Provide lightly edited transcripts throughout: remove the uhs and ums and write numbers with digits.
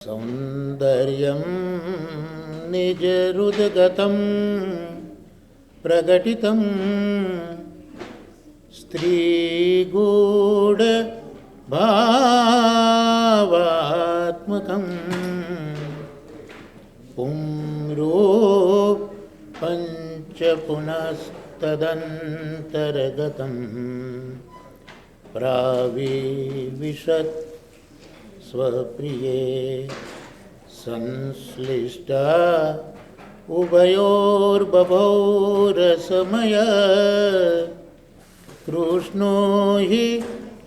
सौन्दर्यं निजहृद्गतं प्रकटितं स्त्रीगूढभावात्मकं पुंरूपञ्च पुनस्तदन्तर्गतं प्राविविशत् स्वप्रिये संश्लिष्टा उभयोर्बभौ रसमय कृष्णो हि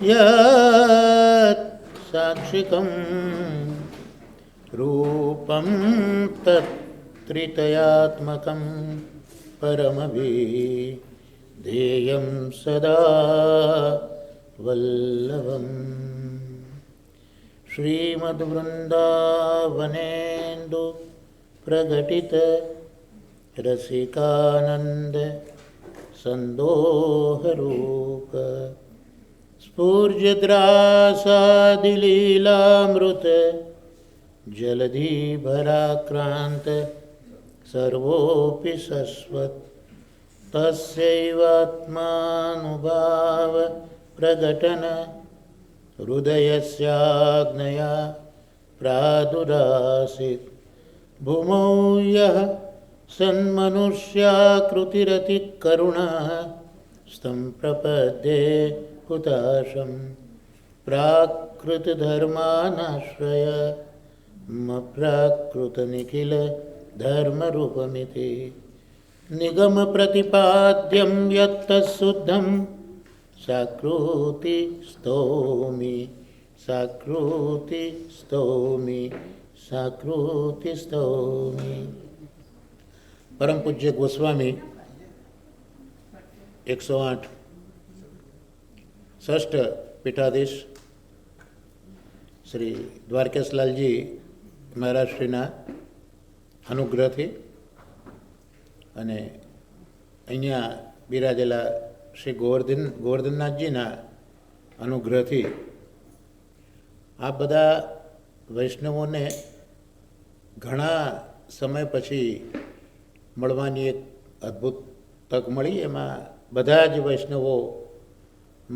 यत् साक्षिकं रूपं तत्त्रितयात्मकं परमविधेयं सदा वल्लभम्। श्रीमद्वृन्दावनेन्दु प्रकटित रसिकानंद संदोहरूप स्फूर्जद्रासादिलीलामृत जलधिभराक्रांत सर्वोऽपि शश्वत् तस्यैवात्मानुभाव प्रकटन हृदयस्याग्नया प्रादुरासीत् भूमौ यः सन्मनुष्याकृतिरतिकरुणः सम्प्रपद्ये हुताशं प्राकृतधर्मानाश्रय मप्राकृतनिखिलधर्मरूपमिति निगमप्रतिपाद्यं यत्तत्शुद्धं साकृति स्तौमि साकृति स्तौमि साकृति स्तौमि। परम पूज्य गोस्वामी 108 षष्ठ पीठाधीश श्री દ્વારકેશલાલજી મહારાજ શ્રીના અનુગ્રહથી અને અહીંયા બિરાજેલા શ્રી ગોવર્ધનનાથજીના અનુગ્રહથી આ બધા વૈષ્ણવોને ઘણા સમય પછી મળવાની એક અદ્ભુત તક મળી. એમાં બધા જ વૈષ્ણવો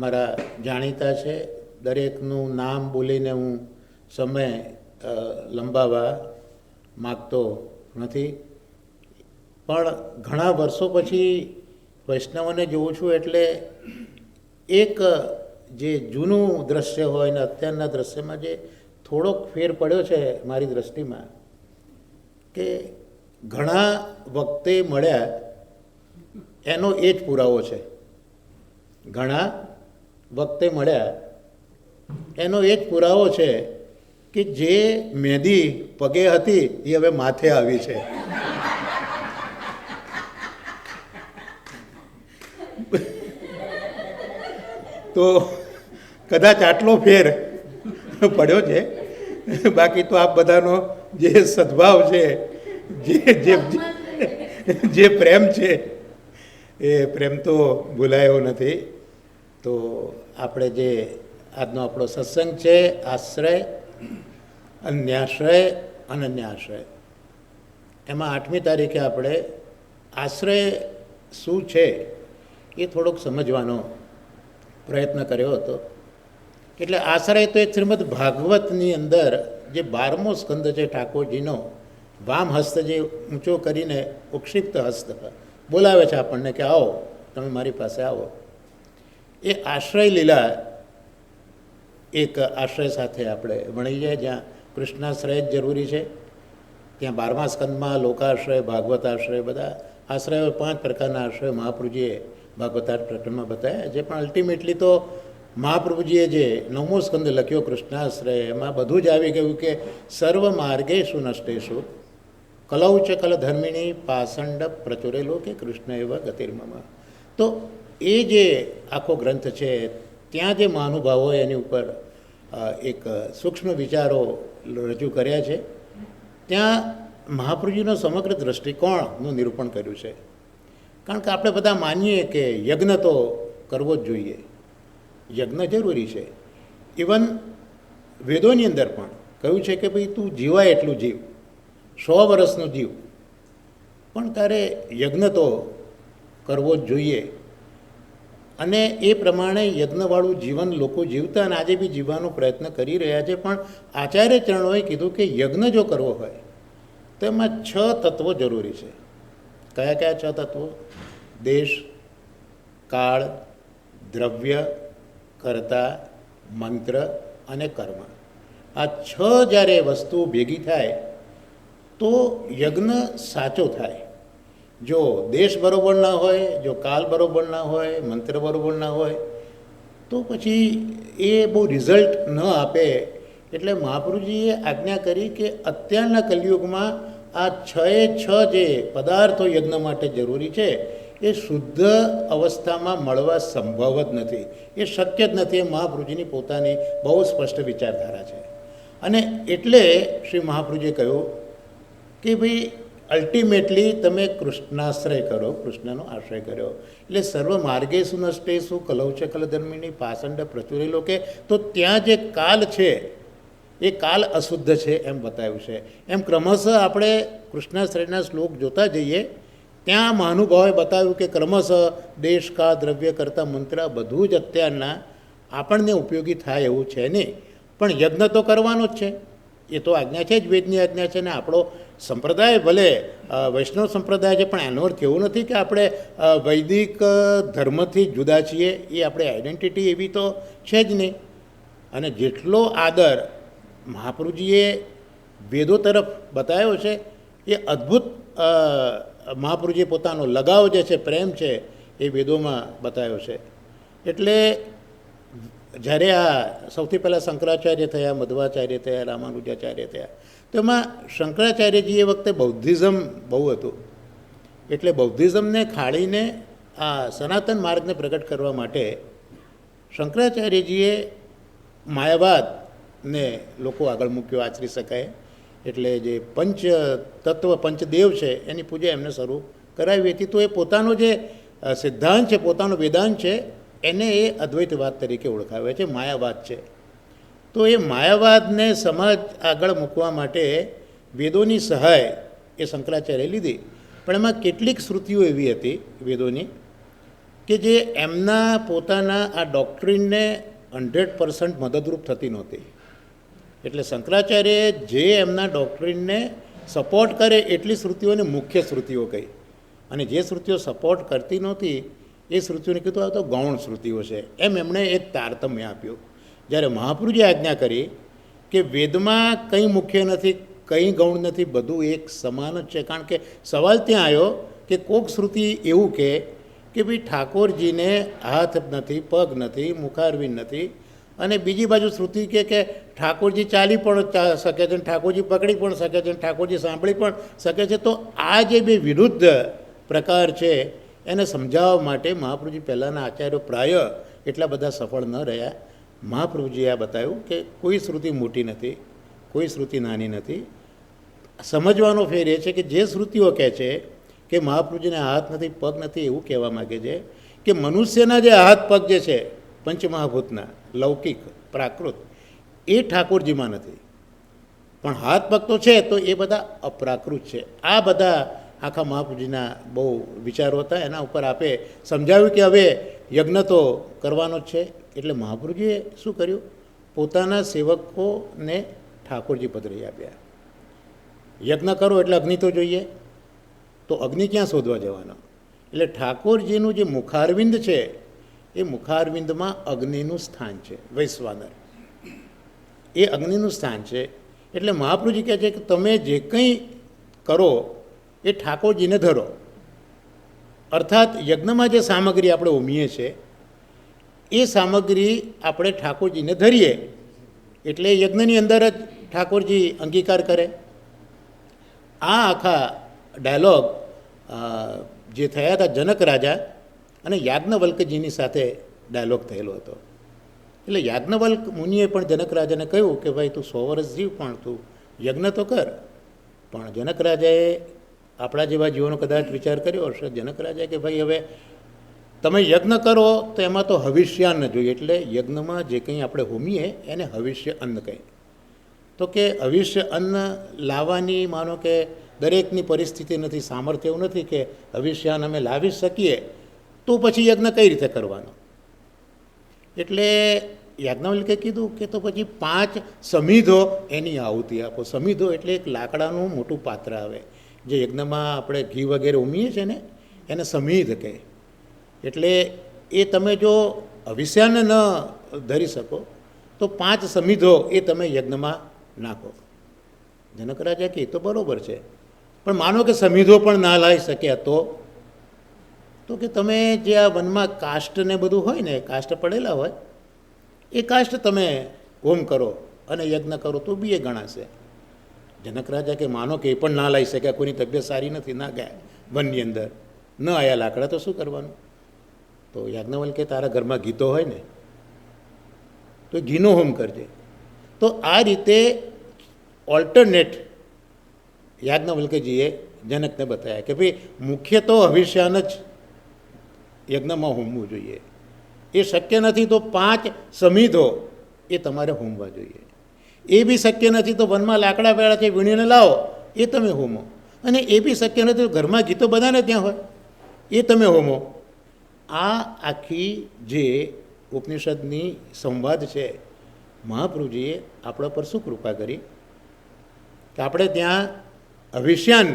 મારા જાણીતા છે. દરેકનું નામ બોલીને હું સમય લંબાવવા માગતો નથી, પણ ઘણા વર્ષો પછી વૈષ્ણવોને જોઉં છું એટલે એક જે જૂનું દ્રશ્ય હોય ને અત્યારના દ્રશ્યમાં જે થોડોક ફેર પડ્યો છે મારી દૃષ્ટિમાં, કે ઘણા વખતે મળ્યા એનો એ જ પુરાવો છે. ઘણા વખતે મળ્યા એનો એ જ પુરાવો છે કે જે મહેંદી પગે હતી એ હવે માથે આવી છે. તો કદાચ આટલો ફેર પડ્યો છે, બાકી તો આ બધાનો જે સદભાવ છે, જે પ્રેમ છે એ પ્રેમ તો ભૂલાયો નથી. તો આપણે જે આજનો આપણો સત્સંગ છે આશ્રય, અન્યાશ્રય, અનન્યાશ્રય, એમાં 8મી તારીખે આપણે આશ્રય શું છે એ થોડોક સમજવાનો પ્રયત્ન કર્યો હતો. એટલે આશ્રય તો એક શ્રીમદ ભાગવતની અંદર જે 12મો સ્કંદ છે ઠાકોરજીનો, વામ હસ્ત જે ઊંચો કરીને ઉક્ષિપ્ત હસ્ત બોલાવે છે આપણને કે આવો, તમે મારી પાસે આવો. એ આશ્રય લીલા એક આશ્રય સાથે આપણે ભણી જાય. જ્યાં કૃષ્ણાશ્રય જ જરૂરી છે, ત્યાં 12મા સ્કંદમાં લોકાશ્રય, ભાગવત આશ્રય, બધા આશ્રયો 5 પ્રકારના આશ્રય મહાપ્રભુજીએ ભાગવતાર પ્રકરણમાં બતાવ્યા છે. પણ અલ્ટિમેટલી તો મહાપ્રભુજીએ જે 9મો સ્કંદ લખ્યો કૃષ્ણાશ્રય, એમાં બધું જ આવી ગયું કે સર્વ માર્ગેષુ નષ્ટેષુ કલૌ ચ કલ ધર્મિણી પાષંડ પ્રચુરેલો કે કૃષ્ણ એવ ગતિર્મમ. તો એ જે આખો ગ્રંથ છે ત્યાં જે મહાનુભાવોએ એની ઉપર એક સૂક્ષ્મ વિચારો રજૂ કર્યા છે. ત્યાં મહાપ્રભુજીનો સમગ્ર દૃષ્ટિકોણનું નિરૂપણ કર્યું છે. કારણ કે આપણે બધા માનીએ કે યજ્ઞ તો કરવો જ જોઈએ, યજ્ઞ જરૂરી છે. ઇવન વેદોની અંદર પણ કહ્યું છે કે ભાઈ તું જીવાય એટલું જીવ, 100 વર્ષનું જીવ, પણ તારે યજ્ઞ તો કરવો જ જોઈએ. અને એ પ્રમાણે યજ્ઞવાળું જીવન લોકો જીવતા અને આજે બી જીવવાનો પ્રયત્ન કરી રહ્યા છે. પણ આચાર્ય ચરણોએ કીધું કે યજ્ઞ જો કરવો હોય તો એમાં 6 તત્વો જરૂરી છે. કયા કયા 6 તત્વો? દેશ, કાળ, દ્રવ્ય, કર્તા, મંત્ર અને કર્મ. આ 6 જ્યારે વસ્તુઓ ભેગી થાય તો યજ્ઞ સાચો થાય. જો દેશ બરાબર ના હોય, જો કાલ બરાબર ના હોય, મંત્ર બરાબર ના હોય, તો પછી એ બહુ રિઝલ્ટ ન આપે. એટલે મહાપ્રભુજીએ આજ્ઞા કરી કે અત્યારના કલિયુગમાં આ 6 જે પદાર્થો યજ્ઞ માટે જરૂરી છે એ શુદ્ધ અવસ્થામાં મળવા સંભવ જ નથી, એ શક્ય જ નથી. એ મહાપ્રભુજીની પોતાની બહુ સ્પષ્ટ વિચારધારા છે. અને એટલે શ્રી મહાપ્રભુજીએ કહ્યું કે ભાઈ અલ્ટિમેટલી તમે કૃષ્ણાશ્રય કરો, કૃષ્ણનો આશ્રય કર્યો. એટલે સર્વ માર્ગે સુનષ્ટે શું કલૌ છે કલધર્મિણી પાષંડ પ્રચુરી લોકે. તો ત્યાં જે કાલ છે એ કાલ અશુદ્ધ છે એમ બતાવ્યું છે. એમ ક્રમશઃ આપણે કૃષ્ણાશ્રયના શ્લોક જોતા જઈએ ત્યાં મહાનુભાવે બતાવ્યું કે ક્રમશઃ દેશ, કાળ, દ્રવ્ય, કર્તા, મંત્ર બધું જ અત્યારના આપણને ઉપયોગી થાય એવું છે નહીં. પણ યજ્ઞ તો કરવાનો જ છે, એ તો આજ્ઞા છે જ, વેદની આજ્ઞા છે. ને આપણો સંપ્રદાય ભલે વૈષ્ણવ સંપ્રદાય છે, પણ એનો અર્થ એવું નથી કે આપણે વૈદિક ધર્મથી જુદા છીએ. એ આપણે આઈડેન્ટિટી એવી તો છે જ નહીં. અને જેટલો આદર મહાપ્રભુજીએ વેદો તરફ બતાવ્યો છે એ અદ્ભુત. મહાપ્રભુજીએ પોતાનો લગાવ જે છે, પ્રેમ છે, એ વેદોમાં બતાવ્યો છે. એટલે જ્યારે આ સૌથી પહેલાં શંકરાચાર્ય થયા, મધ્વાચાર્ય થયા, રામાનુજાચાર્ય થયા, તો એમાં શંકરાચાર્યજી એ વખતે બૌદ્ધિઝમ બહુ હતું. એટલે બૌદ્ધિઝમને ખાળીને આ સનાતન માર્ગને પ્રગટ કરવા માટે શંકરાચાર્યજીએ માયાવાદને લોકો આગળ મૂક્યો, આચરી શકાય. એટલે જે પંચ તત્વ, પંચદેવ છે એની પૂજા એમને શરૂ કરાવી હતી. તો એ પોતાનો જે સિદ્ધાંત છે, પોતાનો વેદાંત છે, એને એ અદ્વૈતવાદ તરીકે ઓળખાવે છે, માયાવાદ છે. તો એ માયાવાદને સમાજ આગળ મૂકવા માટે વેદોની સહાય એ શંકરાચાર્યએ લીધી. પણ એમાં કેટલીક શ્રુતિઓ એવી હતી વેદોની કે જે એમના પોતાના આ ડોક્ટ્રીનને 100% મદદરૂપ થતી નહોતી. એટલે શંકરાચાર્યએ જે એમના ડોક્ટ્રીનને સપોર્ટ કરે એટલી શ્રુતિઓને મુખ્ય શ્રુતિઓ કહી, અને જે શ્રુતિઓ સપોર્ટ કરતી નહોતી એ શ્રુતિઓને કીધું આ તો ગૌણ શ્રુતિઓ છે. એમ એમણે એક તારતમ્ય આપ્યું. જ્યારે મહાપ્રભુજીએ આજ્ઞા કરી કે વેદમાં કંઈ મુખ્ય નથી, કંઈ ગૌણ નથી, બધું એક સમાન જ છે. કારણ કે સવાલ ત્યાં આવ્યો કે કોક શ્રુતિ એવું કે ભાઈ ઠાકોરજીને હાથ નથી, પગ નથી, મુખારવિંદ નથી, અને બીજી બાજુ શ્રુતિ કે ઠાકોરજી ચાલી પણ શકે છે, ઠાકોરજી પકડી પણ શકે છે, ઠાકોરજી સાંભળી પણ શકે છે. તો આ જે બે વિરુદ્ધ પ્રકાર છે એને સમજાવવા માટે મહાપ્રભુજી પહેલાંના આચાર્યો પ્રાય એટલા બધા સફળ ન રહ્યા. મહાપ્રભુજીએ આ બતાવ્યું કે કોઈ શ્રુતિ મોટી નથી, કોઈ શ્રુતિ નાની નથી. સમજવાનો ફેર એ છે કે જે શ્રુતિઓ કહે છે કે મહાપ્રભુજીને હાથ નથી, પગ નથી, એવું કહેવા માગે છે કે મનુષ્યના જે હાથ પગ જે છે પંચમહાભૂતના, લૌકિક, પ્રાકૃત, એ ઠાકોરજીમાં નથી. પણ હાથ પગ તો છે, તો એ બધા અપ્રાકૃત છે. આ બધા આખા મહાપ્રભુજીના બહુ વિચારો હતા. એના ઉપર આપે સમજાવ્યું કે હવે યજ્ઞ તો કરવાનો જ છે. એટલે મહાપ્રભુજીએ શું કર્યું? પોતાના સેવકોને ઠાકોરજી પધરાવી આપ્યા. યજ્ઞ કરો એટલે અગ્નિ તો જોઈએ, તો અગ્નિ ક્યાં શોધવા જવાનો? એટલે ઠાકોરજીનું જે મુખારવિંદ છે એ મુખારવિંદમાં અગ્નિનું સ્થાન છે. વૈશ્વાનર એ અગ્નિનું સ્થાન છે. એટલે મહાપ્રભુજી કહે છે કે તમે જે કંઈ કરો એ ઠાકોરજીને ધરો. અર્થાત યજ્ઞમાં જે સામગ્રી આપણે ઉમીએ છીએ એ સામગ્રી આપણે ઠાકોરજીને ધરીએ એટલે યજ્ઞની અંદર જ ઠાકોરજી અંગીકાર કરે. આ આખા ડાયલોગ જે થયા હતા જનક રાજા અને યાજ્ઞવલ્કજીની સાથે ડાયલોગ થયેલો હતો. એટલે યાજ્ઞવલ્ક મુનિએ પણ જનક રાજાને કહ્યું કે ભાઈ તું 100 વર્ષ જીવ, પણ તું યજ્ઞ તો કર. પણ જનક રાજાએ આપણા જેવા જીવોનો કદાચ વિચાર કર્યો હશે. જનક રાજાએ કે ભાઈ હવે તમે યજ્ઞ કરો તો એમાં તો હવિષ્યાન્ન જોઈએ. એટલે યજ્ઞમાં જે કંઈ આપણે હોમીએ એને હવિષ્ય અન્ન કહે. તો કે હવિષ્ય અન્ન લાવવાની માનો કે દરેકની પરિસ્થિતિ નથી, સામર્થ્ય એવું નથી કે હવિષ્ય અન્ન અમે લાવી શકીએ, તો પછી યજ્ઞ કઈ રીતે કરવાનો? એટલે યાજ્ઞવલ્કે કીધું કે તો પછી 5 સમિધો એની આહુતિ આપો. સમિધો એટલે એક લાકડાનું મોટું પાત્ર આવે, જે યજ્ઞમાં આપણે ઘી વગેરે ઉમીએ છીએ ને, એને સમિધ કહે. એટલે એ તમે જો હવિષ્યાને ન ધરી શકો તો 5 સમિધો એ તમે યજ્ઞમાં નાખો. જનક રાજા કહે તો બરાબર છે, પણ માનો કે સમિધો પણ ના લાવી શક્યા તો કે તમે જે આ વનમાં કાષ્ટને બધું હોય ને, કાષ્ટ પડેલા હોય, એ કાષ્ટ તમે હોમ કરો અને યજ્ઞ કરો તો બી એ ગણાશે. જનક રાજા કે માનો કે એ પણ ના લાવી શક્યા, કોઈની તબિયત સારી નથી, ના ગયા વનની અંદર, ન આવ્યા લાકડા, તો શું કરવાનું? તો યાજ્ઞવલ્કે કે તારા ઘરમાં ઘી તો હોય ને, તો ઘીનો હોમ કરજે. તો આ રીતે ઓલ્ટરનેટ યાજ્ઞવલ્કેજીએ જનકને બતાવ્યા કે ભાઈ મુખ્ય તો હવિષ્યાન જ યજ્ઞમાં હોમવું જોઈએ. એ શક્ય નથી તો 5 સમિધો એ તમારે હોમવા જોઈએ. એ બી શક્ય નથી તો વનમાં લાકડા પેડા છે વીણીને લાવો, એ તમે હોમો. અને એ બી શક્ય નથી તો ઘરમાં ઘી તો બધાને ત્યાં હોય, એ તમે હોમો. આ આખી જે ઉપનિષદની સંવાદ છે, મહાપ્રભુજીએ આપણા પર શું કૃપા કરી કે આપણે ત્યાં હવિષ્યાન્ન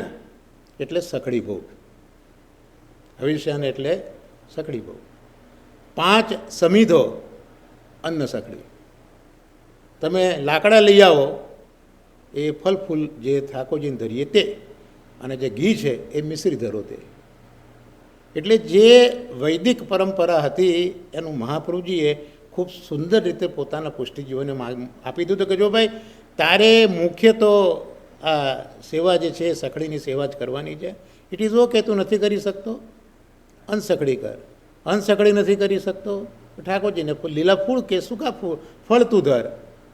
એટલે સખડી ભોગ, હવિષ્યાન્ન એટલે સખડી ભોગ, 5 સમિધો અન્ન સખડી, તમે લાકડા લઈ આવો, એ ફલ ફૂલ જે ઠાકોરજીને ધરીએ તે, અને જે ઘી છે એ મિશ્રી ધરો તે. એટલે જે વૈદિક પરંપરા હતી એનું મહાપ્રભુજીએ ખૂબ સુંદર રીતે પોતાના પુષ્ટિજીવોને આપી દીધું કે જો ભાઈ તારે મુખ્ય તો આ સેવા જે છે સખડીની સેવા જ કરવાની છે. ઇટ ઇઝ ઓકે, તું નથી કરી શકતો અનસખડી કર, અનસખડી નથી કરી શકતો ઠાકોરજીને લીલા ફૂલ કે સૂકા ફળ તું ધર,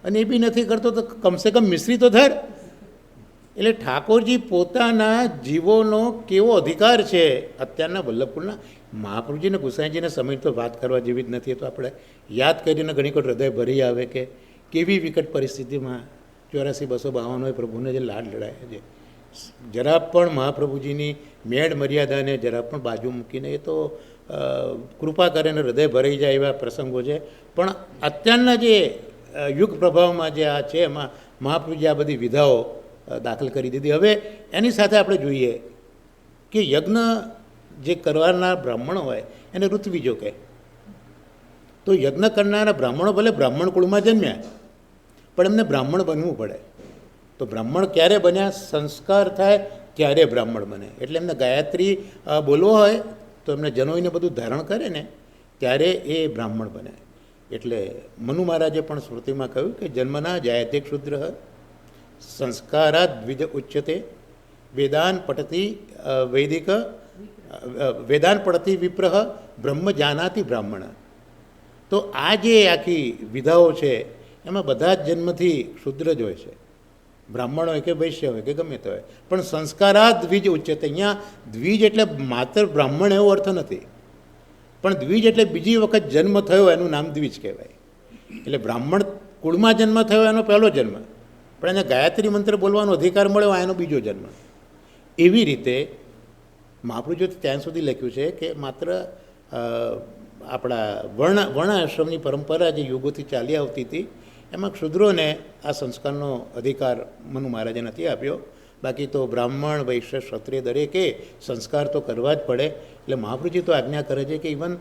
અને એ બી નથી કરતો તો કમસે કમ મિશ્રી તો ધર. એટલે ઠાકોરજી પોતાના જીવોનો કેવો અધિકાર છે. અત્યારના વલ્લભકુળના મહાપ્રભુજીને ગુસાઈજીને સમય તો વાત કરવા જેવી જ નથી, તો આપણે યાદ કરીને ઘણી વખત હૃદય ભરી આવે કે કેવી વિકટ પરિસ્થિતિમાં 84-252 પ્રભુને જે લાડ લડાયા છે. જરા પણ મહાપ્રભુજીની મેળ મર્યાદાને જરા પણ બાજુ મૂકીને એ તો કૃપા કરીને હૃદય ભરાઈ જાય એવા પ્રસંગો છે. પણ અત્યારના જે યુગ પ્રભાવમાં જે આ છે એમાં મહાપ્રભુજી આ બધી વિધાઓ દાખલ કરી દીધી. હવે એની સાથે આપણે જોઈએ કે યજ્ઞ જે કરવાના બ્રાહ્મણો હોય એને ઋત્વિજો કહે. તો યજ્ઞ કરનારા બ્રાહ્મણો ભલે બ્રાહ્મણ કુળમાં જન્મ્યા, પણ એમને બ્રાહ્મણ બનવું પડે. તો બ્રાહ્મણ ક્યારે બન્યા? સંસ્કાર થાય ત્યારે બ્રાહ્મણ બને. એટલે એમને ગાયત્રી બોલવો હોય તો એમને જનોઈને બધું ધારણ કરે ને ત્યારે એ બ્રાહ્મણ બને. એટલે મનુ મહારાજે પણ સ્મૃતિમાં કહ્યું કે જન્મના જાયતે ક્ષુદ્ર સંસ્કારાદ દ્વિજ ઉચ્યતે વેદાન પઠતી વૈદિક વેદાન પડતી વિપ્રહ બ્રહ્મ જાનાતિ બ્રાહ્મણ. તો આ જે આખી વિધાઓ છે એમાં બધા જ જન્મથી ક્ષુદ્ર જ હોય છે, બ્રાહ્મણ હોય કે વૈશ્ય હોય કે ગમે તે હોય, પણ સંસ્કારાદ દ્વિજ ઉચ્યતે. અહીંયા દ્વિજ એટલે માત્ર બ્રાહ્મણ એવો અર્થ નથી, પણ દ્વિજ એટલે બીજી વખત જન્મ થયો એનું નામ દ્વિજ કહેવાય. એટલે બ્રાહ્મણ કુળમાં જન્મ થયો એનો પહેલો જન્મ, પણ એને ગાયત્રી મંત્ર બોલવાનો અધિકાર મળ્યો એનો બીજો જન્મ. એવી રીતે મહાપ્રભુજીએ ત્યાં સુધી લખ્યું છે કે માત્ર આપણા વર્ણાશ્રમની પરંપરા જે યુગોથી ચાલી આવતી હતી એમાં ક્ષુદ્રોને આ સંસ્કારનો અધિકાર મનુ મહારાજે નથી આપ્યો. બાકી તો બ્રાહ્મણ વૈશ્ય ક્ષત્રિય દરેકે સંસ્કાર તો કરવા જ પડે. એટલે મહાપ્રભુજી તો આજ્ઞા કરે છે કે ઇવન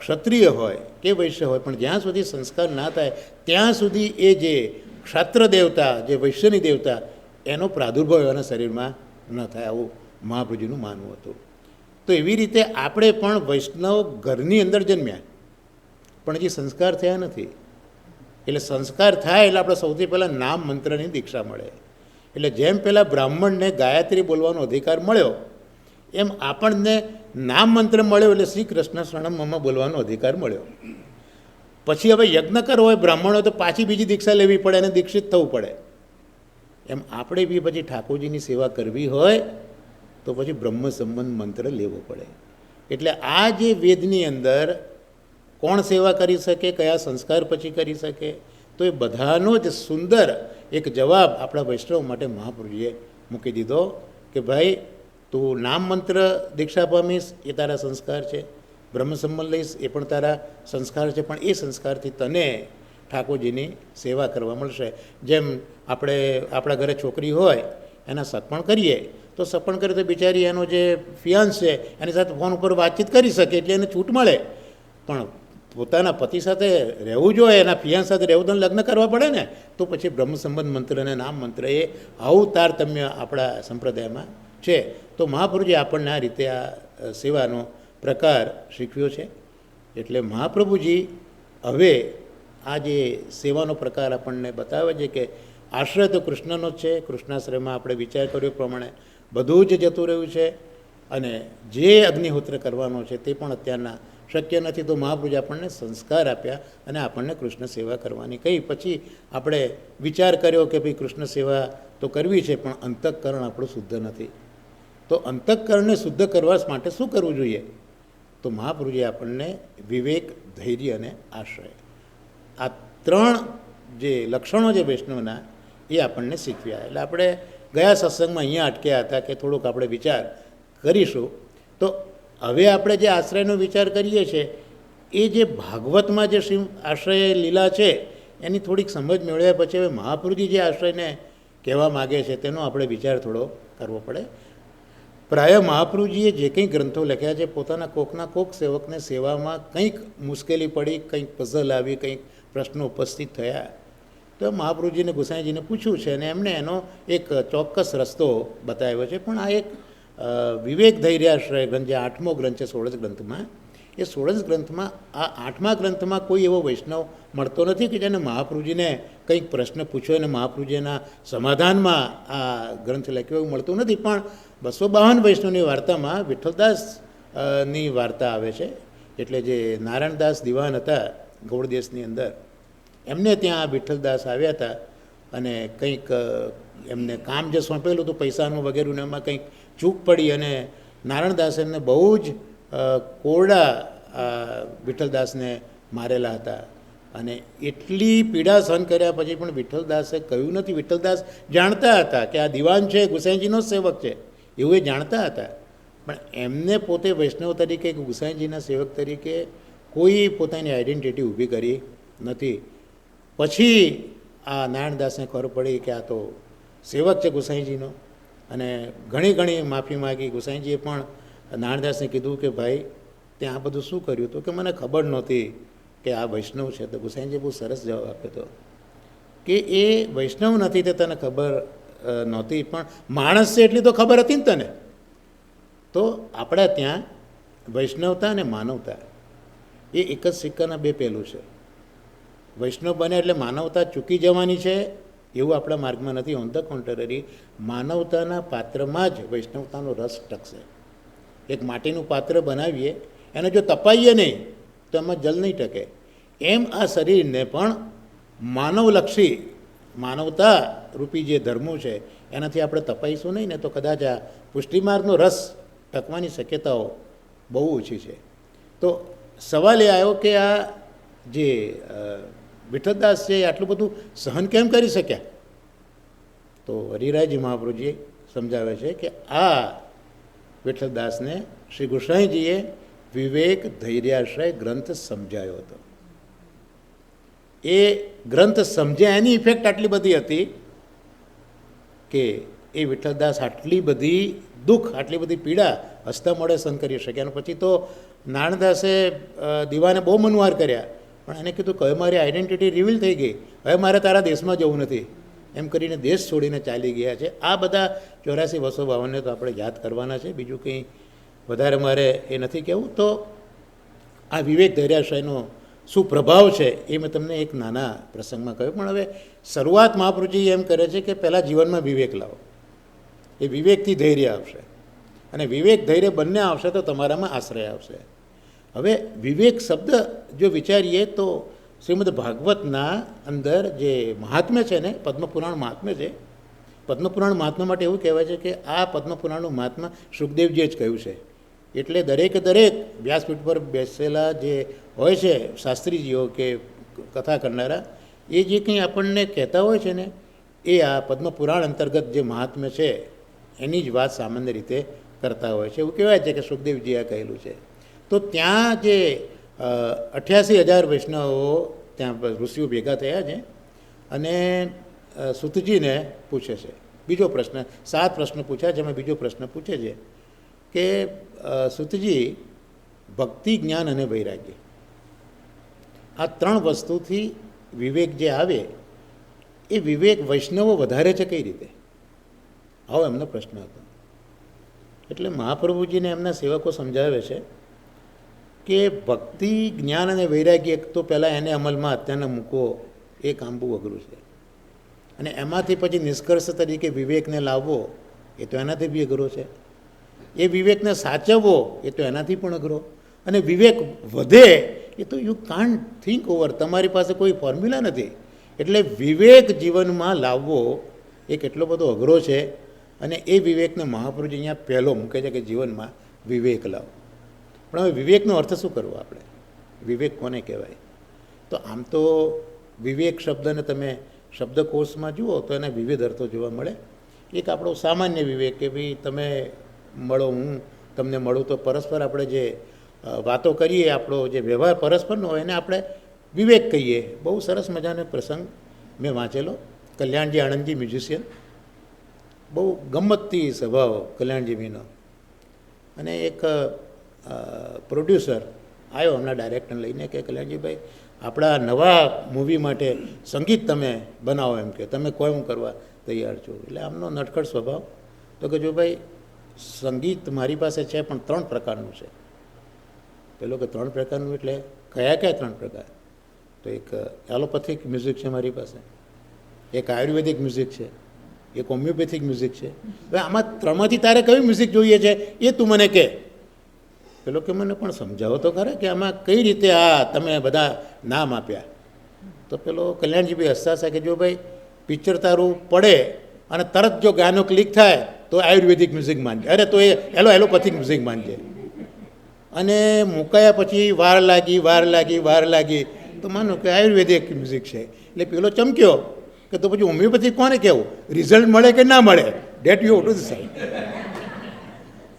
ક્ષત્રિય હોય કે વૈશ્ય હોય, પણ જ્યાં સુધી સંસ્કાર ના થાય ત્યાં સુધી એ જે ક્ષત્ર દેવતા, જે વૈશ્યની દેવતા, એનો પ્રાદુર્ભાવ એના શરીરમાં ન થાય, આવું મહાપ્રભુજીનું માનવું હતું. તો એવી રીતે આપણે પણ વૈષ્ણવ ઘરની અંદર જન્મ્યા પણ હજી સંસ્કાર થયા નથી. એટલે સંસ્કાર થાય એટલે આપણે સૌથી પહેલાં નામ મંત્રની દીક્ષા મળે. એટલે જેમ પહેલાં બ્રાહ્મણને ગાયત્રી બોલવાનો અધિકાર મળ્યો એમ આપણને નામ મંત્ર મળ્યો એટલે શ્રી કૃષ્ણ શરણમ બોલવાનો અધિકાર મળ્યો. પછી હવે યજ્ઞ કરવો હોય બ્રાહ્મણો તો પાછી બીજી દીક્ષા લેવી પડે અને દીક્ષિત થવું પડે. એમ આપણે બી પછી ઠાકોરજીની સેવા કરવી હોય તો પછી બ્રહ્મ સંબંધ મંત્ર લેવો પડે. એટલે આ જે વેદની અંદર કોણ સેવા કરી શકે, કયા સંસ્કાર પછી કરી શકે, તો એ બધાનો જ સુંદર એક જવાબ આપણા વૈષ્ણવ માટે મહાપુરુષે મૂકી દીધો કે ભાઈ તું નામ મંત્ર દીક્ષા પામીશ એ તારા સંસ્કાર છે, બ્રહ્મ સંબંધ લઈશ એ પણ તારા સંસ્કાર છે, પણ એ સંસ્કારથી તને ઠાકોરજીની સેવા કરવા મળશે. જેમ આપણે આપણા ઘરે છોકરી હોય એના સગપણ કરીએ તો સગપણ કરીએ તો બિચારી એનો જે ફિયાન્સ છે એની સાથે ફોન ઉપર વાતચીત કરી શકે એટલે એને છૂટ મળે, પણ પોતાના પતિ સાથે રહેવું જોઈએ, એના ફિયાન્સ સાથે રહેવું તો લગ્ન કરવા પડે ને. તો પછી બ્રહ્મ સંબંધ મંત્ર અને નામ મંત્ર એ આવું તારતમ્ય આપણા સંપ્રદાયમાં છે. તો મહાપ્રભુજી આપણને આ રીતે આ સેવાનો પ્રકાર શીખવ્યો છે. એટલે મહાપ્રભુજી હવે આ જે સેવાનો પ્રકાર આપણને બતાવે છે કે આશ્રય તો કૃષ્ણનો જ છે, કૃષ્ણાશ્રયમાં આપણે વિચાર કર્યો પ્રમાણે બધું જ જતું રહ્યું છે, અને જે અગ્નિહોત્ર કરવાનો છે તે પણ અત્યારના શક્ય નથી. તો મહાપ્રભુજી આપણને સંસ્કાર આપ્યા અને આપણને કૃષ્ણ સેવા કરવાની કહી. પછી આપણે વિચાર કર્યો કે ભાઈ કૃષ્ણ સેવા તો કરવી છે, પણ અંતઃકરણ આપણું શુદ્ધ નથી. તો અંતઃકરણને શુદ્ધ કરવા માટે શું કરવું જોઈએ? તો મહાપુરુષે આપણને વિવેક, ધૈર્ય અને આશ્રય, આ ત્રણ જે લક્ષણો છે વૈષ્ણવના એ આપણને શીખવ્યા. એટલે આપણે ગયા સત્સંગમાં અહીંયા અટક્યા હતા કે થોડુંક આપણે વિચાર કરીશું. તો હવે આપણે જે આશ્રયનો વિચાર કરીએ છીએ એ જે ભાગવતમાં જે શ્રી આશ્રય લીલા છે એની થોડીક સમજ મેળવ્યા પછી હવે મહાપુરુષજી જે આશ્રયને કહેવા માગે છે તેનો આપણે વિચાર થોડો કરવો પડે. પ્રાય મહાપ્રભુજીએ જે કંઈ ગ્રંથો લખ્યા છે પોતાના કોકના કોક સેવકને સેવામાં કંઈક મુશ્કેલી પડી, કંઈક પઝલ આવી, કંઈક પ્રશ્નો ઉપસ્થિત થયા તો મહાપ્રભુજીને ગોસાઈજીને પૂછ્યું છે અને એમણે એનો એક ચોક્કસ રસ્તો બતાવ્યો છે. પણ આ એક વિવેક ધૈર્યાશ્રય ગ્રંથ જે 8મો ગ્રંથ છે 16 ગ્રંથમાં, એ 16 ગ્રંથમાં આ 8મા ગ્રંથમાં કોઈ એવો વૈષ્ણવ મળતો નથી કે જેને મહાપ્રભુજીને કંઈક પ્રશ્ન પૂછ્યો અને મહાપ્રભુજીના સમાધાનમાં આ ગ્રંથ લખ્યો એવું મળતું નથી. પણ 252 વૈષ્ણવની વાર્તામાં વિઠ્ઠલદાસ ની વાર્તા આવે છે. એટલે જે નારાયણદાસ દિવાન હતા ગૌડ દેશની અંદર, એમને ત્યાં વિઠ્ઠલદાસ આવ્યા હતા અને કંઈક એમને કામ જે સોંપેલું હતું પૈસાનું વગેરેનું એમાં કંઈક ચૂક પડી અને નારાયણદાસ એમને બહુ જ કોરડા વિઠ્ઠલદાસને મારેલા હતા. અને એટલી પીડા સહન કર્યા પછી પણ વિઠ્ઠલદાસે કહ્યું નથી. વિઠ્ઠલદાસ જાણતા હતા કે આ દિવાન છે ગુસાઈજીનો સેવક છે એવું એ જાણતા હતા, પણ એમને પોતે વૈષ્ણવ તરીકે કે ગુસાઈજીના સેવક તરીકે કોઈ પોતાની આઈડેન્ટિટી ઊભી કરી નથી. પછી આ નારાયણદાસને ખબર પડી કે આ તો સેવક છે ગુસાઈજીનો, અને ઘણી ઘણી માફી માગી. ગુસાઈજીએ પણ નારાયણદાસને કીધું કે ભાઈ ત્યાં આ બધું શું કર્યું હતું? કે મને ખબર નહોતી કે આ વૈષ્ણવ છે. તો ગુસાઈજીએ બહુ સરસ જવાબ આપ્યો હતો કે એ વૈષ્ણવ નથી તે તને ખબર નહોતી, પણ માણસ છે એટલી તો ખબર હતી ને તને. તો આપણા ત્યાં વૈષ્ણવતા અને માનવતા એ એક જ સિક્કાના બે પહેલું છે. વૈષ્ણવ બને એટલે માનવતા ચૂકી જવાની છે એવું આપણા માર્ગમાં નથી. ઓન ધ કોન્ટ્રરી, માનવતાના પાત્રમાં જ વૈષ્ણવતાનો રસ ટકશે. એક માટીનું પાત્ર બનાવીએ, એને જો તપાઈએ નહીં તો એમાં જલ નહીં ટકે. એમ આ શરીરને પણ માનવલક્ષી, માનવતા રૂપી જે ધર્મો છે એનાથી આપણે તપાઈશું નહીં ને તો કદાચ આ પુષ્ટિમાર્ગનો રસ ટકવાની શક્યતાઓ બહુ ઓછી છે. તો સવાલ એ આવ્યો કે આ જે વિઠ્ઠલદાસ છે એ આટલું બધું સહન કેમ કરી શક્યા? તો હરિરાયજી મહાપ્રભુજી સમજાવે છે કે આ વિઠ્ઠલદાસને શ્રી ગોસાઈજીએ વિવેક ધૈર્યાશ્રય ગ્રંથ સમજાયો હતો. એ ગ્રંથ સમજ્યા એની ઇફેક્ટ આટલી બધી હતી કે એ વિઠ્ઠલદાસ આટલી બધી દુઃખ, આટલી બધી પીડા હસતા મોડે સહન કરી શક્યા. અને પછી તો નારાયણદાસે દીવાને બહુ મનવાર કર્યા, પણ એને કીધું કે હવે મારી આઈડેન્ટિટી રિવીલ થઈ ગઈ, હવે મારે તારા દેશમાં જવું નથી, એમ કરીને દેશ છોડીને ચાલી ગયા છે. આ બધા 84 252 તો આપણે યાદ કરવાના છે, બીજું કંઈ વધારે મારે એ નથી કહેવું. તો આ વિવેક ધૈર્યાશ્રયનો શું પ્રભાવ છે એ મેં તમને એક નાના પ્રસંગમાં કહ્યું. પણ હવે શરૂઆત મહાપ્રભુજી એમ કરે છે કે પહેલાં જીવનમાં વિવેક લાવો, એ વિવેકથી ધૈર્ય આવશે, અને વિવેક ધૈર્ય બંને આવશે તો તમારામાં આશ્રય આવશે. હવે વિવેક શબ્દ જો વિચારીએ તો શ્રીમદ ભાગવતના અંદર જે મહાત્મ્ય છે ને, પદ્મપુરાણ મહાત્મ્ય છે, પદ્મપુરાણ મહાત્મ્ય માટે એવું કહેવાય છે કે આ પદ્મપુરાણનું મહાત્મા સુખદેવજીએ જ કહ્યું છે. એટલે દરેક વ્યાસપીઠ પર બેસેલા જે હોય છે શાસ્ત્રીજીઓ કે કથા કરનારા, એ જે કંઈ આપણને કહેતા હોય છે ને એ આ પદ્મપુરાણ અંતર્ગત જે મહાત્મ્ય છે એની જ વાત સામાન્ય રીતે કરતા હોય છે. એવું કહેવાય છે કે સુખદેવજીએ કહેલું છે. તો ત્યાં જે 88,000 વૈષ્ણવો ત્યાં ઋષિઓ ભેગા થયા છે અને સૂતજીને પૂછે છે બીજો પ્રશ્ન. 7 પ્રશ્ન પૂછ્યા છે, એમાં બીજો પ્રશ્ન પૂછે છે કે સૂતજી, ભક્તિ, જ્ઞાન અને વૈરાગ્ય, આ 3 વસ્તુથી વિવેક જે આવે એ વિવેક વૈષ્ણવો વધારે છે કઈ રીતે? આવો એમનો પ્રશ્ન હતો. એટલે મહાપ્રભુજીને એમના સેવકો સમજાવે છે કે ભક્તિ, જ્ઞાન અને વૈરાગ્ય તો પહેલાં એને અમલમાં અત્યારના મૂકવો એ કામ બહુ અઘરું છે, અને એમાંથી પછી નિષ્કર્ષ તરીકે વિવેકને લાવવો એ તો એનાથી બી અઘરો છે. એ વિવેકને સાચવવો એ તો એનાથી પણ અઘરો, અને વિવેક વધે એ તો યુ કાન્ટ થિંક ઓવર. તમારી પાસે કોઈ ફોર્મ્યુલા નથી. એટલે વિવેક જીવનમાં લાવવો એ કેટલો બધો અઘરો છે, અને એ વિવેકને મહાપુરુષ અહીંયા પહેલો મૂકે છે કે જીવનમાં વિવેક લાવો. પણ હવે વિવેકનો અર્થ શું કરવો આપણે? વિવેક કોને કહેવાય? તો આમ તો વિવેક શબ્દને તમે શબ્દકોશમાં જુઓ તો એના વિવિધ અર્થો જોવા મળે. એક આપણો સામાન્ય વિવેક કે ભાઈ તમે મળો, હું તમને મળું તો પરસ્પર આપણે જે વાતો કરીએ, આપણો જે વ્યવહાર પરસ્પરનો હોય એને આપણે વિવેક કહીએ. બહુ સરસ મજાનો પ્રસંગ મેં વાંચેલો. કલ્યાણજી આણંદજી મ્યુઝિશિયન, બહુ ગમ્મતથી સ્વભાવ કલ્યાણજીનો, અને એક પ્રોડ્યુસર આવ્યો હમણાં ડાયરેક્ટર લઈને કે કલ્યાણજીભાઈ, આપણા નવા મૂવી માટે સંગીત તમે બનાવો, એમ કે તમે કોઈ હું કરવા તૈયાર છો. એટલે આમનો નટખટ સ્વભાવ. તો કે જો ભાઈ સંગીત મારી પાસે છે પણ 3 પ્રકારનું છે. પેલો કે 3 પ્રકારનું એટલે કયા 3 પ્રકાર? તો એક એલોપેથિક મ્યુઝિક છે મારી પાસે, એક આયુર્વેદિક મ્યુઝિક છે, એક હોમિયોપેથિક મ્યુઝિક છે. હવે આમાં 3માંથી તારે કયું મ્યુઝિક જોઈએ છે એ તું મને કહે. પેલો કે મને પણ સમજાવો તો ખરે કે આમાં કઈ રીતે આ તમે બધા નામ આપ્યા. તો પેલો કલ્યાણજીભાઈ હસતા હશે કે જો ભાઈ પિક્ચર તારું પડે અને તરત જો ગાનો ક્લિક થાય તો આયુર્વેદિક મ્યુઝિક માનજે, અરે તો એ એલોપેથિક મ્યુઝિક માનજે. અને મુકાયા પછી વાર લાગી તો માનો કે આયુર્વેદિક મ્યુઝિક છે. એટલે પેલો ચમક્યો કે તો પછી હોમિયોપેથિક કોને કહેવું? રિઝલ્ટ મળે કે ના મળે, ડેટ યુ ટુ ડિસાઇડ.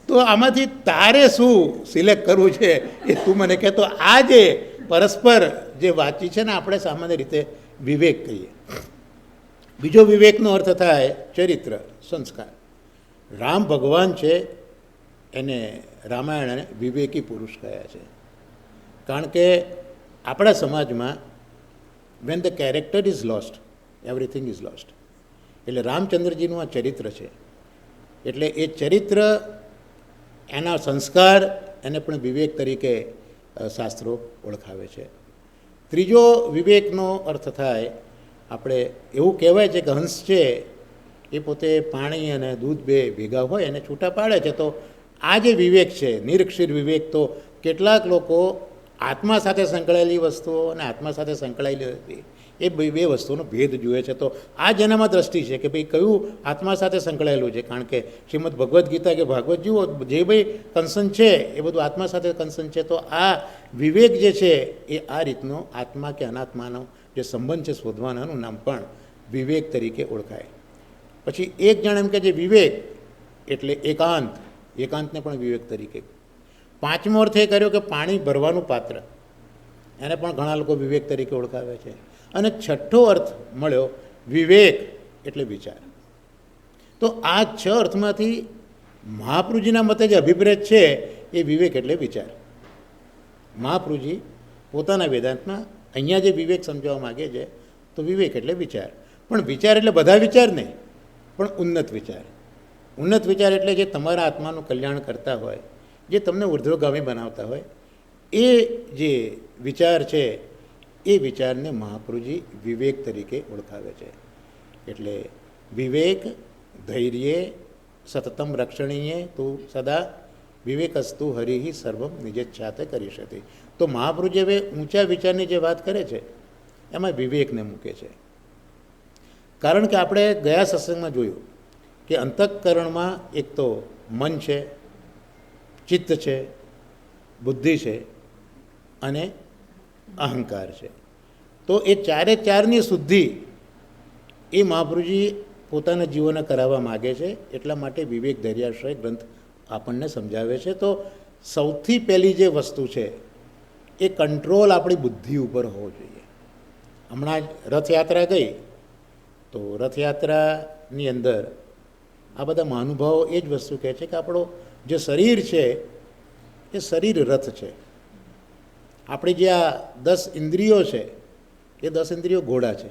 તો આમાંથી તારે શું સિલેક્ટ કરવું છે એ તું મને કહે. તો આ જે પરસ્પર જે વાતચીત છે ને આપણે સામાન્ય રીતે વિવેક કહીએ. બીજો વિવેકનો અર્થ થાય ચરિત્ર, સંસ્કાર. રામ ભગવાન છે એને રામાયણને વિવેકી પુરુષ કહ્યા છે, કારણ કે આપણા સમાજમાં when the character is lost everything is lost. એટલે રામચંદ્રજીનું આ ચરિત્ર છે, એટલે એ ચરિત્ર, એના સંસ્કાર, એને પણ વિવેક તરીકે શાસ્ત્રો ઓળખાવે છે. ત્રીજો વિવેકનો અર્થ થાય, આપણે એવું કહેવાય છે કે હંસ છે એ પોતે પાણી અને દૂધ બે ભેગા હોય અને છૂટા પાડે છે. તો આ જે વિવેક છે, નિરક્ષીર વિવેક, તો કેટલાક લોકો આત્મા સાથે સંકળાયેલી વસ્તુઓ અને આત્મા સાથે સંકળાયેલી એ બે વસ્તુનો ભેદ જુએ છે. તો આ જેનામાં દ્રષ્ટિ છે કે ભાઈ કયું આત્મા સાથે સંકળાયેલું છે, કારણ કે શ્રીમદ ભગવદ્ ગીતા કે ભાગવત જુઓ, જે ભાઈ કન્સર્ન છે એ બધું આત્મા સાથે કન્સર્ન છે. તો આ વિવેક જે છે એ આ રીતનો આત્મા કે અનાત્માનો જે સંબંધ છે શોધવાનું નામ પણ વિવેક તરીકે ઓળખાય. પછી એક જણ એમ કે જે વિવેક એટલે એકાંતને પણ વિવેક તરીકે. 5મો અર્થ એ કર્યો કે પાણી ભરવાનું પાત્ર, એને પણ ઘણા લોકો વિવેક તરીકે ઓળખાવે છે. અને 6ઠ્ઠો અર્થ મળ્યો વિવેક એટલે વિચાર. તો આ 6 અર્થમાંથી મહાપ્રભુજીના મતે જે અભિપ્રેત છે એ વિવેક એટલે વિચાર. મહાપ્રભુજી પોતાના વેદાંતમાં અહીંયા જે વિવેક સમજાવવા માગે છે તો વિવેક એટલે વિચાર. પણ વિચાર એટલે બધા વિચાર નહીં, પણ ઉન્નત વિચાર. ઉન્નત વિચાર એટલે જે તમારા આત્માનું કલ્યાણ કરતા હોય, જે તમને ઉર્ધ્વગામી બનાવતા હોય, એ જે વિચાર છે એ વિચારને મહાપ્રભુજી વિવેક તરીકે ઓળખાવે છે. એટલે વિવેક ધૈર્ય સતતમ રક્ષણીય તું સદા વિવેકસ્તુ હરિ સર્વમ નિજેચ્છાતે કરીશતિ. તો મહાપ્રભુજી હવે ઊંચા વિચારની જે વાત કરે છે એમાં વિવેકને મૂકે છે. કારણ કે આપણે ગયા સત્સંગમાં જોયું કે અંતઃકરણમાં એક તો મન છે, ચિત્ત છે, બુદ્ધિ છે અને અહંકાર છે. તો એ ચારે ચારની શુદ્ધિ એ મહાપ્રભુજી પોતાના જીવને કરાવવા માગે છે. એટલા માટે વિવેક ધૈર્યાશ્રય ગ્રંથ આપણને સમજાવે છે. તો સૌથી પહેલી જે વસ્તુ છે એ કંટ્રોલ આપણી બુદ્ધિ ઉપર હોવો જોઈએ. હમણાં જ રથયાત્રા ગઈ, તો રથયાત્રાની અંદર આ બધા મહાનુભાવો એ જ વસ્તુ કહે છે કે આપણો જે શરીર છે એ શરીર રથ છે. આપણી જે આ 10 ઇન્દ્રિયો છે એ 10 ઇન્દ્રિયો ઘોડા છે.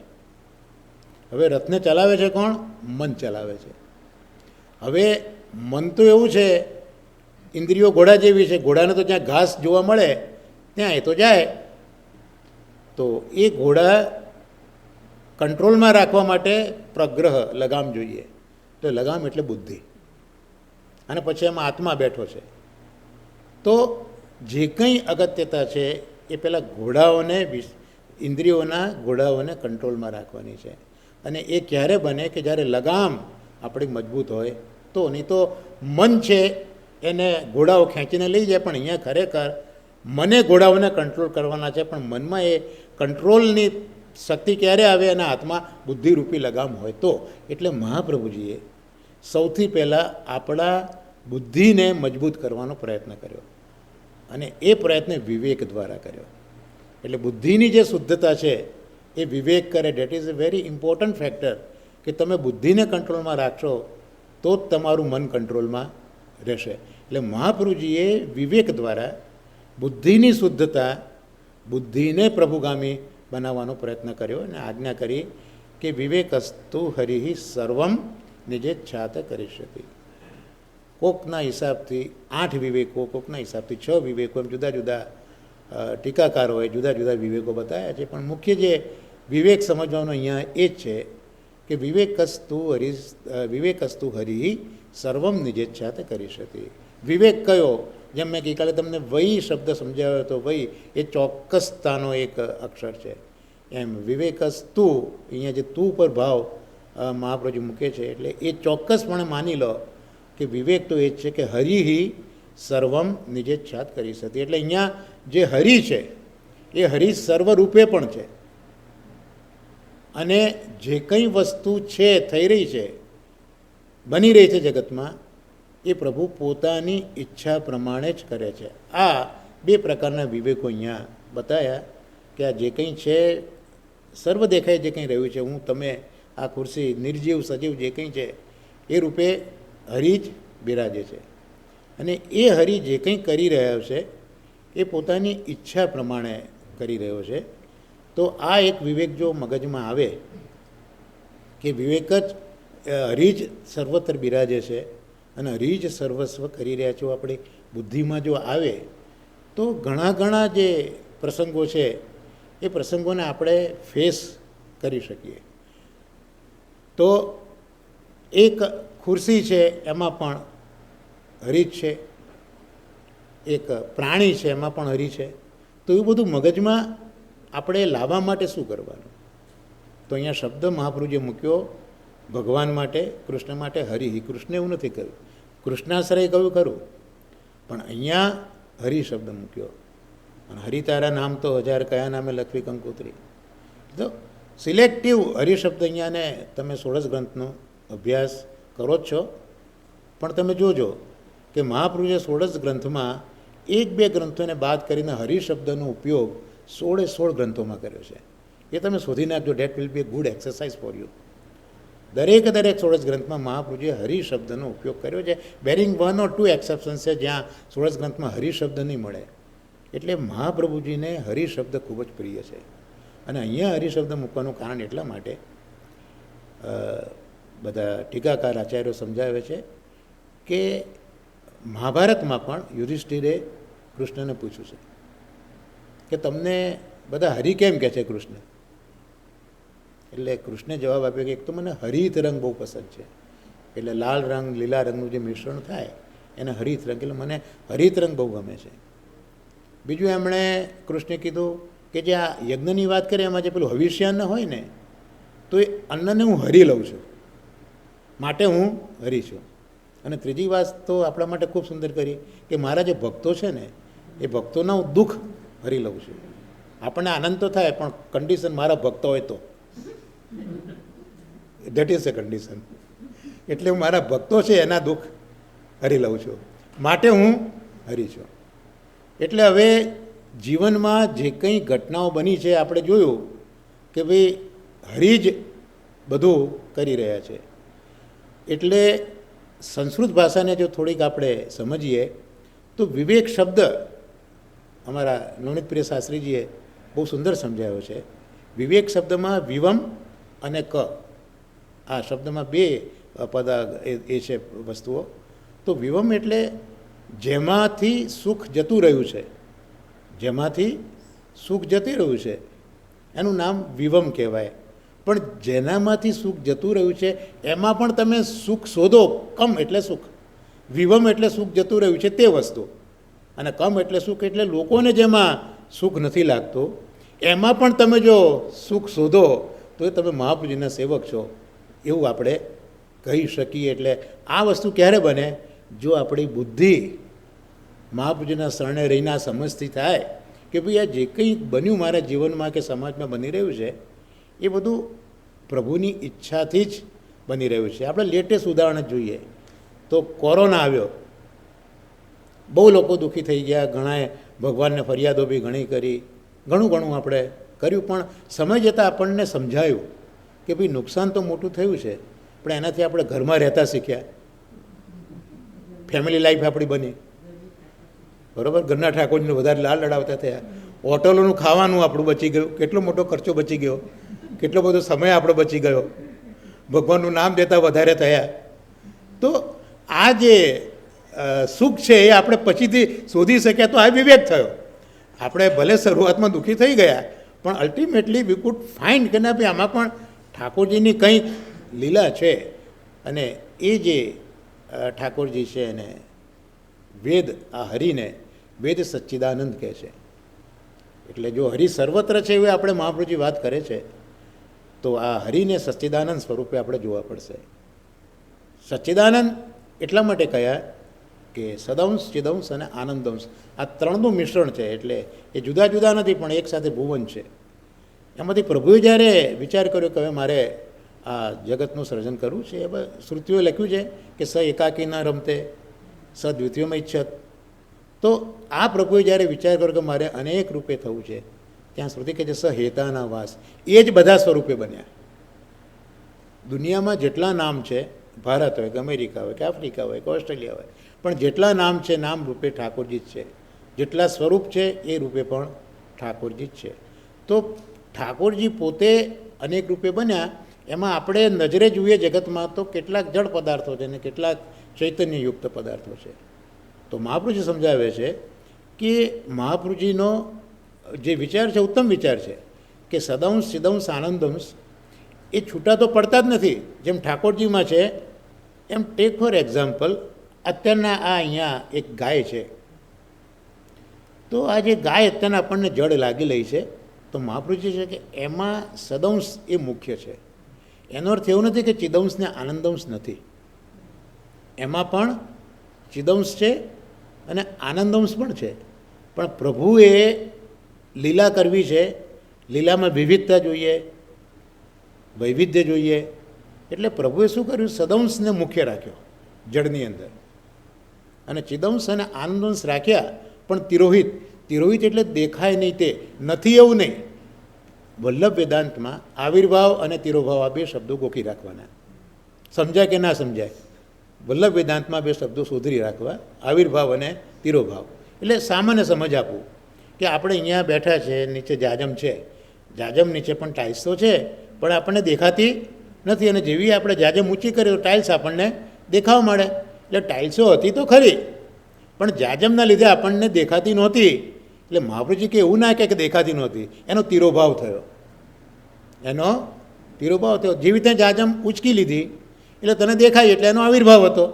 હવે રથને ચલાવે છે કોણ? મન ચલાવે છે. હવે મન તો એવું છે, ઇન્દ્રિયો ઘોડા જેવી છે, ઘોડાને તો જ્યાં ઘાસ જોવા મળે ત્યાં એ તો જાય. તો એ ઘોડા કંટ્રોલમાં રાખવા માટે પ્રગ્રહ લગામ જોઈએ. તો લગામ એટલે બુદ્ધિ, અને પછી એમાં આત્મા બેઠો છે. તો જે કંઈ અગત્યતા છે એ પહેલાં ઘોડાઓને, ઇન્દ્રિયોના ઘોડાઓને કંટ્રોલમાં રાખવાની છે. અને એ ક્યારે બને કે જ્યારે લગામ આપણી મજબૂત હોય તો. નહીં તો મન છે એને ઘોડાઓ ખેંચીને લઈ જાય, પણ અહીંયા ખરેખર મને ઘોડાઓને કંટ્રોલ કરવાના છે. પણ મનમાં એ કંટ્રોલની શક્તિ ક્યારે આવે? એના હાથમાં બુદ્ધિરૂપી લગામ હોય તો. એટલે મહાપ્રભુજીએ સૌથી પહેલાં આપણા બુદ્ધિને મજબૂત કરવાનો પ્રયત્ન કર્યો, અને એ પ્રયત્ન વિવેક દ્વારા કર્યો. એટલે બુદ્ધિની જે શુદ્ધતા છે એ વિવેક કરે. That is a very important factor કે તમે બુદ્ધિને કંટ્રોલમાં રાખશો તો જ તમારું મન કંટ્રોલમાં રહેશે. એટલે મહાપ્રભુજીએ વિવેક દ્વારા બુદ્ધિની શુદ્ધતા, બુદ્ધિને પ્રભુગામી બનાવવાનો પ્રયત્ન કર્યો અને આજ્ઞા કરી કે વિવેકસ્તુ હરિ સર્વમ નિજેચ્છાત કરીષ્યતિ. કોકના હિસાબથી 8 વિવેકો, કોકના હિસાબથી 6 વિવેકો, એમ જુદા જુદા ટીકાકારોએ જુદા જુદા વિવેકો બતાવ્યા છે. પણ મુખ્ય જે વિવેક સમજવાનો અહીંયા એ જ છે કે વિવેકસ્તુ હરિ સર્વમ નિજેચ્છાત કરીષ્યતિ. વિવેક કયો? જેમ મેં ગઈકાલે તમને વૈ શબ્દ સમજાવ્યો હતો. વૈ એ ચોક્કસતાનો એક અક્ષર છે. એમ વિવેકસ્તુ, અહીંયા જે તું પર ભાવ મહાપ્રભુજી મૂકે છે, એટલે એ ચોક્કસપણે માની લો કે વિવેક તો એ જ છે કે હરિ સર્વમ નિજેચ્છાત કરીષ્યતિ. એટલે અહીંયા જે હરિ છે એ હરિ સર્વરૂપે પણ છે, અને જે કંઈ વસ્તુ છે, થઈ રહી છે, બની રહી છે જગતમાં, એ પ્રભુ પોતાની ઈચ્છા પ્રમાણે જ કરે છે. આ 2 પ્રકારના વિવેકો અહીંયા બતાવ્યા કે આ જે કંઈ છે, સર્વ દેખાય જે કંઈ રહ્યું છે, હું, તમે, આ ખુરશી, નિર્જીવ સજીવ જે કંઈ છે એ રૂપે હરિ જ બિરાજે છે. અને એ હરિ જે કંઈ કરી રહ્યો છે એ પોતાની ઈચ્છા પ્રમાણે કરી રહ્યો છે. તો આ એક વિવેક જો મગજમાં આવે કે વિવેક જ હરિ જ સર્વત્ર બિરાજે છે અને હરિ જ સર્વસ્વ કરી રહ્યા છો, આપણી બુદ્ધિમાં જો આવે તો ઘણા જે પ્રસંગો છે એ પ્રસંગોને આપણે ફેસ કરી શકીએ. તો એક ખુરશી છે એમાં પણ હરિ જ છે, એક પ્રાણી છે એમાં પણ હરિ છે. તો એવું બધું મગજમાં આપણે લાવવા માટે શું કરવાનું? તો અહીંયા શબ્દ મહાપ્રભુજીએ મૂક્યો ભગવાન માટે, કૃષ્ણ માટે હરિ. કૃષ્ણ એવું નથી કહ્યું, કૃષ્ણાશ્રય કહ્યું ખરું, પણ અહીંયા હરિ શબ્દ મૂક્યો. અને હરિ તારા નામ તો 1000 કયા નામે લખવી કંકોત્રી. તો સિલેક્ટિવ હરિ શબ્દ અહીંયાને તમે 16 ગ્રંથનો અભ્યાસ કરો જ છો, પણ તમે જોજો કે મહાપ્રભુએ 16 ગ્રંથમાં 1-2 ગ્રંથોને બાદ કરીને હરિ શબ્દનો ઉપયોગ 16 ગ્રંથોમાં કર્યો છે. એ તમે શોધી નાખજો. Date will be A good exercise for you. દરેક 16 ગ્રંથમાં મહાપ્રભુજીએ હરિ શબ્દનો ઉપયોગ કર્યો છે. બેરિંગ 1 or 2 એક્સેપ્શન્સ છે જ્યાં 16 ગ્રંથમાં હરિ શબ્દ નહીં મળે. એટલે મહાપ્રભુજીને હરિ શબ્દ ખૂબ જ પ્રિય છે. અને અહીંયા હરિ શબ્દ મૂકવાનું કારણ એટલા માટે બધા ટીકાકાર આચાર્યો સમજાવે છે કે મહાભારતમાં પણ યુધિષ્ઠિરે કૃષ્ણને પૂછ્યું છે કે તમને બધા હરિ કેમ કહે છે કૃષ્ણ? એટલે કૃષ્ણે જવાબ આપ્યો કે એક તો મને હરિત રંગ બહુ પસંદ છે, એટલે લાલ રંગ લીલા રંગનું જે મિશ્રણ થાય એને હરિત રંગ, એટલે મને હરિત રંગ બહુ ગમે છે. બીજું એમણે કૃષ્ણે કીધું કે જે આ યજ્ઞની વાત કરીએ એમાં જે પેલું હવિષ્યાન્ન હોય ને, તો એ અન્નને હું હરી લઉં છું, માટે હું હરી છું. અને ત્રીજી વાત તો આપણા માટે ખૂબ સુંદર કરી કે મારા જે ભક્તો છે ને એ ભક્તોના હું દુઃખ હરી લઉં છું. આપણને આનંદ તો થાય પણ કન્ડિશન મારા ભક્તો હોય તો. That is a condition. એટલે હું મારા ભક્તો છે એના દુઃખ હરી લઉં છું, માટે હું હરી છું. એટલે હવે જીવનમાં જે કંઈ ઘટનાઓ બની છે આપણે જોયું કે ભાઈ હરી જ બધું કરી રહ્યા છે. એટલે સંસ્કૃત ભાષાને જો થોડીક આપણે સમજીએ તો વિવેક શબ્દ અમારા નવનીતપ્રિય શાસ્ત્રીજીએ બહુ સુંદર સમજાવ્યો છે. વિવેક શબ્દમાં વિવમ અને ક, આ શબ્દમાં બે પદ એ છે વસ્તુઓ. તો વિવમ એટલે જેમાંથી સુખ જતું રહ્યું છે, જેમાંથી સુખ જતી રહ્યું છે એનું નામ વિવમ કહેવાય. પણ જેનામાંથી સુખ જતું રહ્યું છે એમાં પણ તમે સુખ શોધો. કમ એટલે સુખ, વિવમ એટલે સુખ જતું રહ્યું છે તે વસ્તુ, અને કમ એટલે સુખ એટલે લોકોને જેમાં સુખ નથી લાગતું એમાં પણ તમે જો સુખ શોધો તો એ તમે મહાપ્રભુજીના સેવક છો એવું આપણે કહી શકીએ. એટલે આ વસ્તુ ક્યારે બને? જો આપણી બુદ્ધિ મહાપ્રભુજીના શરણે રહીને આ સમજથી થાય કે ભાઈ આ જે કંઈ બન્યું મારા જીવનમાં કે સમાજમાં બની રહ્યું છે એ બધું પ્રભુની ઈચ્છાથી જ બની રહ્યું છે. આપણે લેટેસ્ટ ઉદાહરણ જ જોઈએ તો કોરોના આવ્યો, બહુ લોકો દુઃખી થઈ ગયા, ઘણાએ ભગવાનને ફરિયાદો બી ઘણી કરી, ઘણું આપણે કર્યું. પણ સમય જતાં આપણને સમજાયું કે ભાઈ નુકસાન તો મોટું થયું છે, પણ એનાથી આપણે ઘરમાં રહેતા શીખ્યા, ફેમિલી લાઈફ આપણી બની, બરાબર. ઘરના ઠાકોરજીને વધારે લાડ લડાવતા થયા, હોટલોનું ખાવાનું આપણું બચી ગયું, કેટલો મોટો ખર્ચો બચી ગયો, કેટલો બધો સમય આપણો બચી ગયો, ભગવાનનું નામ દેતા વધારે થયા. તો આ જે સુખ છે એ આપણે પછીથી શોધી શક્યા, તો આ વિવેક થયો. આપણે ભલે શરૂઆતમાં દુઃખી થઈ ગયા પણ અલ્ટિમેટલી વી કુડ ફાઇન્ડ કે ના ભાઈ આમાં પણ ઠાકોરજીની કંઈક લીલા છે. અને એ જે ઠાકોરજી છે એને વેદ, આ હરિને વેદ સચ્ચિદાનંદ કહે છે. એટલે જો હરિ સર્વત્ર છે એવી આપણે મહાપ્રભુજી વાત કરે છે તો આ હરિને સચ્ચિદાનંદ સ્વરૂપે આપણે જોવા પડશે. સચ્ચિદાનંદ એટલા માટે કહ્યા કે સદંશ, ચિદંશ અને આનંદંશ, આ ત્રણનું મિશ્રણ છે. એટલે એ જુદા જુદા નથી પણ એક સાથે ભુવન છે. એમાંથી પ્રભુએ જ્યારે વિચાર કર્યો કે હવે મારે આ જગતનું સર્જન કરવું છે, એ શ્રુતિઓએ લખ્યું છે કે સ એકાકી ન રમતે સ દ્વિતીયમાં ઈચ્છત. તો આ પ્રભુએ જ્યારે વિચાર કર્યો કે મારે અનેક રૂપે થવું છે, ત્યાં શ્રુતિ કહે છે સ હેતાના વાસ, એ જ બધા સ્વરૂપે બન્યા. દુનિયામાં જેટલા નામ છે, ભારત હોય કે અમેરિકા હોય કે આફ્રિકા હોય કે ઓસ્ટ્રેલિયા હોય, પણ જેટલા નામ છે નામ રૂપે ઠાકોરજી જ છે, જેટલા સ્વરૂપ છે એ રૂપે પણ ઠાકોરજી જ છે. તો ઠાકોરજી પોતે અનેક રૂપે બન્યા. એમાં આપણે નજરે જોઈએ જગતમાં તો કેટલાક જળ પદાર્થો છે અને કેટલાક ચૈતન્યયુક્ત પદાર્થો છે. તો મહાપ્રભુજી સમજાવે છે કે મહાપ્રભુજીનો જે વિચાર છે ઉત્તમ વિચાર છે કે સદંશ, ચિદંશ, આનંદંશ એ છૂટા તો પડતા જ નથી. જેમ ઠાકોરજીમાં છે એમ ટેક ફોર એક્ઝામ્પલ અત્યારના આ અહીંયા એક ગાય છે, તો આ જે ગાય અત્યારના આપણને જડ લાગી રહી છે, તો મહાપ્રભુજી છે કે એમાં સદંશ એ મુખ્ય છે. એનો અર્થ એવું નથી કે ચિદંશ ને આનંદંશ નથી, એમાં પણ ચિદંશ છે અને આનંદંશ પણ છે. પણ પ્રભુએ લીલા કરવી છે, લીલામાં વિવિધતા જોઈએ, વૈવિધ્ય જોઈએ. એટલે પ્રભુએ શું કર્યું? સદંશને મુખ્ય રાખ્યો જળની અંદર, અને ચિદંશ અને આનંદંશ રાખ્યા પણ તિરોહિત. તિરોહિત એટલે દેખાય નહીં, તે નથી એવું નહીં. વલ્લભ વેદાંતમાં આવિર્ભાવ અને તિરોભાવ આ બે શબ્દો ગોખી રાખવાના. સમજાય કે ના સમજાય? વલ્લભ વેદાંતમાં બે શબ્દો શોધી રાખવા, આવિર્ભાવ અને તિરોભાવ. એટલે સામાન્ય સમજ આપવું કે આપણે અહીંયા બેઠા છે, નીચે જાજમ છે, જાજમ નીચે પણ ટાઇલ્સ તો છે પણ આપણને દેખાતી નથી. અને જેવી આપણે જાજમ ઊંચી કરી તો ટાઇલ્સ આપણને દેખાવા મળે. એટલે ટાઇલ્સો હતી તો ખરી પણ જાજમના લીધે આપણને દેખાતી નહોતી. એટલે મહાપ્રભુજી કે એવું ના કે દેખાતી નહોતી, એનો તિરોભાવ થયો, એનો તિરોભાવ થયો. જેવી રીતે જાજમ ઉંચકી લીધી એટલે તને દેખાય એટલે એનો આવિર્ભાવ હતો.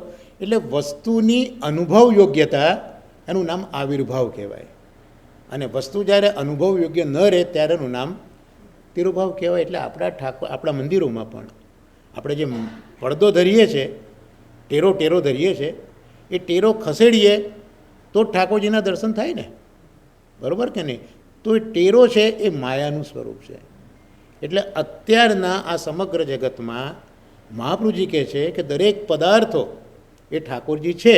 એટલે વસ્તુની અનુભવ યોગ્યતા એનું નામ આવિર્ભાવ કહેવાય. અને વસ્તુ જ્યારે અનુભવ યોગ્ય ન રહે ત્યારે એનું નામ તિરોભાવ કહેવાય. એટલે આપણા મંદિરોમાં પણ આપણે જે પડદો ધરીએ છીએ, ટેરો ધરીએ છીએ, એ ટેરો ખસેડીએ તો જ ઠાકોરજીના દર્શન થાય ને, બરાબર કે નહીં? તો એ ટેરો છે એ માયાનું સ્વરૂપ છે. એટલે અત્યારના આ સમગ્ર જગતમાં મહાપ્રભુજી કહે છે કે દરેક પદાર્થો એ ઠાકોરજી છે,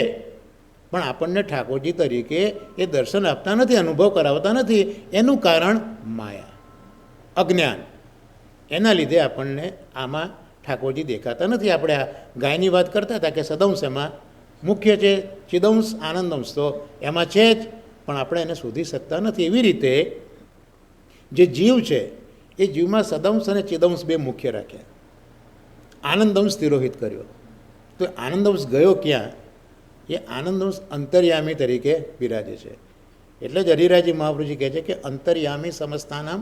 પણ આપણને ઠાકોરજી તરીકે એ દર્શન આપતા નથી, અનુભવ કરાવતા નથી. એનું કારણ માયા, અજ્ઞાન. એના લીધે આપણને આમાં ઠાકોરજી દેખાતા નથી. આપણે આ ગાયની વાત કરતા હતા કે સદંશ એમાં મુખ્ય છે, ચિદંશ આનંદંશ તો એમાં છે જ, પણ આપણે એને શોધી શકતા નથી. એવી રીતે જે જીવ છે એ જીવમાં સદંશ અને ચિદંશ બે મુખ્ય રાખ્યા, આનંદંશ તિરોહિત કર્યો. તો આનંદંશ ગયો ક્યાં? એ આનંદંશ અંતર્યામી તરીકે બિરાજે છે. એટલે જ હરિરાજી મહાપ્રભુજી કહે છે કે અંતર્યામી સમસ્તાનામ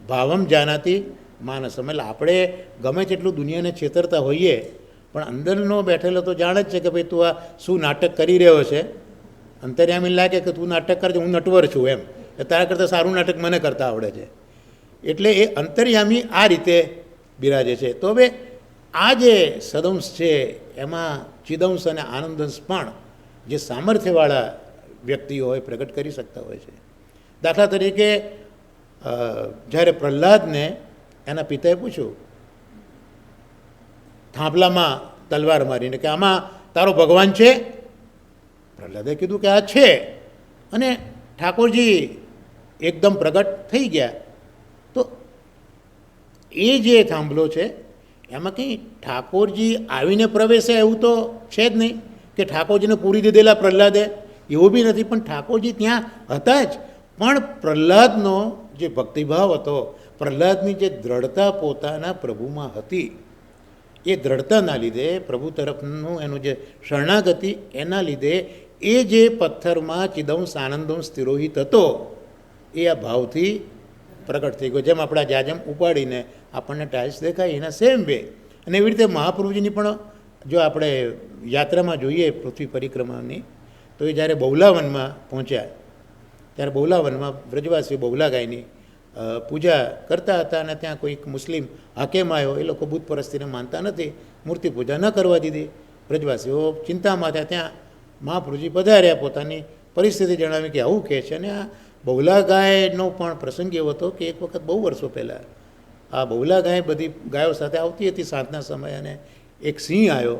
ભાવમ જાનાતી માનસમ. એટલે આપણે ગમે તેટલું દુનિયાને છેતરતા હોઈએ, પણ અંદરનો બેઠેલો તો જાણે જ છે કે ભાઈ તું આ શું નાટક કરી રહ્યો છે. અંતર્યામી લાગે કે તું નાટક કરજે, હું નટવર છું એમ, તારા કરતાં સારું નાટક મને કરતા આવડે છે. એટલે એ અંતર્યામી આ રીતે બિરાજે છે. તો હવે આ જે સદંશ છે એમાં ચિદંશ અને આનંદંશ પણ જે સામર્થ્યવાળા વ્યક્તિઓ હોય પ્રગટ કરી શકતા હોય છે. દાખલા તરીકે જ્યારે પ્રહલાદને એના પિતાએ પૂછ્યું થાંભલામાં તલવાર મારીને કે આમાં તારો ભગવાન છે? પ્રહલાદે કીધું કે આ છે. અને ઠાકોરજી એકદમ પ્રગટ થઈ ગયા. તો એ જે થાંભલો છે એમાં કંઈ ઠાકોરજી આવીને પ્રવેશે એવું તો છે જ નહીં, કે ઠાકોરજીને પૂરી દીધેલા પ્રહલાદે, એવું બી નથી. પણ ઠાકોરજી ત્યાં હતા જ. પણ પ્રહલાદનો જે ભક્તિભાવ હતો, પ્રહલાદની જે દ્રઢતા પોતાના પ્રભુમાં હતી, એ દ્રઢતાના લીધે પ્રભુ તરફનું એનું જે શરણાગતિ, એના લીધે એ જે પથ્થરમાં ચિદંશ આનંદંશ તિરોહિત હતો એ આ ભાવથી પ્રગટ થઈ ગયો. જેમ આપણા જાજમ ઉપાડીને આપણને ટાઇલ્સ દેખાય, એના સેમ વે. અને એવી રીતે મહાપ્રભુજીની પણ જો આપણે યાત્રામાં જોઈએ પૃથ્વી પરિક્રમાની, તો એ જ્યારે બહુલાવનમાં પહોંચ્યા ત્યારે બહુલાવનમાં વ્રજવાસીઓ બહુલા ગાયની પૂજા કરતા હતા. અને ત્યાં કોઈક મુસ્લિમ હાકેમ આવ્યો, એ લોકો બુત પરસ્તીને માનતા નથી, મૂર્તિ પૂજા ન કરવા દીધી. વ્રજવાસીઓ ચિંતામાં હતા. ત્યાં મહાપ્રભુજી પધાર્યા, પોતાની પરિસ્થિતિ જણાવી કે આવું કહે છે. અને આ બહુલા ગાયનો પણ પ્રસંગ એવો હતો કે એક વખત બહુ વર્ષો પહેલાં આ બહુલા ગાય બધી ગાયો સાથે આવતી હતી સાંજના સમયે, અને એક સિંહ આવ્યો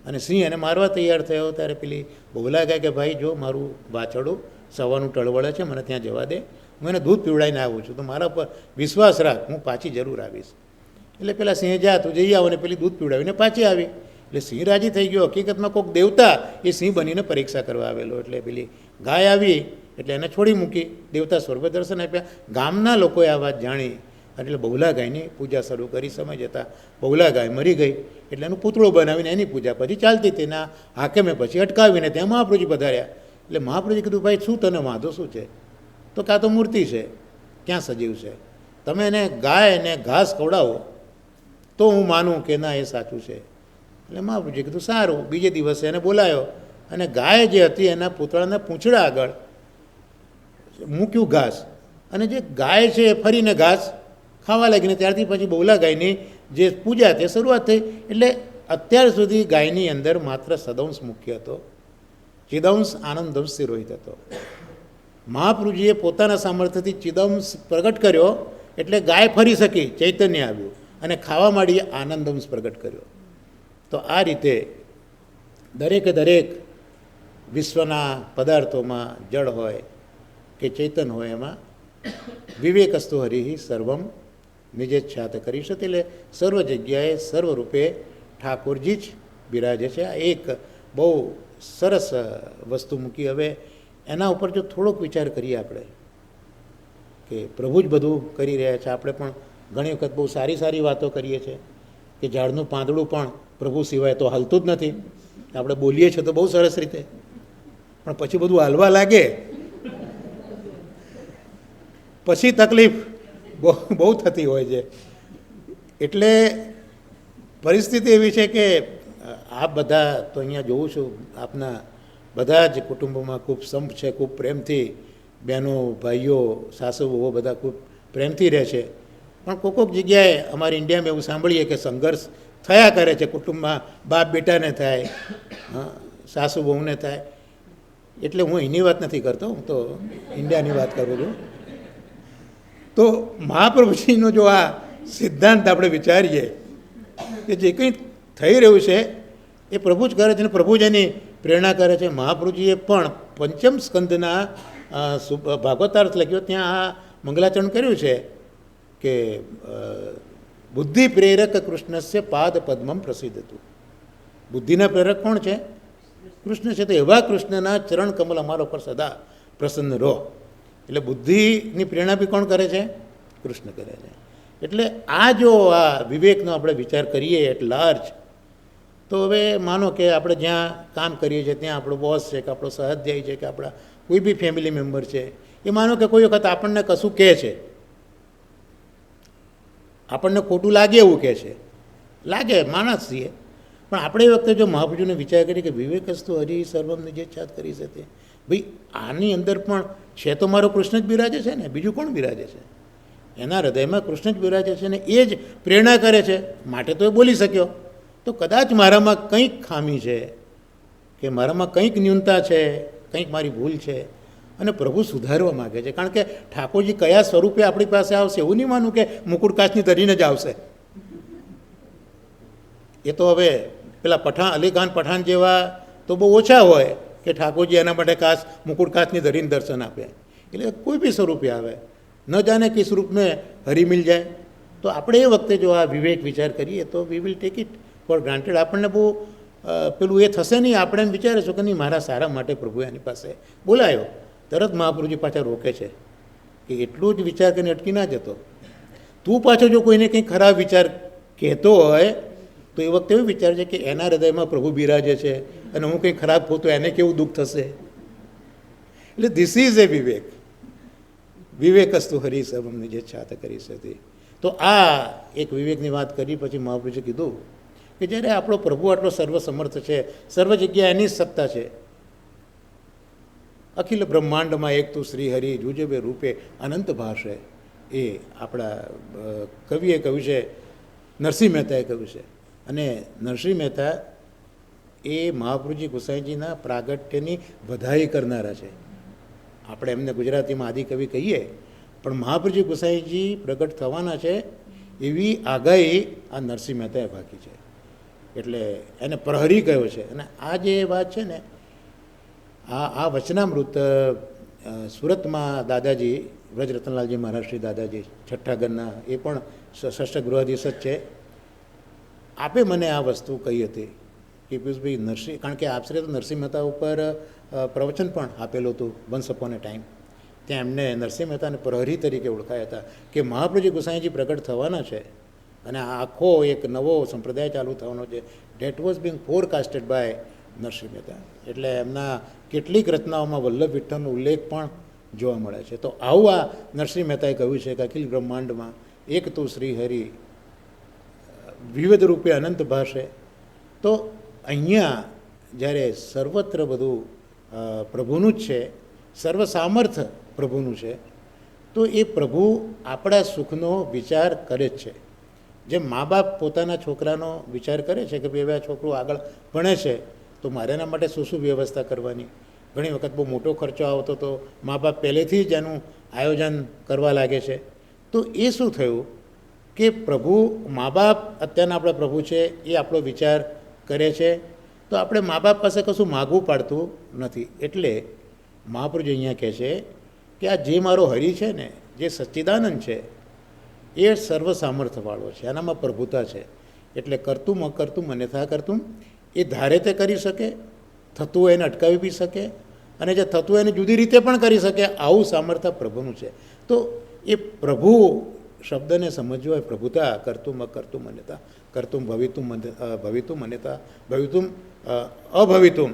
અને સિંહ એને મારવા તૈયાર થયો. ત્યારે પેલી બહુલા ગાય કે ભાઈ જો મારું વાછરડું સવારનું ટળવળે છે, મને ત્યાં જવા દે, હું એને દૂધ પીવડાવીને આવું છું, તો મારા પર વિશ્વાસ રાખ, હું પાછી જરૂર આવીશ. એટલે પેલા સિંહ જા તું જઈ આવો, ને પેલી દૂધ પીવડાવીને પાછી આવી. એટલે સિંહ રાજી થઈ ગયો. હકીકતમાં કોઈક દેવતા એ સિંહ બનીને પરીક્ષા કરવા આવેલો. એટલે પેલી ગાય આવી એટલે એને છોડી મૂકી, દેવતા સ્વરૂપે દર્શન આપ્યા. ગામના લોકોએ આ વાત જાણી એટલે બહુલા ગાયની પૂજા શરૂ કરી. સમય જતાં બહુલા ગાય મરી ગઈ એટલે એનું પૂતળો બનાવીને એની પૂજા પછી ચાલતી. તેના હાકેમે પછી અટકાવીને ત્યાં મહાપ્રભુજી પધાર્યા. એટલે મહાપ્રભુજી કીધું ભાઈ શું તને વાંધો શું છે? તો કાં તો મૂર્તિ છે, ક્યાં સજીવ છે, તમે એને ગાય અને ઘાસ ખવડાવો તો હું માનું કે ના એ સાચું છે. એટલે મહાપ્રભુજીએ કીધું સારું. બીજે દિવસે એને બોલાયો અને ગાય જે હતી એના પૂતળાના પૂંછડા આગળ મૂક્યું ઘાસ, અને જે ગાય છે એ ફરીને ઘાસ ખાવા લાગીને ત્યારથી પછી બહુલા ગાયની જે પૂજા તે શરૂઆત થઈ. એટલે અત્યાર સુધી ગાયની અંદર માત્ર સદંશ મુખ્ય હતો, ચિદંશ આનંદંશ તિરોહિત હતો. મહાપ્રભુજીએ પોતાના સામર્થ્યથી ચિદંશ પ્રગટ કર્યો એટલે ગાય ફરી શકી, ચૈતન્ય આવ્યું, અને ખાવા માંડીએ આનંદંશ પ્રગટ કર્યો. તો આ રીતે દરેકે દરેક વિશ્વના પદાર્થોમાં જળ હોય કે ચૈતન હોય, એમાં વિવેકસ્તુ હરિ સર્વમ નિજેચ્છાત કરી શકે. એટલે સર્વ જગ્યાએ સર્વરૂપે ઠાકોરજી જ બિરાજે છે. આ એક બહુ સરસ વસ્તુ મૂકી. હવે એના ઉપર જો થોડોક વિચાર કરીએ આપણે કે પ્રભુ જ બધું કરી રહ્યા છે. આપણે પણ ઘણી વખત બહુ સારી સારી વાતો કરીએ છીએ કે ઝાડનું પાંદડું પણ પ્રભુ સિવાય તો હાલતું જ નથી. આપણે બોલીએ છીએ તો બહુ સરસ રીતે, પણ પછી બધું હાલવા લાગે પછી તકલીફ બહુ થતી હોય છે. એટલે પરિસ્થિતિ એવી છે કે આપ બધા તો અહીંયા જોઉં છું આપના બધા જ કુટુંબોમાં ખૂબ સંપ છે, ખૂબ પ્રેમથી બહેનો ભાઈઓ સાસુ વહુઓ બધા ખૂબ પ્રેમથી રહે છે. પણ કોઈક જગ્યાએ અમારી ઇન્ડિયામાં એવું સાંભળીએ કે સંઘર્ષ થયા કરે છે કુટુંબમાં, બાપ બેટાને થાય, સાસુ બહુને થાય. એટલે હું એની વાત નથી કરતો, હું તો ઇન્ડિયાની વાત કરું છું. તો મહાપ્રભુજીનો જો આ સિદ્ધાંત આપણે વિચારીએ કે જે કંઈ થઈ રહ્યું છે એ પ્રભુ જ કરે છે અને પ્રભુ જ એની પ્રેરણા કરે છે. મહાપ્રભુજીએ પણ પંચમ સ્કંદના ભાગવતાર્થ લખ્યો, ત્યાં આ મંગલાચરણ કર્યું છે કે બુદ્ધિ પ્રેરક કૃષ્ણસ્ય પાદ પદ્મમ પ્રસિદ્ધ હતું. બુદ્ધિના પ્રેરક કોણ છે? કૃષ્ણ છે. તો એવા કૃષ્ણના ચરણ કમલ અમારા પર સદા પ્રસન્ન રહો. એટલે બુદ્ધિની પ્રેરણા બી કોણ કરે છે? કૃષ્ણ કરે છે. એટલે આ જો આ વિવેકનો આપણે વિચાર કરીએ એટ લાર્જ, તો હવે માનો કે આપણે જ્યાં કામ કરીએ છીએ ત્યાં આપણો બોસ છે કે આપણો સહાધ્યાયી છે કે આપણા કોઈ બી ફેમિલી મેમ્બર છે, એ માનો કે કોઈ વખત આપણને કશું કહે છે, આપણને ખોટું લાગે એવું કહે છે, લાગે, માણસ છીએ, પણ આપણે એ વખતે જો મહાપ્રભુને વિચાર કરીએ કે વિવેકસ્તુ હરિ સર્વમ નિજેચ્છાત કરી શકે, ભાઈ આની અંદર પણ છે તો મારો કૃષ્ણ જ બિરાજે છે ને, બીજું કોણ બિરાજે છે? એના હૃદયમાં કૃષ્ણ જ બિરાજે છે ને એ જ પ્રેરણા કરે છે, માટે તો એ બોલી શક્યો. તો કદાચ મારામાં કંઈક ખામી છે કે મારામાં કંઈક ન્યૂનતા છે, કંઈક મારી ભૂલ છે અને પ્રભુ સુધારવા માગે છે. કારણ કે ઠાકોરજી કયા સ્વરૂપે આપણી પાસે આવશે એવું નહીં માનું કે મુકુટ કાચની ધરીને જ આવશે. એ તો હવે પેલા અલી ખાન પઠાણ જેવા તો બહુ ઓછા હોય કે ઠાકોરજી એના માટે મુકુટ કાચની ધરીને દર્શન આપે. એટલે કોઈ બી સ્વરૂપે આવે, ન જાણે કિસ રૂપ મેં હરી મિલ જાય. તો આપણે એ વખતે જો આ વિવેક વિચાર કરીએ તો we will take it four granted. આપણને બહુ પેલું એ થશે નહીં, આપણે એમ વિચારીશું કે નહીં મારા સારા માટે પ્રભુ એની પાસે બોલાયો. તરત મહાપ્રભુજી પાછા રોકે છે કે એટલું જ વિચાર કરીને અટકી ના જતો. તું પાછો જો કોઈને કંઈ ખરાબ વિચાર કહેતો હોય તો એ વખતે એવું વિચાર છે કે એના હૃદયમાં પ્રભુ બિરાજે છે અને હું કંઈ ખરાબ કહું તો એને કેવું દુઃખ થશે. એટલે ધીસ ઇઝ એ વિવેક. વિવેકસ્તુ હરિ સર્વમ નિજેચ્છાત કરી શકે. તો આ એક વિવેકની વાત કરી. પછી મહાપ્રભુએ કીધું કે જ્યારે આપણો પ્રભુ આટલો સર્વસમર્થ છે, સર્વ જગ્યાએ એની જ સત્તા છે, અખિલ બ્રહ્માંડમાં એક તું શ્રી હરિ જુજબે રૂપે અનંત ભાષે, એ આપણા કવિએ કહ્યું છે, નરસિંહ મહેતાએ કહ્યું છે. અને નરસિંહ મહેતા એ મહાપ્રભુજી ગુસાઈજીના પ્રાગટ્યની વધાઈ કરનારા છે. આપણે એમને ગુજરાતીમાં આદિકવિ કહીએ, પણ મહાપ્રભુજી ગુસાઈજી પ્રગટ થવાના છે એવી આગાહી આ નરસિંહ મહેતાએ ભાકી છે. એટલે એને પ્રહરી કહ્યો છે. અને આ જે વાત છે ને, આ વચનામૃત સુરતમાં દાદાજી વ્રજરતનલાલજી મહારાજશ્રી દાદાજી છઠ્ઠાગરના, એ પણ ષષ્ઠ ગૃહાધીશ જ છે, આપે મને આ વસ્તુ કહી હતી કે પિયુષભાઈ નરસિંહ, કારણ કે આપશ્રે તો નરસિંહ મહેતા ઉપર પ્રવચન પણ આપેલું હતું વન્સ અપોન એ ટાઈમ. ત્યાં એમને નરસિંહ મહેતાને પ્રહરી તરીકે ઓળખાયા હતા કે મહાપ્રભુજી ગુસાઈજી પ્રગટ થવાના છે અને આ આખો એક નવો સંપ્રદાય ચાલુ થવાનો છે. That was being forecasted by Narsinh Mehta. એટલે એમના કેટલીક રચનાઓમાં વલ્લભ વિઠ્ઠલનો ઉલ્લેખ પણ જોવા મળે છે. તો આવું આ નરસિંહ મહેતાએ કહ્યું છે કે અખિલ બ્રહ્માંડમાં એક તું શ્રી હરિ વિવિધ રૂપે અનંત ભાષે. તો અહીંયા જ્યારે સર્વત્ર બધું પ્રભુનું જ છે, સર્વ સામર્થ પ્રભુનું છે, તો એ પ્રભુ આપણા સુખનો વિચાર કરે જ છે. જેમ મા બાપ પોતાના છોકરાનો વિચાર કરે છે કે ભાઈ આ છોકરો આગળ ભણે છે તો મારે એના માટે શું શું વ્યવસ્થા કરવાની. ઘણી વખત બહુ મોટો ખર્ચો આવતો તો મા બાપ પહેલેથી જ એનું આયોજન કરવા લાગે છે. તો એ શું થયું કે પ્રભુ, મા બાપ અત્યારના આપણા પ્રભુ છે, એ આપણો વિચાર કરે છે. તો આપણે મા બાપ પાસે કશું માગવું પાડતું નથી. એટલે મહાપ્રભુ અહીંયા કહે છે કે આ જે મારો હરિ છે ને, જે સચ્ચિદાનંદ છે, એ સર્વ સામર્થ્યવાળો છે, એનામાં પ્રભુતા છે. એટલે કરતું અકર્તું અન્યથા કરતું, એ ધારે તે કરી શકે, થતું હોય એને અટકાવી બી શકે, અને જે થતું હોય એને જુદી રીતે પણ કરી શકે. આવું સામર્થ્ય પ્રભુનું છે. તો એ પ્રભુ શબ્દને સમજવો હોય, પ્રભુતા, કરતું અકર્તું અન્યથા કરતું, ભવિતું અન્યથા ભવિતું અભવિતું,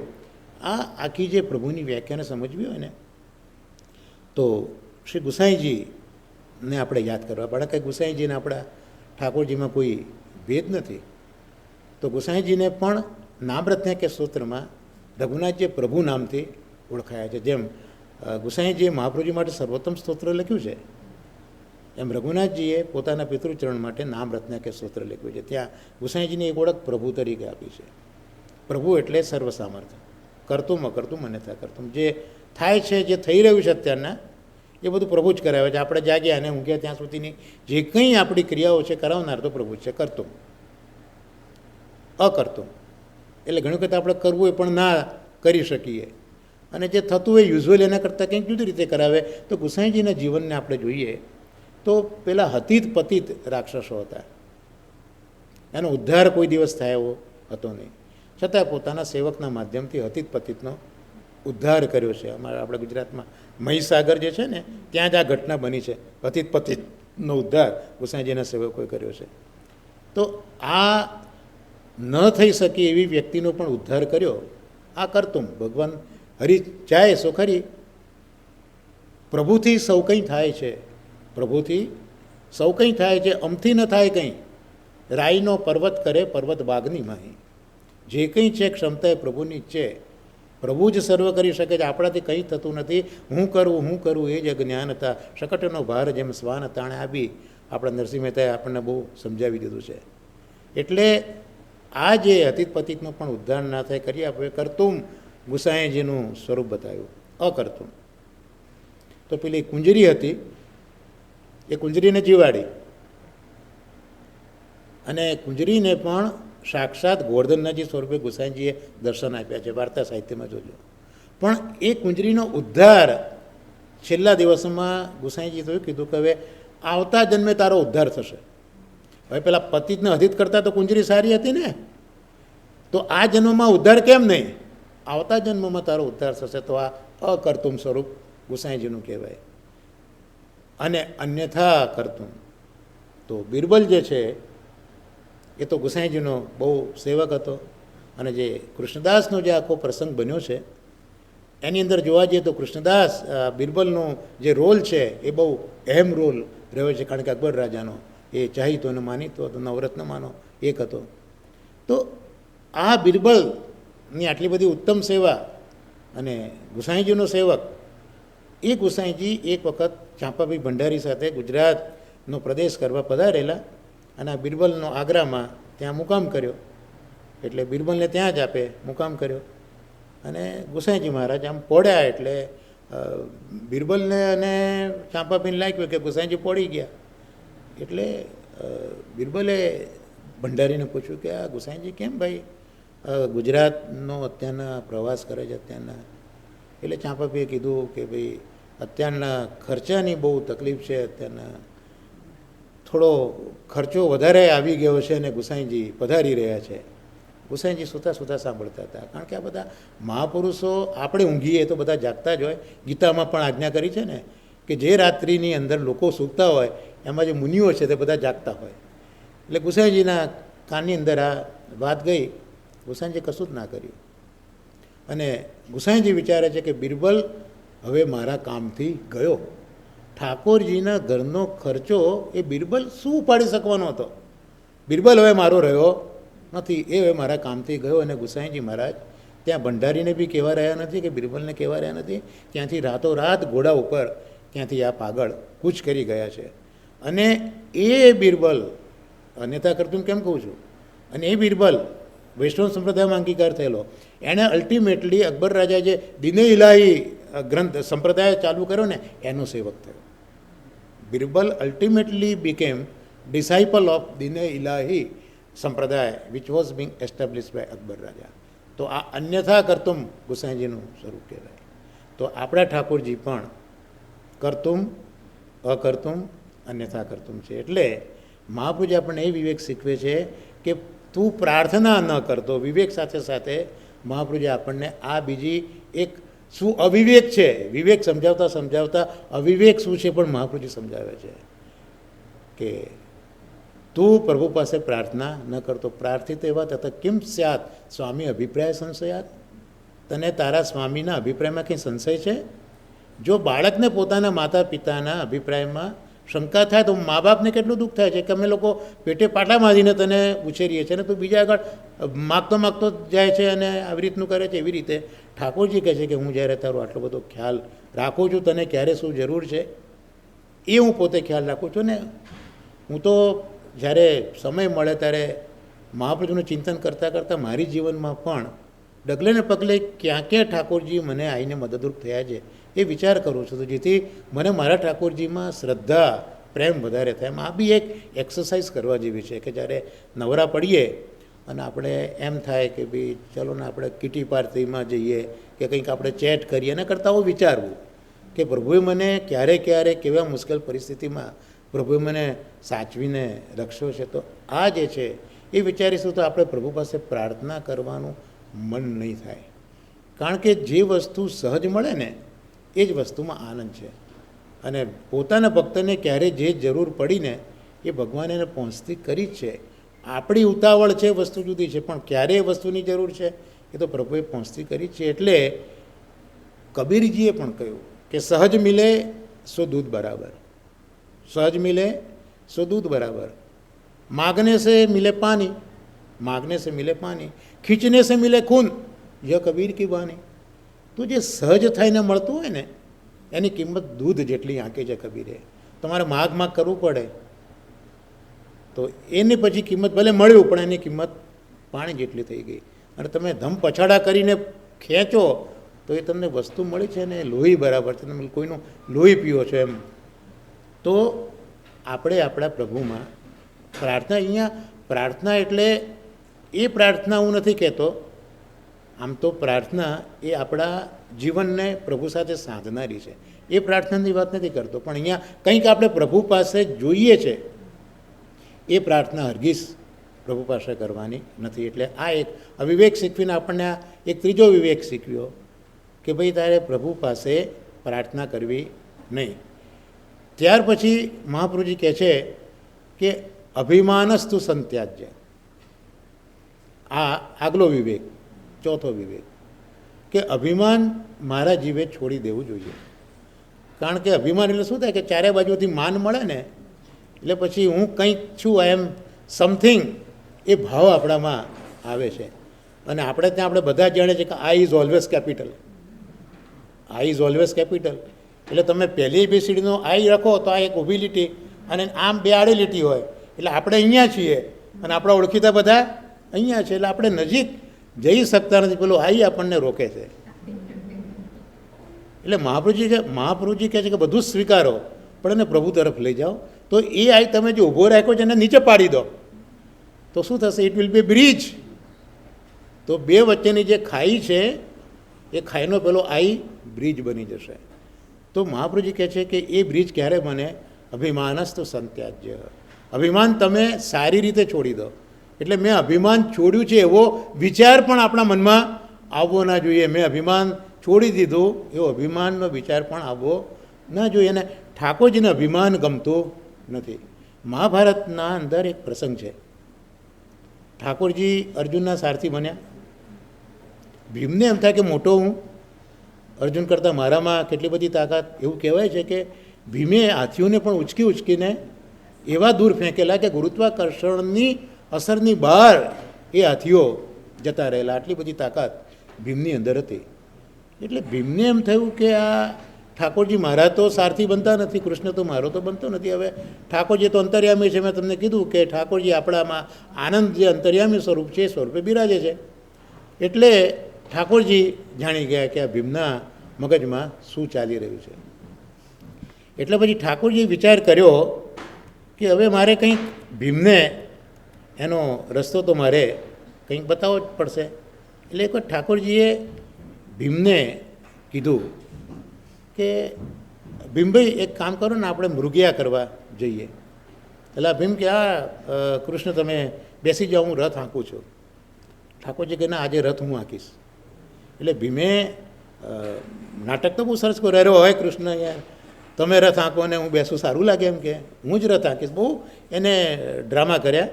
આ આખી જે પ્રભુની વ્યાખ્યાને સમજવી હોય ને, તો શ્રી ગુસાઈજીને આપણે યાદ કરવા પડે. કે ગુસાઈજીને આપણા ઠાકોરજીમાં કોઈ ભેદ નથી. તો ગુસાઈજીને પણ નામરત્ન કે સ્તોત્રમાં રઘુનાથજીએ પ્રભુ નામથી ઓળખાયા છે. જેમ ગુસાઈજીએ મહાપ્રભુજી માટે સર્વોત્તમ સ્તોત્ર લખ્યું છે, એમ રઘુનાથજીએ પોતાના પિતૃચરણ માટે નામરત્ન કે સ્તોત્ર લખ્યું છે. ત્યાં ગુસાઈજીની એક ઓળખ પ્રભુ તરીકે આપી છે. પ્રભુ એટલે સર્વસામર્થ્ય, કરતું અકર્તું અન્યથા કરતું. જે થાય છે, જે થઈ રહ્યું છે અત્યારના, એ બધું પ્રભુ જ કરાવે છે. આપણે જાગ્યા અને ઊંઘ્યા ત્યાં સુધીની જે કંઈ આપણી ક્રિયાઓ છે કરાવનાર તો પ્રભુ છે, કરતું. અકર્તું. એટલે ઘણી વખત આપણે કરવું એ પણ ના કરી શકીએ, અને જે થતું હોય યુઝ્યુઅલી એના કરતાં કંઈક જુદી રીતે કરાવે. તો ગુસાઈજીના જીવનને આપણે જોઈએ તો પેલા હતીત પતિત રાક્ષસો હતા, એનો ઉદ્ધાર કોઈ દિવસ થાય એવો હતો નહીં, છતાં પોતાના સેવકના માધ્યમથી હતીત પતિતનો ઉદ્ધાર કર્યો છે. અમારા આપણે ગુજરાતમાં મહીસાગર જે છે ને ત્યાં જ આ ઘટના બની છે, હતીત પતિતનો ઉદ્ધાર ગુસાઈજીના સેવકોએ કર્યો છે. તો આ ન થઈ શકે એવી વ્યક્તિનો પણ ઉદ્ધાર કર્યો આ કરતું. ભગવાન હરિ ચાહે સો ખરી, પ્રભુથી સૌ કંઈ થાય છે, પ્રભુથી સૌ કંઈ થાય છે, અમથી ન થાય કંઈ. રાઈનો પર્વત કરે પર્વત બાગની માહી, જે કંઈ છે ક્ષમતા એ પ્રભુની જ છે. પ્રભુ જ સર્વ કરી શકે છે, આપણાથી કંઈ થતું નથી. હું કરું એ જ અજ્ઞાન હતા, શકટનો ભાર જેમ શ્વાન તાણે આવી. આપણા નરસિંહ મહેતાએ આપણને બહુ સમજાવી દીધું છે. એટલે આ જે અતીત પતિતનો પણ ઉદ્ધાર ના થાય કરી આપણે કરતું ગુસાઈજીનું સ્વરૂપ બતાવ્યું, અકર્તું. તો પેલી કુંજરી હતી, એ કુંજરીને જીવાડી, અને કુંજરીને પણ સાક્ષાત ગોવર્ધનનાથજી સ્વરૂપે ગુસાઈજીએ દર્શન આપ્યા છે, વાર્તા સાહિત્યમાં જોજો. પણ એ કુંજરીનો ઉદ્ધાર છેલ્લા દિવસોમાં ગુસાઈજીએ તો કીધું કે હવે આવતા જન્મે તારો ઉદ્ધાર થશે. હવે પેલા પતિતને હદિત કરતાં તો કુંજરી સારી હતી ને, તો આ જન્મમાં ઉદ્ધાર કેમ નહીં, આવતા જન્મમાં તારો ઉદ્ધાર થશે. તો આ અકર્તુમ સ્વરૂપ ગુસાઈજીનું કહેવાય. અને અન્યથા કરતું તો બિરબલ જે છે એ તો ગુસાઈજીનો બહુ સેવક હતો. અને જે કૃષ્ણદાસનો જે આખો પ્રસંગ બન્યો છે એની અંદર જોવા જઈએ તો કૃષ્ણદાસ બિરબલનો જે રોલ છે એ બહુ અહેમ રોલ રહ્યો છે, કારણ કે અકબર રાજાનો એ ચાહીતો અને માનીતો હતો, નવરત્ન માનો એક હતો. તો આ બિરબલની આટલી બધી ઉત્તમ સેવા અને ગુસાઈજીનો સેવક, એ ગુસાઈજી એક વખત ચાંપાભાઈ ભંડારી સાથે ગુજરાતનો પ્રદેશ કરવા પધારેલા, અને આ બિરબલનો આગ્રામાં ત્યાં મુકામ કર્યો. એટલે બિરબલને ત્યાં જ આપે મુકામ કર્યો. અને ગુસાઈજી મહારાજ આમ પોડ્યા એટલે બિરબલને અને ચાંપાભાઈને લાગ્યું કે ગુસાઈજી પોડી ગયા. એટલે બિરબલે ભંડારીને પૂછ્યું કે આ ગુસાઈજી કેમ ભાઈ ગુજરાતનો અત્યારના પ્રવાસ કરે છે અત્યારના. એટલે ચાંપાભાઈએ કીધું કે ભાઈ અત્યારના ખર્ચાની બહુ તકલીફ છે, અત્યારના થોડો ખર્ચો વધારે આવી ગયો છે અને ગુસાઈજી પધારી રહ્યા છે. ગુસાઈજી સૂતા સૂતા સાંભળતા હતા, કારણ કે આ બધા મહાપુરુષો આપણે ઊંઘીએ તો બધા જાગતા જ હોય. ગીતામાં પણ આજ્ઞા કરી છે ને કે જે રાત્રિની અંદર લોકો સૂતા હોય એમાં જે મુનિઓ છે તે બધા જાગતા હોય. એટલે ગુસાઈજીના કાનની અંદર આ વાત ગઈ, ગુસાઈજી કશું જ ના કર્યું. અને ગુસાઈજી વિચારે છે કે બિરબલ હવે મારા કામથી ગયો. ઠાકોરજીના ઘરનો ખર્ચો એ બિરબલ શું ઉપાડી શકવાનો હતો. બિરબલ હવે મારો રહ્યો નથી, એ હવે મારા કામથી ગયો. અને ગુસાઈજી મહારાજ ત્યાં ભંડારીને બી કહેવા રહ્યા નથી કે બિરબલને કહેવા રહ્યા નથી, ત્યાંથી રાતોરાત ઘોડા ઉપર ત્યાંથી આ પાગળ કૂચ કરી ગયા છે. અને એ બિરબલ અન્યથા કરતું કેમ કહું છું, અને એ બિરબલ વૈષ્ણવ સંપ્રદાયમાં અંગીકાર થયેલો, એણે અલ્ટિમેટલી અકબર રાજા જે દિને ઇલાહી ગ્રંથ સંપ્રદાય ચાલુ કર્યો ને એનો સેવક થયો. Birbal ultimately became disciple of Din e Ilahi સંપ્રદાય which was being establish by Akbar રાજા. તો આ અન્યથા કરતુમ ગુસાઈજીનું સ્વરૂપ કહેવાય. તો આપણા ઠાકોરજી પણ કરતુમ, અકર્તુમ, અન્યથા કરતુમ છે. એટલે મહાપુરુષ આપણને એ વિવેક શીખવે છે કે તું પ્રાર્થના ન કરતો. વિવેક સાથે સાથે મહાપુરુષે આપણને આ બીજી એક શું અવિવેક છે, વિવેક સમજાવતા સમજાવતા અવિવેક શું છે પણ મહાપુરુષે સમજાવે છે કે તું પ્રભુ પાસે પ્રાર્થના ન કરતો. પ્રાર્થિત એવા તથા કિમ સ્યાત સ્વામી અભિપ્રાય સંશયાત, તને તારા સ્વામીના અભિપ્રાયમાં કંઈ સંશય છે? જો બાળકને પોતાના માતા પિતાના અભિપ્રાયમાં શંકા થાય તો મા બાપને કેટલું દુઃખ થાય છે કે અમે લોકો પેટે પાટા મારીને તને ઉછેરીએ છીએ અને તું બીજા આગળ માગતો જાય છે અને આવી રીતનું કરે છે. એવી રીતે ઠાકોરજી કહે છે કે હું જ્યારે તારો આટલો બધો ખ્યાલ રાખું છું, તને ક્યારે શું જરૂર છે એ હું પોતે ખ્યાલ રાખું છું. ને હું તો જ્યારે સમય મળે ત્યારે મહાપ્રભુનું ચિંતન કરતાં કરતાં મારી જીવનમાં પણ ડગલે ને પગલે ક્યાં ક્યાં ઠાકોરજી મને આવીને મદદરૂપ થયા છે એ વિચાર કરું છું, તો જેથી મને મારા ઠાકોરજીમાં શ્રદ્ધા પ્રેમ વધારે થાય. એમ આ બી એક એક્સરસાઇઝ કરવા જેવી છે કે જ્યારે નવરા પડીએ અને આપણે એમ થાય કે ભાઈ ચલો ને આપણે કીટી પાર્ટીમાં જઈએ કે કંઈક આપણે ચેટ કરીએ એના કરતાં હું વિચારવું કે પ્રભુએ મને ક્યારે ક્યારે કેવા મુશ્કેલ પરિસ્થિતિમાં પ્રભુએ મને સાચવીને રક્ષો છે. તો આ જે છે એ વિચારીશું તો આપણે પ્રભુ પાસે પ્રાર્થના કરવાનું મન નહીં થાય. કારણ કે જે વસ્તુ સહજ મળે ને એ જ વસ્તુમાં આનંદ છે. અને પોતાના ભક્તને ક્યારે જે જરૂર પડીને એ ભગવાન એને પહોંચતી કરી જ છે. આપણી ઉતાવળ છે વસ્તુ જુદી છે, પણ ક્યારે એ વસ્તુની જરૂર છે એ તો પ્રભુએ પહોંચતી કરી જ છે. એટલે કબીરજીએ પણ કહ્યું કે સહજ મિલે સો દૂધ બરાબર, સહજ મિલે સો દૂધ બરાબર, मांगने से मिले पानी, मांगने से मिले पानी, खींचने से मिले खून, यह कबीर की वाणी. તો જે સહજ થઈને મળતું હોય ને એની કિંમત દૂધ જેટલી આંકી છે કબીરે. તમારે માગ કરવું પડે તો એની પછી કિંમત ભલે મળ્યું પણ એની કિંમત પાણી જેટલી થઈ ગઈ. અને તમે ધમ પછાડા કરીને ખેંચો તો એ તમને વસ્તુ મળી છે ને લોહી બરાબર છે, તમે કોઈનું લોહી પીઓ છો એમ. તો આપણે આપણા પ્રભુમાં પ્રાર્થના, અહીંયા પ્રાર્થના એટલે એ પ્રાર્થના હું નથી કહેતો, આમ તો પ્રાર્થના એ આપણા જીવનને પ્રભુ સાથે સાધનારી છે, એ પ્રાર્થનાની વાત નથી કરતો. પણ અહીંયા કંઈક આપણે પ્રભુ પાસે જોઈએ છે એ પ્રાર્થના હરગીઝ પ્રભુ પાસે કરવાની નથી. એટલે આ એક અવિવેક શીખવીને આપણને આ એક ત્રીજો વિવેક શીખવ્યો કે ભાઈ તારે પ્રભુ પાસે પ્રાર્થના કરવી નહીં. ત્યાર પછી મહાપ્રભુજી કહે છે કે અભિમાનસ્તુ સંત્યાજ્ય. આ આગલો વિવેક, ચોથો વિવેક, કે અભિમાન મારા જીવે છોડી દેવું જોઈએ. કારણ કે અભિમાન એટલે શું થાય કે ચારે બાજુથી માન મળે ને એટલે પછી હું કંઈક છું, આઈ એમ સમથિંગ, એ ભાવ આપણામાં આવે છે. અને આપણે ત્યાં આપણે બધા જ જાણીએ છીએ કે આઈ is always capital, I is always capital. એટલે તમે પહેલી એબીસીડીનો આઈ રાખો તો આ એક ઊભી લીટી અને આમ બે આડી લીટી હોય, એટલે આપણે અહીંયા છીએ અને આપણા ઓળખીતા બધા અહીંયા છે, એટલે આપણે નજીક જઈ શકતા નથી, પેલું આઈ આપણને રોકે છે. એટલે મહાપ્રભુજી કહે છે કે બધું જ સ્વીકારો પણ એને પ્રભુ તરફ લઈ જાઓ. તો એ આઈ તમે જે ઊભો રાખ્યો છે એને નીચે પાડી દો તો શું થશે? It will be bridge. તો બે વચ્ચેની જે ખાઈ છે એ ખાઈનો પેલો આઈ બ્રિજ બની જશે. તો મહાપ્રભુજી કહે છે કે એ બ્રિજ ક્યારે બને? અભિમાનસ્તુ સંત્યાજ્ય. અભિમાન તમે સારી રીતે છોડી દો. એટલે મેં અભિમાન છોડ્યું છે એવો વિચાર પણ આપણા મનમાં આવવો ના જોઈએ. મેં અભિમાન છોડી દીધું એવો અભિમાનનો વિચાર પણ આવવો ના જોઈએ. અને ઠાકોરજીને અભિમાન ગમતું નથી. મહાભારતના અંદર એક પ્રસંગ છે. ઠાકોરજી અર્જુનના સારથી બન્યા. ભીમને એમ થાય કે મોટો હું, અર્જુન કરતાં મારામાં કેટલી બધી તાકાત. એવું કહેવાય છે કે ભીમે હાથીઓને પણ ઉચકીને એવા દૂર ફેંકેલા કે ગુરુત્વાકર્ષણની અસરની બહાર એ હાથીઓ જતા રહેલા. આટલી બધી તાકાત ભીમની અંદર હતી. એટલે ભીમને એમ થયું કે આ ઠાકોરજી મારા તો સારથી બનતા નથી, કૃષ્ણ તો મારો તો બનતો નથી. હવે ઠાકોરજી તો અંતર્યામી છે. મેં તમને કીધું કે ઠાકોરજી આપણામાં આનંદ જે અંતર્યામી સ્વરૂપ છે એ સ્વરૂપે બિરાજે છે. એટલે ઠાકોરજી જાણી ગયા કે આ ભીમના મગજમાં શું ચાલી રહ્યું છે. એટલે પછી ઠાકોરજીએ વિચાર કર્યો કે હવે મારે કંઈક ભીમને એનો રસ્તો તો મારે કંઈક બતાવવો જ પડશે. એટલે એક વખત ઠાકોરજીએ ભીમને કીધું કે ભીમભાઈ એક કામ કરો ને, આપણે મૃગયા કરવા જઈએ. એટલે ભીમ કે હા કૃષ્ણ તમે બેસી જાઓ, હું રથ હાંકું છું. ઠાકોરજી કે ના, આજે રથ હું હાંકીશ. એટલે ભીમે નાટક તો બહુ સરસ કર્યું. અરે હોય કૃષ્ણ યાર, તમે રથ હાંકો ને હું બેસું, સારું લાગે એમ કે હું જ રથ હાંકીશ. બહુ એને ડ્રામા કર્યા.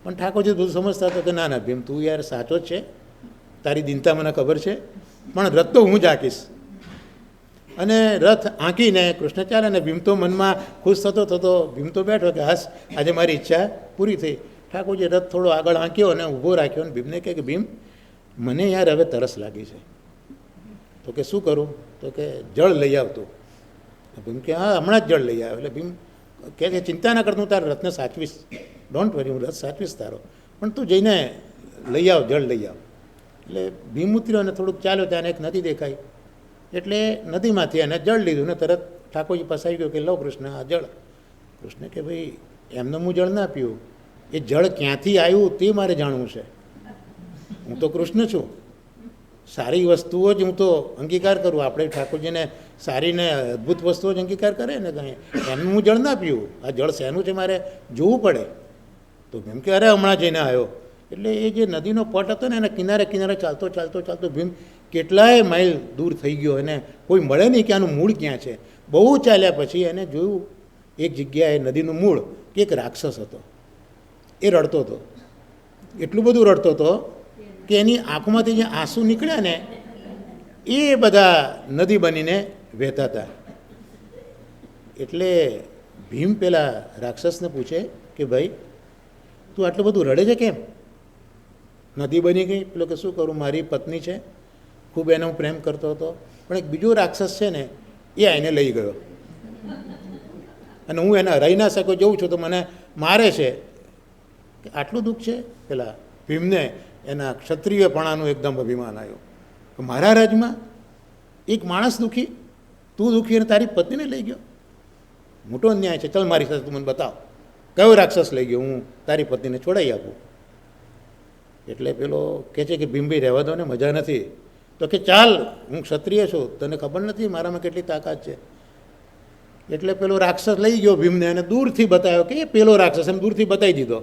પણ ઠાકોરજી બધું સમજતા હતા કે ના ના ભીમ, તું યાર સાચો જ છે, તારી દિનતા મને ખબર છે, પણ રથ તો હું જ હાંકીશ. અને રથ હાંકીને કૃષ્ણ ચાલે ને ભીમ તો મનમાં ખુશ થતો ભીમ તો બેઠો કે હાસ આજે મારી ઈચ્છા પૂરી થઈ. ઠાકોરજી રથ થોડો આગળ હાંક્યો અને ઊભો રાખ્યો અને ભીમને કહે કે ભીમ મને યાર હવે તરસ લાગી છે. તો કે શું કરું? તો કે જળ લઈ આવતું. ભીમ કે હા હમણાં જ જળ લઈ આવે. એટલે ભીમ કહે કે ચિંતા ના કરતું, તારા રથને સાચવીશ, ડોન્ટ વરી, હું રથ સાચવીશ તારો, પણ તું જઈને લઈ આવ, જળ લઈ આવ. એટલે ભીમ ઉતર્યો અને થોડુંક ચાલ્યો, ત્યાં એક નદી દેખાય. એટલે નદીમાંથી એને જળ લીધું ને તરત ઠાકોરજી પાસે આવી ગયો કે લો કૃષ્ણ આ જળ. કૃષ્ણ કે ભાઈ એમને હું જળ ના પીવું, એ જળ ક્યાંથી આવ્યું તે મારે જાણવું છે. હું તો કૃષ્ણ છું. સારી વસ્તુઓ જ હું તો અંગીકાર કરું. આપણે ઠાકોરજીને સારીને અદ્ભુત વસ્તુઓ જ અંગીકાર કરે ને કંઈ, એનું હું જળ ના પીવું. આ જળ શેનું છે મારે જોવું પડે. તો ભીમ કે અરે હમણાં જઈને આવ્યો. એટલે એ જે નદીનો પટ હતો ને એના કિનારે કિનારે ચાલતો ચાલતો ચાલતો ભીમ કેટલાય માઇલ દૂર થઈ ગયો. એને કોઈ મળે નહીં કે આનું મૂળ ક્યાં છે. બહુ ચાલ્યા પછી એને જોયું એક જગ્યાએ નદીનું મૂળ કે એક રાક્ષસ હતો. એ રડતો હતો. એટલું બધું રડતો હતો કે એની આંખોમાંથી જે આંસુ નીકળ્યા ને એ બધા નદી બનીને વહેતા હતા. એટલે ભીમ પેલા રાક્ષસને પૂછે કે ભાઈ તું આટલું બધું રડે છે કેમ? નદી બની ગઈ. પેલો કે શું કરું, મારી પત્ની છે, ખૂબ એને હું પ્રેમ કરતો હતો, પણ એક બીજો રાક્ષસ છે ને એ આઈને લઈ ગયો અને હું એને હરાઈ ના શક્યો, જઉં છું તો મને મારે છે. કે આટલું દુઃખ છે? પેલા ભીમને એના ક્ષત્રિયપણાનું એકદમ અભિમાન આવ્યું કે મારા રાજમાં એક માણસ દુઃખી, તું દુઃખી અને તારી પત્નીને લઈ ગયો, મોટો અન્યાય છે. ચાલ મારી સાથે તું મને બતાવ કયો રાક્ષસ લઈ ગયો, હું તારી પત્નીને છોડાવી આપું. એટલે પેલો કહે છે કે ભીમભાઈ રહેવા દો ને, મજા નથી. તો કે ચાલ, હું ક્ષત્રિય છું, તને ખબર નથી મારામાં કેટલી તાકાત છે. એટલે પેલો રાક્ષસ લઈ ગયો ભીમને અને દૂરથી બતાવ્યો કે એ પેલો રાક્ષસ, એમ દૂરથી બતાવી દીધો.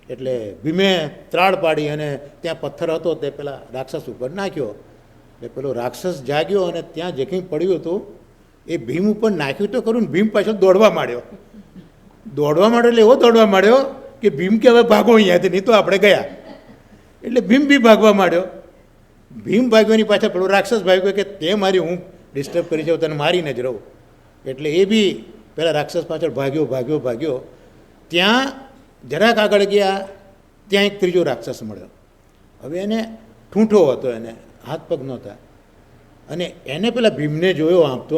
એટલે ભીમે ત્રાડ પાડી અને ત્યાં પથ્થર હતો તે પેલા રાક્ષસ ઉપર નાખ્યો. એટલે પેલો રાક્ષસ જાગ્યો અને ત્યાં જે કંઈ પડ્યું હતું એ ભીમ ઉપર નાખ્યું તો ખરું ને ભીમ પાછળ દોડવા માંડ્યો. એટલે એવો દોડવા માંડ્યો કે ભીમ કે હવે ભાગો અહીંયાથી, નહીં તો આપણે ગયા. એટલે ભીમ બી ભાગવા માંડ્યો. ભીમ ભાગ્યોની પાછળ પેલો રાક્ષસ ભાગ્યો કે તે મારી હું ડિસ્ટર્બ કરી છે, તને મારીને જ રહું. એટલે એ બી પેલા રાક્ષસ પાછળ ભાગ્યો. ત્યાં જરાક આગળ ગયા, ત્યાં એક ત્રીજો રાક્ષસ મળ્યો. હવે એને ઠૂંઠો હતો, એને હાથ પગ નહોતા, અને એને પેલા ભીમને જોયો આંપતો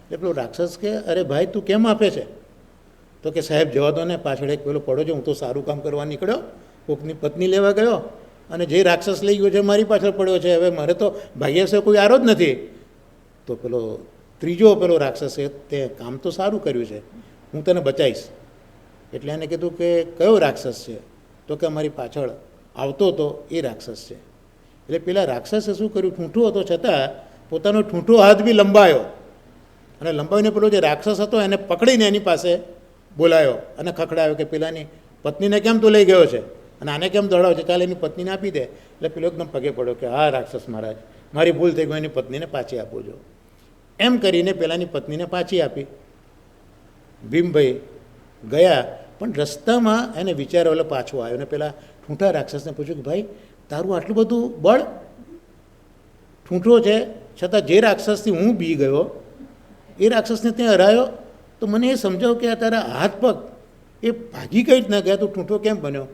એટલે પેલો રાક્ષસ કે અરે ભાઈ તું કેમ આપે છે? તો કે સાહેબ જવા દો ને, પાછળ એક પેલો પડો છે, હું તો સારું કામ કરવા નીકળ્યો, કોકની પત્ની લેવા ગયો અને જે રાક્ષસ લઈ ગયો છે મારી પાછળ પડ્યો છે, હવે મારે તો ભાગ્ય છે કોઈ આરો જ નથી. તો પેલો ત્રીજો પેલો રાક્ષસ છે તે કામ તો સારું કર્યું છે, હું તને બચાવીશ. એટલે એને કીધું કે કયો રાક્ષસ છે? તો કે અમારી પાછળ આવતો હતો એ રાક્ષસ છે. એટલે પેલા રાક્ષસે શું કર્યું, ઠૂંઠો હતો છતાં પોતાનો ઠૂંઠો હાથ બી લંબાયો અને લંબાવીને પેલો જે રાક્ષસ હતો એને પકડીને એની પાસે બોલાયો અને ખખડાયો કે પેલાની પત્નીને કેમ તું લઈ ગયો છે અને આને કેમ દોડાવે છે, ચાલ એની પત્નીને આપી દે. એટલે પેલો એકદમ પગે પડ્યો કે હા રાક્ષસ મહારાજ, મારી ભૂલ થઈ ગઈ, એની પત્નીને પાછી આપો છો. એમ કરીને પેલાની પત્નીને પાછી આપી. ભીમભાઈ ગયા, પણ રસ્તામાં એને વિચાર ઓલો પાછો આવ્યો ને પેલા ઠૂંઠા રાક્ષસને પૂછ્યું કે ભાઈ તારું આટલું બધું બળ, ઠૂંઠો છે છતાં જે રાક્ષસથી હું બી ગયો એ રાક્ષસને ત્યાં હરાયો, તો મને એ સમજાવ કે આ તારા હાથ પગ એ ભાગી કઈ જ ના ગયા, તું ઠૂંઠો કેમ બન્યો?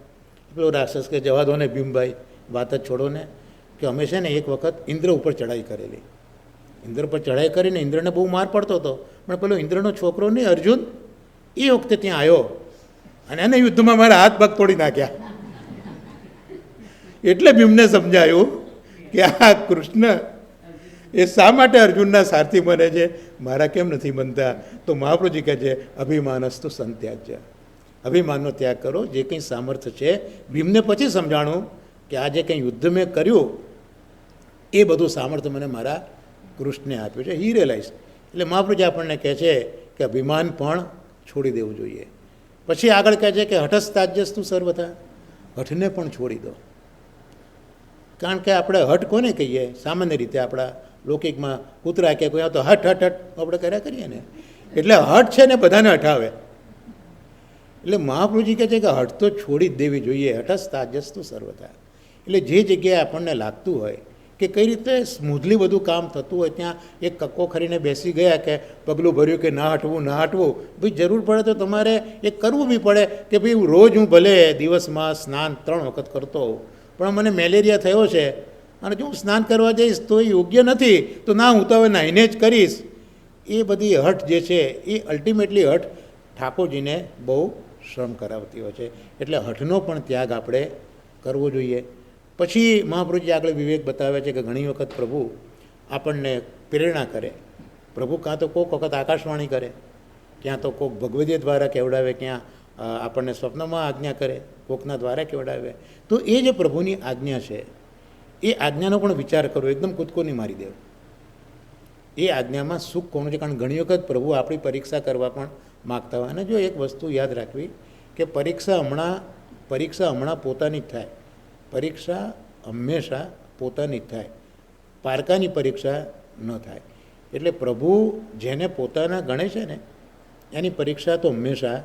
પેલો રાક્ષસ કે જવા દો ને ભીમભાઈ, વાત જ છોડો ને, કે અમે છે ને એક વખત ઇન્દ્ર ઉપર ચડાઈ કરેલી. ઇન્દ્ર પર ચડાઈ કરીને ઇન્દ્રને બહુ માર પડતો હતો, પણ પેલો ઇન્દ્રનો છોકરો નહીં અર્જુન, એ વખતે ત્યાં આવ્યો અને એને યુદ્ધમાં મારા હાથ પગ તોડી નાખ્યા. એટલે ભીમને સમજાયું કે આ કૃષ્ણ એ શા માટે અર્જુનના સારથી બને છે, મારા કેમ નથી બનતા? તો મહાપ્રભુજી કહે છે અભિમાનસ્તુ સંત્યાજ્ય, અભિમાનનો ત્યાગ કરો. જે કંઈ સામર્થ્ય છે, ભીમને પછી સમજાણું કે આ જે કંઈ યુદ્ધ મેં કર્યું એ બધું સામર્થ્ય મને મારા કૃષ્ણે આપ્યું છે, હી રિયલાઇઝ. એટલે મહાપ્રભુજી આપણને કહે છે કે અભિમાન પણ છોડી દેવું જોઈએ. પછી આગળ કહે છે કે હઠસ્તાજ્યસ્તુ સર્વથા, હઠને પણ છોડી દો. કારણ કે આપણે હઠ કોને કહીએ? સામાન્ય રીતે આપણા લૌકિકમાં કૂતરા કે કોઈ તો હઠ હઠ હઠ આપણે કર્યા કરીએ ને, એટલે હઠ છે ને બધાને હઠાવે. એટલે મહાપ્રભુજી કહે છે કે હઠ તો છોડી જ દેવી જોઈએ. હઠસ્તાજ્યસ્તુ સર્વથા, એટલે જે જગ્યાએ આપણને લાગતું હોય કે કઈ રીતે સ્મૂધલી બધું કામ થતું હોય ત્યાં એક કક્કો ખરીને બેસી ગયા કે પગલું ભર્યું કે ના હટવું, ભાઈ જરૂર પડે તો તમારે એ કરવું બી પડે કે ભાઈ રોજ હું ભલે દિવસમાં સ્નાન 3 વખત કરતો હોઉં, પણ મને મેલેરિયા થયો છે અને જો હું સ્નાન કરવા જઈશ તો એ યોગ્ય નથી, તો ના હું તો હવે નાહીને જ કરીશ. એ બધી હઠ જે છે એ અલ્ટિમેટલી હઠ ઠાકોરજીને બહુ શ્રમ કરાવતી હોય છે. એટલે હઠનો પણ ત્યાગ આપણે કરવો જોઈએ. પછી મહાપ્રભુજી આગળ વિવેક બતાવે છે કે ઘણી વખત પ્રભુ આપણને પ્રેરણા કરે. પ્રભુ કાં તો કોઈક વખત આકાશવાણી કરે, ક્યાં તો કોઈક ભગવદીય દ્વારા કહેવડાવે, ક્યાં આપણને સ્વપ્નમાં આજ્ઞા કરે, કોકના દ્વારા કેવડાવે. તો એ જે પ્રભુની આજ્ઞા છે એ આજ્ઞાનો પણ વિચાર કરો, એકદમ કૂદકો નહીં મારી દેવો. એ આજ્ઞામાં સુખ કોનું છે? કારણ ઘણી વખત પ્રભુ આપણી પરીક્ષા કરવા પણ માગતા હોય. અને જો એક વસ્તુ યાદ રાખવી કે પરીક્ષા હમણાં પોતાની જ થાય. પરીક્ષા હંમેશા પોતાની જ થાય, પારકાની પરીક્ષા ન થાય. એટલે પ્રભુ જેને પોતાના ગણે છે ને એની પરીક્ષા તો હંમેશા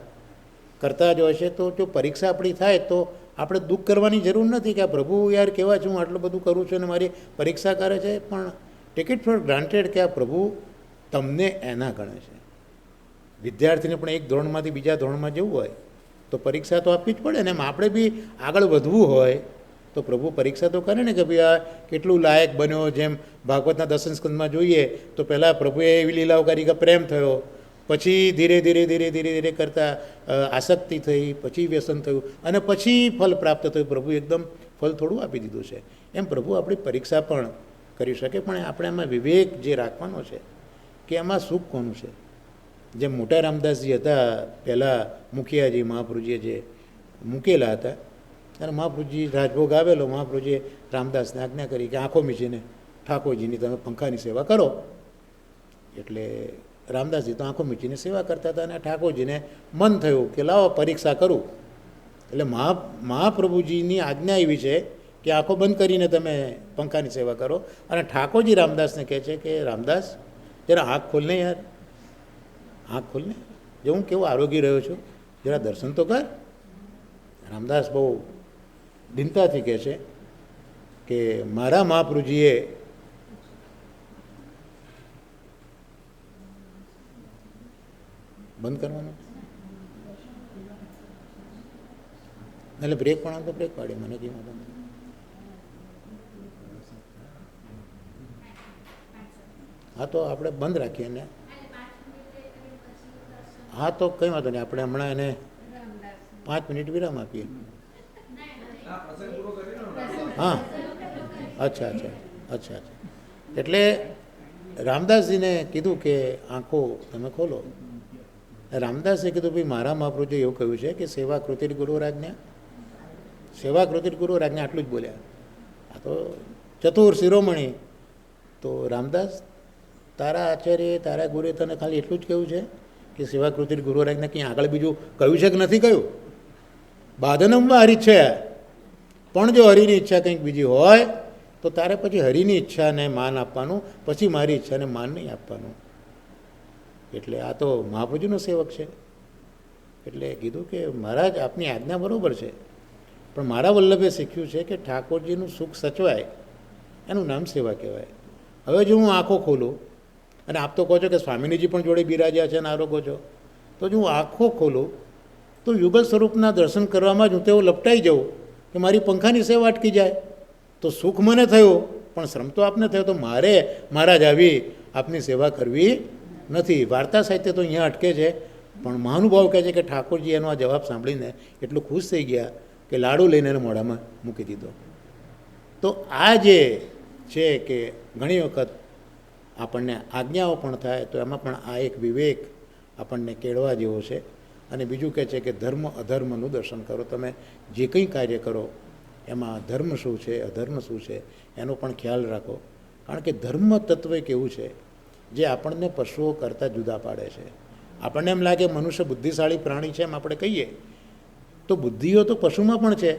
કરતા જ હોય છે. તો જો પરીક્ષા આપણી થાય તો આપણે દુઃખ કરવાની જરૂર નથી કે આ પ્રભુ યાર કેવા છે, હું આટલું બધું કરું છું અને મારી પરીક્ષા કરે છે. પણ ટેક ઇટ ફોર ગ્રાન્ટેડ કે આ પ્રભુ તમને એના ગણે છે. વિદ્યાર્થીને પણ એક ધોરણમાંથી બીજા ધોરણમાં જવું હોય તો પરીક્ષા તો આપવી જ પડે ને. એમ આપણે બી આગળ વધવું હોય તો પ્રભુ પરીક્ષા તો કરે ને કે ભાઈ આ કેટલું લાયક બન્યો. જેમ ભાગવતના દસમ સ્કંદમાં જોઈએ તો પહેલાં પ્રભુએ એવી લીલાઓ કરી કે પ્રેમ થયો, પછી ધીરે ધીરે કરતાં આસક્તિ થઈ, પછી વ્યસન થયું અને પછી ફલ પ્રાપ્ત થયું. પ્રભુ એકદમ ફલ થોડું આપી દીધું છે. એમ પ્રભુ આપણી પરીક્ષા પણ કરી શકે, પણ આપણે એમાં વિવેક જે રાખવાનો છે કે એમાં સુખ કોનું છે. જેમ મોટા રામદાસજી હતા, પહેલાં મુખિયાજી મહાપ્રભુજીએ જે મૂકેલા હતા અને મહાપ્રભુજી રાજભોગ આવેલો, મહાપ્રભુજીએ રામદાસને આજ્ઞા કરી કે આંખો મીચીને ઠાકોરજીની તમે પંખાની સેવા કરો. એટલે રામદાસજી તો આંખો મીચીને સેવા કરતા હતા અને ઠાકોરજીને મન થયું કે લાવો પરીક્ષા કરું. એટલે મહાપ્રભુજીની આજ્ઞા એવી છે કે આંખો બંધ કરીને તમે પંખાની સેવા કરો. અને ઠાકોરજી રામદાસને કહે છે કે રામદાસ જરા આંખ ખોલને યાર, આંખ ખોલને, જો હું કેવો આરોગી રહ્યો છું, જરા દર્શન તો કર. રામદાસ બહુ દિનતાથી કહે છે કે મારા મહાપ્રભુજીએ બંધ કરવાનું એટલે બ્રેક પણ આમ તો બ્રેક પાડી મને જી મતલબ. હા તો આપણે બંધ રાખીએ ને. હા તો કંઈ વાંધો નહીં, આપણે હમણાં એને 5 મિનિટ વિરામ આપીએ. હા અચ્છા. એટલે રામદાસજીને કીધું કે આંખો તમે ખોલો. રામદાસે કીધું ભાઈ મારા મહાપ્રભુજીએ એવું કહ્યું છે કે સેવા કૃતિર ગુરુ રાજ્ઞા, સેવા કૃતિર ગુરુ રાજ્ઞા, આટલું જ બોલ્યા. આ તો ચતુર શિરોમણી. તો રામદાસ તારા આચાર્ય તારા ગુરુએ તને ખાલી એટલું જ કહ્યું છે કે સેવા કૃતિર ગુરુ રાજ્ઞા, ક્યાં આગળ બીજું કહ્યું છે કે નથી કહ્યું? બાધનમમાં હરિચ્છા, પણ જો હરિની ઈચ્છા કંઈક બીજી હોય તો તારે પછી હરિની ઈચ્છાને માન આપવાનું, પછી મારી ઈચ્છાને માન નહીં આપવાનું. એટલે આ તો મહાપ્રભુજીનો સેવક છે. એટલે કીધું કે મહારાજ આપની આજ્ઞા બરાબર છે, પણ મારા વલ્લભે શીખ્યું છે કે ઠાકોરજીનું સુખ સચવાય એનું નામ સેવા કહેવાય. હવે જો હું આંખો ખોલું અને આપ તો કહો છો કે સ્વામિનીજી પણ જોડે બિરાજ્યા છે અને આરોગો છો, તો જો હું આંખો ખોલું તો યુગલ સ્વરૂપના દર્શન કરવામાં જ હું તેઓ લપટાઈ જાઉં કે મારી પંખાની સેવા અટકી જાય. તો સુખ મને થયું પણ શ્રમ તો આપને થયો. તો મારે મહારાજ આવી આપની સેવા કરવી નથી. વાર્તા સાહિત્ય તો અહીંયા અટકે છે, પણ મહાનુભાવ કહે છે કે ઠાકોરજી એનો આ જવાબ સાંભળીને એટલું ખુશ થઈ ગયા કે લાડુ લઈને એને મોઢામાં મૂકી દીધો. તો આ જે છે કે ઘણી વખત આપણને આજ્ઞાઓ પણ થાય તો એમાં પણ આ એક વિવેક આપણને કેળવા જેવો છે. અને બીજું કહે છે કે ધર્મ અધર્મનું દર્શન કરો. તમે જે કંઈ કાર્ય કરો એમાં ધર્મ શું છે અધર્મ શું છે એનો પણ ખ્યાલ રાખો. કારણ કે ધર્મ તત્વ એક એવું છે જે આપણને પશુઓ કરતાં જુદા પાડે છે. આપણને એમ લાગે મનુષ્ય બુદ્ધિશાળી પ્રાણી છે એમ આપણે કહીએ, તો બુદ્ધિઓ તો પશુમાં પણ છે.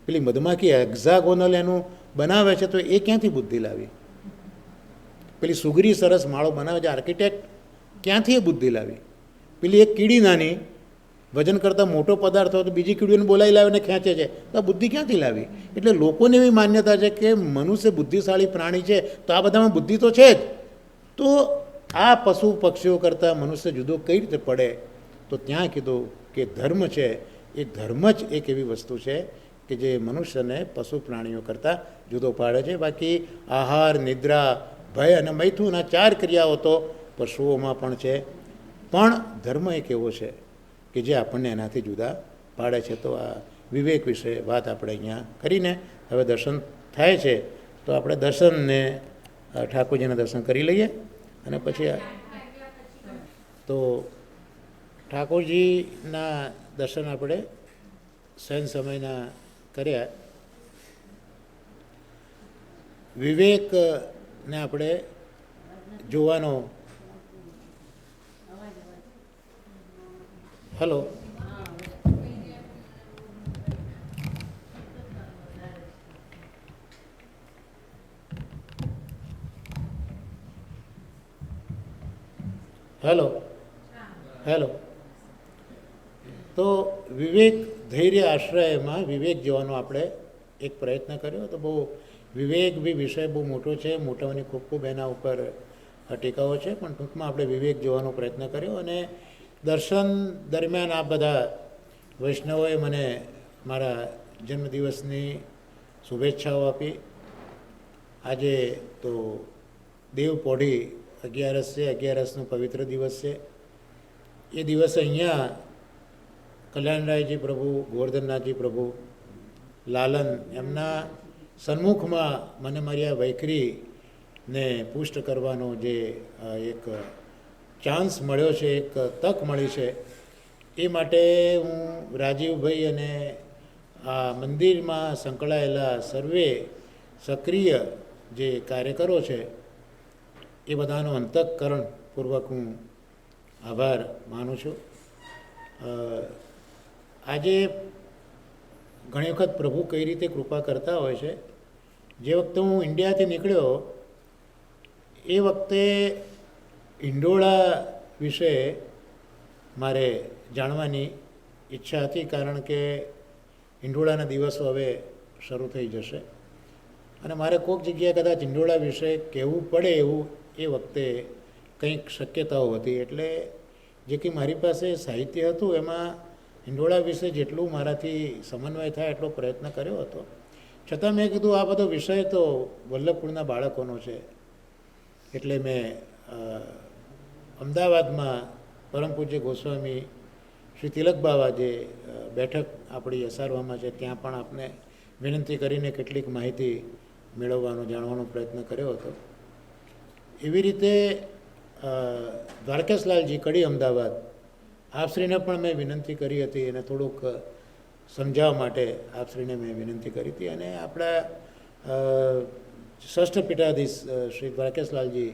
પેલી મધમાખી હેક્ઝાગોનલ એનું બનાવે છે તો એ ક્યાંથી બુદ્ધિ લાવી? પેલી સુગરી સરસ માળો બનાવે છે, આર્કિટેક્ટ ક્યાંથી એ બુદ્ધિ લાવી? પેલી એક કીડી નાની વજન કરતાં મોટો પદાર્થ હોય તો બીજી કીડીઓને બોલાવી લાવીને ખેંચે છે, તો આ બુદ્ધિ ક્યાંથી લાવી? એટલે લોકોને એવી માન્યતા છે કે મનુષ્ય બુદ્ધિશાળી પ્રાણી છે, તો આ બધામાં બુદ્ધિ તો છે જ. તો આ પશુ પક્ષીઓ કરતાં મનુષ્ય જુદો કઈ રીતે પડે? તો ત્યાં કીધું કે ધર્મ છે એ ધર્મ જ એક એવી વસ્તુ છે કે જે મનુષ્યને પશુ પ્રાણીઓ કરતાં જુદો પાડે છે. બાકી આહાર, નિદ્રા, ભય અને મૈથુન, આ 4 ક્રિયાઓ તો પશુઓમાં પણ છે, પણ ધર્મ એક એવો છે કે જે આપણને એનાથી જુદા પાડે છે. તો આ વિવેક વિશે વાત આપણે અહીંયા કરીને હવે દર્શન થાય છે તો આપણે દર્શનને ઠાકોરજીના દર્શન કરી લઈએ અને પછી તો ઠાકોરજીના દર્શન આપણે સહન સમયના કર્યા. વિવેકને આપણે જોવાનો. Hello, hello, hello. તો વિવેક ધૈર્ય આશ્રયમાં વિવેક જોવાનો આપણે એક પ્રયત્ન કર્યો. તો બહુ વિવેક બી વિષય બહુ મોટો છે, મોટાઓની ખૂબ ખૂબ એના ઉપર ટીકાઓ છે, પણ ટૂંકમાં આપણે વિવેક જોવાનો પ્રયત્ન કર્યો. અને દર્શન દરમિયાન આ બધા વૈષ્ણવોએ મને મારા જન્મદિવસની શુભેચ્છાઓ આપી. આજે તો દેવ પોઢી 11 છે, 11નો પવિત્ર દિવસ છે. એ દિવસે અહીંયા કલ્યાણરાયજી પ્રભુ, ગોવર્ધનનાથજી પ્રભુ, લાલન એમના સન્મુખમાં મને મારી આ વૈખરીને પુષ્ટ કરવાનો જે એક ચાન્સ મળ્યો છે, એક તક મળી છે, એ માટે હું રાજીવભાઈ અને આ મંદિરમાં સંકળાયેલા સર્વે સક્રિય જે કાર્યકરો છે એ બધાનો અંતઃકરણપૂર્વક હું આભાર માનું છું. આજે ઘણી વખત પ્રભુ કઈ રીતે કૃપા કરતા હોય છે. જે વખતે હું ઇન્ડિયાથી નીકળ્યો એ વખતે હિંડોળા વિશે મારે જાણવાની ઈચ્છા હતી, કારણ કે હિંડોળાના દિવસો હવે શરૂ થઈ જશે અને મારે કોઈક જગ્યાએ કદાચ હિંડોળા વિશે કહેવું પડે એવું એ વખતે કંઈક શક્યતાઓ હતી. એટલે જે કંઈ મારી પાસે સાહિત્ય હતું એમાં હિંડોળા વિશે જેટલું મારાથી સમન્વય થાય એટલો પ્રયત્ન કર્યો હતો. છતાં મેં કીધું આ બધો વિષય તો વલ્લભકુળના બાળકોનો છે. એટલે મેં અમદાવાદમાં પરમ પૂજ્ય ગોસ્વામી શ્રી તિલક બાવા જે બેઠક આપણી અસારવામાં છે ત્યાં પણ આપને વિનંતી કરીને કેટલીક માહિતી મેળવવાનો, જાણવાનો પ્રયત્ન કર્યો હતો. એવી રીતે દ્વારકેશલાલજી કડી અમદાવાદ આપશ્રીને પણ મેં વિનંતી કરી હતી અને થોડુંક સમજાવવા માટે આપશ્રીને મેં વિનંતી કરી હતી. અને આપણા ષષ્ઠ પીઠાધીશ શ્રી દ્વારકેશલાલજી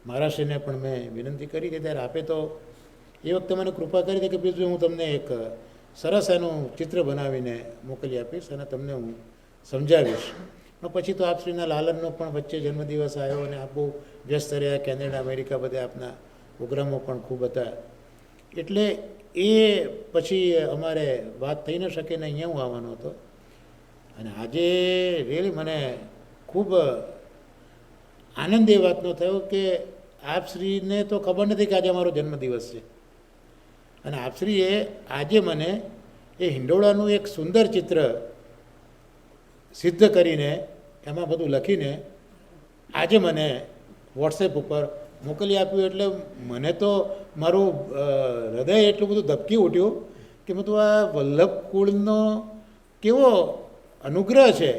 મહારાજશ્રીને પણ મેં વિનંતી કરી હતી. ત્યારે આપે તો એ વખતે મને કૃપા કરી હતી કે પિયુષભાઈ હું તમને એક સરસ એનું ચિત્ર બનાવીને મોકલી આપીશ અને તમને હું સમજાવીશ. પણ પછી તો આપશ્રીના લાલનનો પણ વચ્ચે જન્મદિવસ આવ્યો અને આપ બહુ વ્યસ્ત રહ્યા. કેનેડા, અમેરિકા બધે આપના પ્રોગ્રામો પણ ખૂબ હતા. એટલે એ પછી અમારે વાત થઈ ન શકે ને અહીંયા હું આવવાનો હતો. અને આજે રિયલી મને ખૂબ આનંદ એ વાતનો થયો કે આપશ્રીને તો ખબર નથી કે આજે અમારો જન્મદિવસ છે અને આપશ્રીએ આજે મને એ હિંડોળાનું એક સુંદર ચિત્ર સિદ્ધ કરીને એમાં બધું લખીને આજે મને વોટ્સએપ ઉપર મોકલી આપ્યું. એટલે મને તો મારું હૃદય એટલું બધું ધબકી ઉઠ્યું કે મેં તો આ વલ્લભકુળનો કેવો અનુગ્રહ છે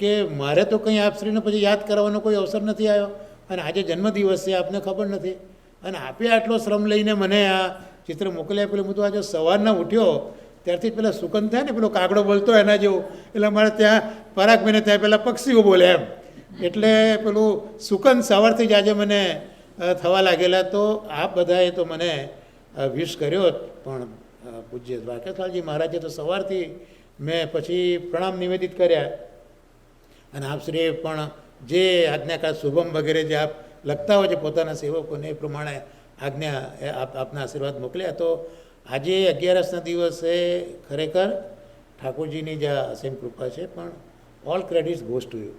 કે મારે તો કંઈ આપશ્રીને પછી યાદ કરવાનો કોઈ અવસર નથી આવ્યો અને આજે જન્મદિવસ છે, આપને ખબર નથી. અને આપે આટલો શ્રમ લઈને મને આ ચિત્ર મોકલી આપેલું. હું તો આજે સવારના ઉઠ્યો ત્યારથી પેલા સુકન થાય ને પેલો કાગડો બોલતો એના જેવું, એટલે મારે ત્યાં પરાગ મહિને ત્યાં પહેલાં પક્ષીઓ બોલે એમ. એટલે પેલું સુકન સવારથી જ આજે મને થવા લાગેલા. તો આ બધાએ તો મને વિશ કર્યો, પણ પૂજ્ય દ્વારકાલાલજી મહારાજે તો સવારથી મેં પછી પ્રણામ નિવેદિત કર્યા. અને આપશ્રીએ પણ જે આજ્ઞાકાર શુભમ વગેરે જે આપ લખતા હોય છે પોતાના સેવકોને એ પ્રમાણે આજ્ઞા આપના આશીર્વાદ મોકલ્યા. તો આજે 11ના દિવસે ખરેખર ઠાકોરજીની જ અસીમ કૃપા છે. પણ all credits goes to you.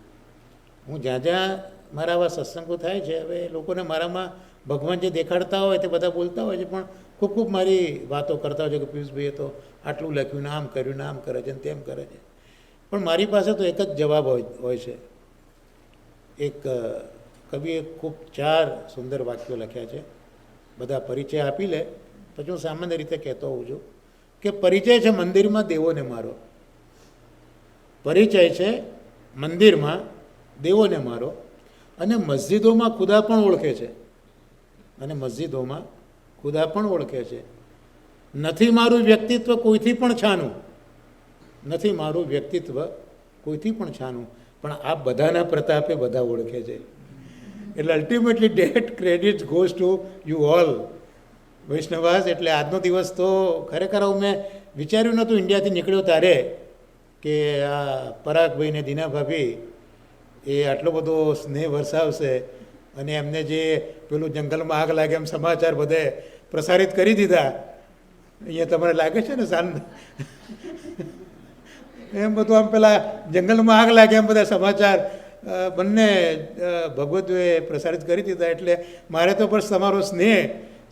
હું જ્યાં જ્યાં મારા આવા સત્સંગો થાય છે, હવે લોકોને મારામાં ભગવાન જે દેખાડતા હોય તે બધા બોલતા હોય છે, પણ ખૂબ ખૂબ મારી વાતો કરતા હોય છે કે પિયુષભાઈએ તો આટલું લખ્યું, ને આમ કર્યું, ને આમ કરે છે, ને તેમ કરે છે. પણ મારી પાસે તો એક જ જવાબ હોય છે. એક કવિએ ખૂબ 4 સુંદર વાક્યો લખ્યા છે. બધા પરિચય આપી લે પછી હું સામાન્ય રીતે કહેતો હોઉં છું કે પરિચય છે મંદિરમાં દેવોને મારો, પરિચય છે મંદિરમાં દેવોને મારો, અને મસ્જિદોમાં ખુદા પણ ઓળખે છે, અને મસ્જિદોમાં ખુદા પણ ઓળખે છે. નથી મારું વ્યક્તિત્વ કોઈથી પણ છાનું, નથી મારું વ્યક્તિત્વ કોઈથી પણ છાનું, પણ આ બધાના પ્રતાપે બધા ઓળખે છે. એટલે ultimately that credit goes to you all Vaishnavas. એટલે આજનો દિવસ તો ખરેખર હું મેં વિચાર્યું નહોતું ઇન્ડિયાથી નીકળ્યો ત્યારે કે આ પરાગભાઈ ને દીના ભાભી એ આટલો બધો સ્નેહ વરસાવશે અને એમને જે પેલું જંગલમાં આગ લાગે એમ સમાચાર બધે પ્રસારિત કરી દીધા. અહીંયા તમને લાગે છે ને સાંજ એમ બધું આમ પેલા જંગલમાં આગ લાગે એમ બધા સમાચાર બંને ભગવદ્વે પ્રસારિત કરી દીધા. એટલે મારે તો બસ તમારો સ્નેહ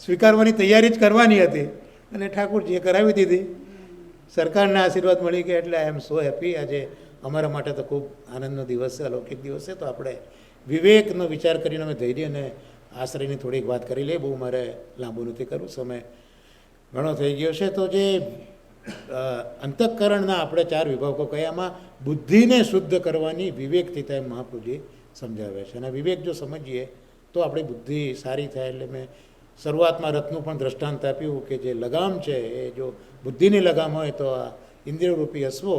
સ્વીકારવાની તૈયારી જ કરવાની હતી અને ઠાકોરજીએ કરાવી દીધી. સરકારના આશીર્વાદ મળી ગયા એટલે આઈ એમ સો હેપી. આજે અમારા માટે તો ખૂબ આનંદનો દિવસ છે, અલૌકિક દિવસ છે. તો આપણે વિવેકનો વિચાર કરીને અમે ધૈર્ય અને આશ્રયની થોડીક વાત કરી લઈએ. બહુ મારે લાંબુ નથી કરવું, સમય ઘણો થઈ ગયો છે. તો જે અંતઃકરણના આપણે 4 વિભાગો કયામાં બુદ્ધિને શુદ્ધ કરવાની વિવેકથી એમ મહાપ્રભુજી સમજાવે છે. અને વિવેક જો સમજીએ તો આપણી બુદ્ધિ સારી થાય. એટલે મેં શરૂઆતમાં રથનું પણ દ્રષ્ટાંત આપ્યું કે જે લગામ છે એ જો બુદ્ધિની લગામ હોય તો આ ઇન્દ્રિયરૂપી અશ્વો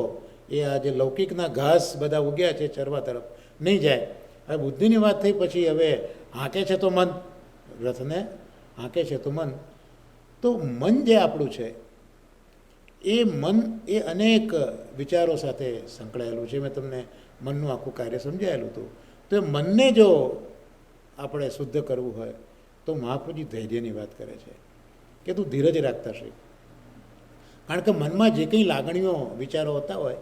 એ આ જે લૌકિકના ઘાસ બધા ઉગ્યા છે ચરવા તરફ નહીં જાય. હવે બુદ્ધિની વાત થઈ પછી હવે હાંકે છે તો મન, રથને હાંકે છે તો મન. તો મન જે આપણું છે એ મન એ અનેક વિચારો સાથે સંકળાયેલું છે. મેં તમને મનનું આખું કાર્ય સમજાયેલું હતું. તો એ મનને જો આપણે શુદ્ધ કરવું હોય તો મહાપ્રભુજી ધૈર્યની વાત કરે છે કે તું ધીરજ રાખતા શીખ. કારણ કે મનમાં જે કંઈ લાગણીઓ વિચારો હોતા હોય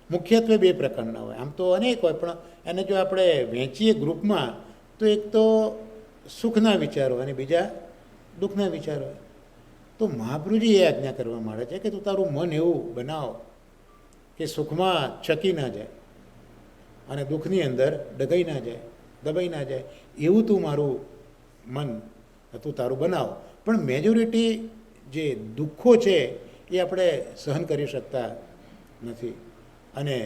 મુખ્યત્વે 2 પ્રકારના હોય. આમ તો અનેક હોય પણ એને જો આપણે વહેંચીએ ગ્રુપમાં તો એક તો સુખના વિચારો અને બીજા દુઃખના વિચારો હોય. તો મહાપ્રભુજી એ આજ્ઞા કરવા માંડે છે કે તું તારું મન એવું બનાવ કે સુખમાં છકી ના જાય અને દુઃખની અંદર ડગાઈ ના જાય, દબાઈ ના જાય. એવું તું મારું મન તું તારું બનાવ. પણ મેજોરિટી જે દુઃખો છે એ આપણે સહન કરી શકતા નથી. અને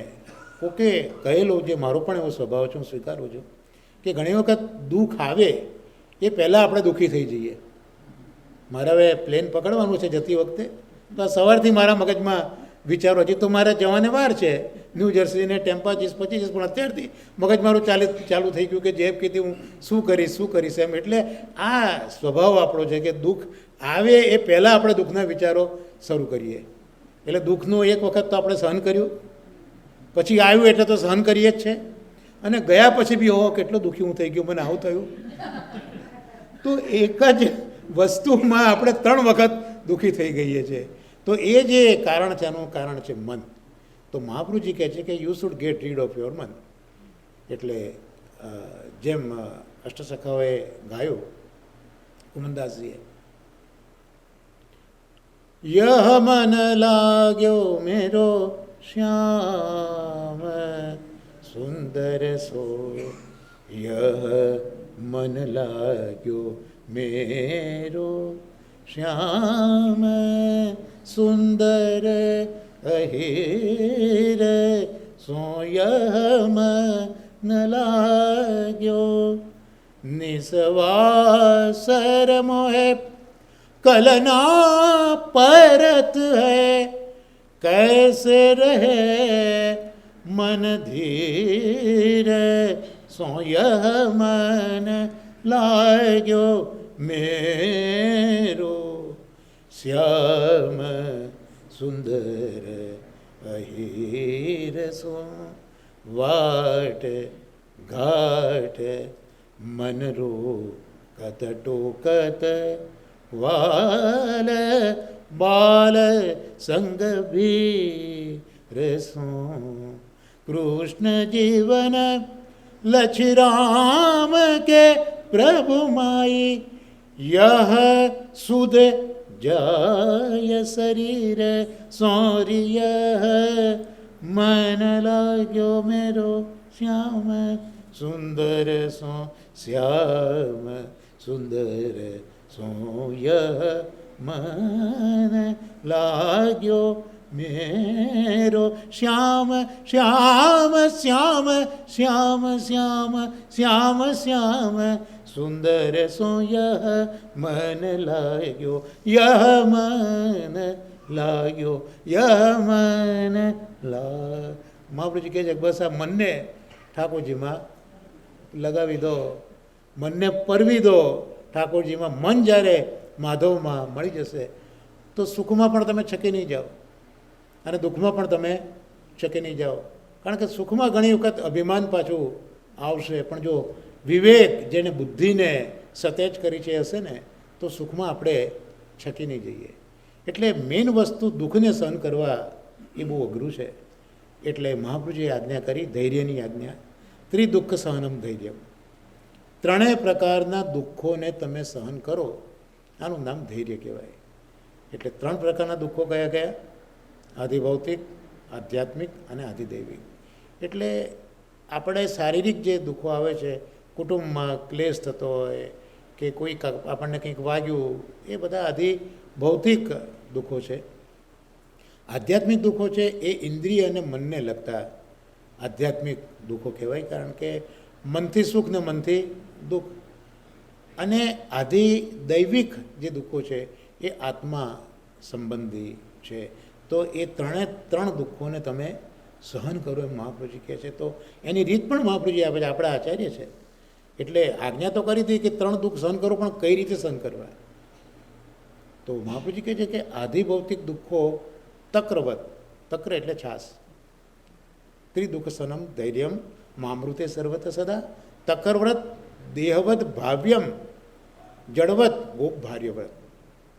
કોકે કહેલું, જે મારો પણ એવો સ્વભાવ છે, હું સ્વીકારું છું કે ઘણી વખત દુઃખ આવે એ પહેલાં આપણે દુઃખી થઈ જઈએ. મારે હવે પ્લેન પકડવાનું છે જતી વખતે, તો સવારથી મારા મગજમાં વિચારો, હજી તો મારે જવાને વાર છે ન્યૂ જર્સીને ટેમ્પા 25 પણ અત્યારથી મગજ મારું ચાલુ થઈ ગયું કે જેબ કીધી હું શું કરીશ એમ. એટલે આ સ્વભાવ આપણો છે કે દુઃખ આવે એ પહેલાં આપણે દુઃખના વિચારો શરૂ કરીએ. એટલે દુઃખનું એક વખત તો આપણે સહન કર્યું, પછી આવ્યું એટલે તો સહન કરીએ જ છે, અને ગયા પછી બી ઓહો કેટલો દુઃખી હું થઈ ગયો, મને આવું થયું. તો એક જ વસ્તુમાં આપણે 3 વખત દુઃખી થઈ ગઈએ છીએ. તો એ જે કારણ છે એનું કારણ છે મન. તો મહાપ્રભુજી કહે છે કે you should gate read of your મન. એટલે જેમ અષ્ટસખાઓએ ગાયું કુમનદાસજીએ, યહ મન લાગ્યો મેરો શ્યામ સુંદર સો, યહ મન લાગ્યો મેરો શ્યામ સુંદર અહિર સોયહ મન લાગ્યો, નિસવાસર મોહે કલના પરત હૈ, कैसे रहे मन धीर सोयह मन लाग्यो मेरो, श्याम सुंदर अहिर सो, वाट घाट मन रो कत टोकत वाल बाल संग भी रसो, कृष्ण जीवन लछराम के प्रभु माई, यह सुध जाय शरीर सौर्य मन लाग्यो मेरो श्याम सुंदर सो, श्याम सुंदर सो यह मन लाग्यो मेरो श्याम श्याम श्याम श्याम श्याम श्याम श्याम सुंदर सो यह मन लाग्यो यह मन लाग्यो यह मन ला મહાપ્રભુજી કહે છે કે બસ આ મનને ઠાકોરજીમાં લગાવી દો, મનને પરવી દો ઠાકોરજીમાં. મન જ્યારે માધવમાં મળી જશે તો સુખમાં પણ તમે છકી નહીં જાઓ અને દુઃખમાં પણ તમે છકી નહીં જાઓ. કારણ કે સુખમાં ઘણી વખત અભિમાન પાછું આવશે, પણ જો વિવેક જેને બુદ્ધિને સતેજ કરી છે હશે ને તો સુખમાં આપણે છકી નહીં જઈએ. એટલે મેઇન વસ્તુ દુઃખને સહન કરવા એ બહુ અઘરું છે. એટલે મહાપ્રભુજીએ આજ્ઞા કરી ધૈર્યની આજ્ઞા. ત્રિદુઃખ સહનમ ધૈર્યમ. ત્રણેય પ્રકારના દુઃખોને તમે સહન કરો, આનું નામ ધૈર્ય કહેવાય. એટલે ત્રણ પ્રકારના દુઃખો કયા કયા? આધિભૌતિક, આધ્યાત્મિક અને આધિદૈવિક. એટલે આપણે શારીરિક જે દુઃખો આવે છે, કુટુંબમાં ક્લેશ થતો હોય કે કોઈ આપણને કંઈક વાગ્યું, એ બધા આધિભૌતિક દુઃખો છે. આધ્યાત્મિક દુઃખો છે એ ઇન્દ્રિય અને મનને લગતા આધ્યાત્મિક દુઃખો કહેવાય. કારણ કે મનથી સુખ ને મનથી દુઃખ. અને આધિદૈવિક જે દુઃખો છે એ આત્મા સંબંધી છે. તો એ ત્રણ દુઃખોને તમે સહન કરો એમ મહાપ્રભુજી કહે છે. તો એની રીત પણ મહાપ્રભુજી આપે છે, આપણા આચાર્ય છે. એટલે આજ્ઞા તો કરી હતી કે ત્રણ દુઃખ સહન કરો, પણ કઈ રીતે સહન કરવા? તો મહાપ્રભુજી કહે છે કે આધિભૌતિક દુઃખો તક્રવત, તક્ર એટલે છાસ, ત્રિદુઃખ સનમ ધૈર્યમ મામૃતે સર્વત સદા, તકરવ્રત દેહવત ભાવ્યમ જડવત ગોપ ભાર્યવ્રત.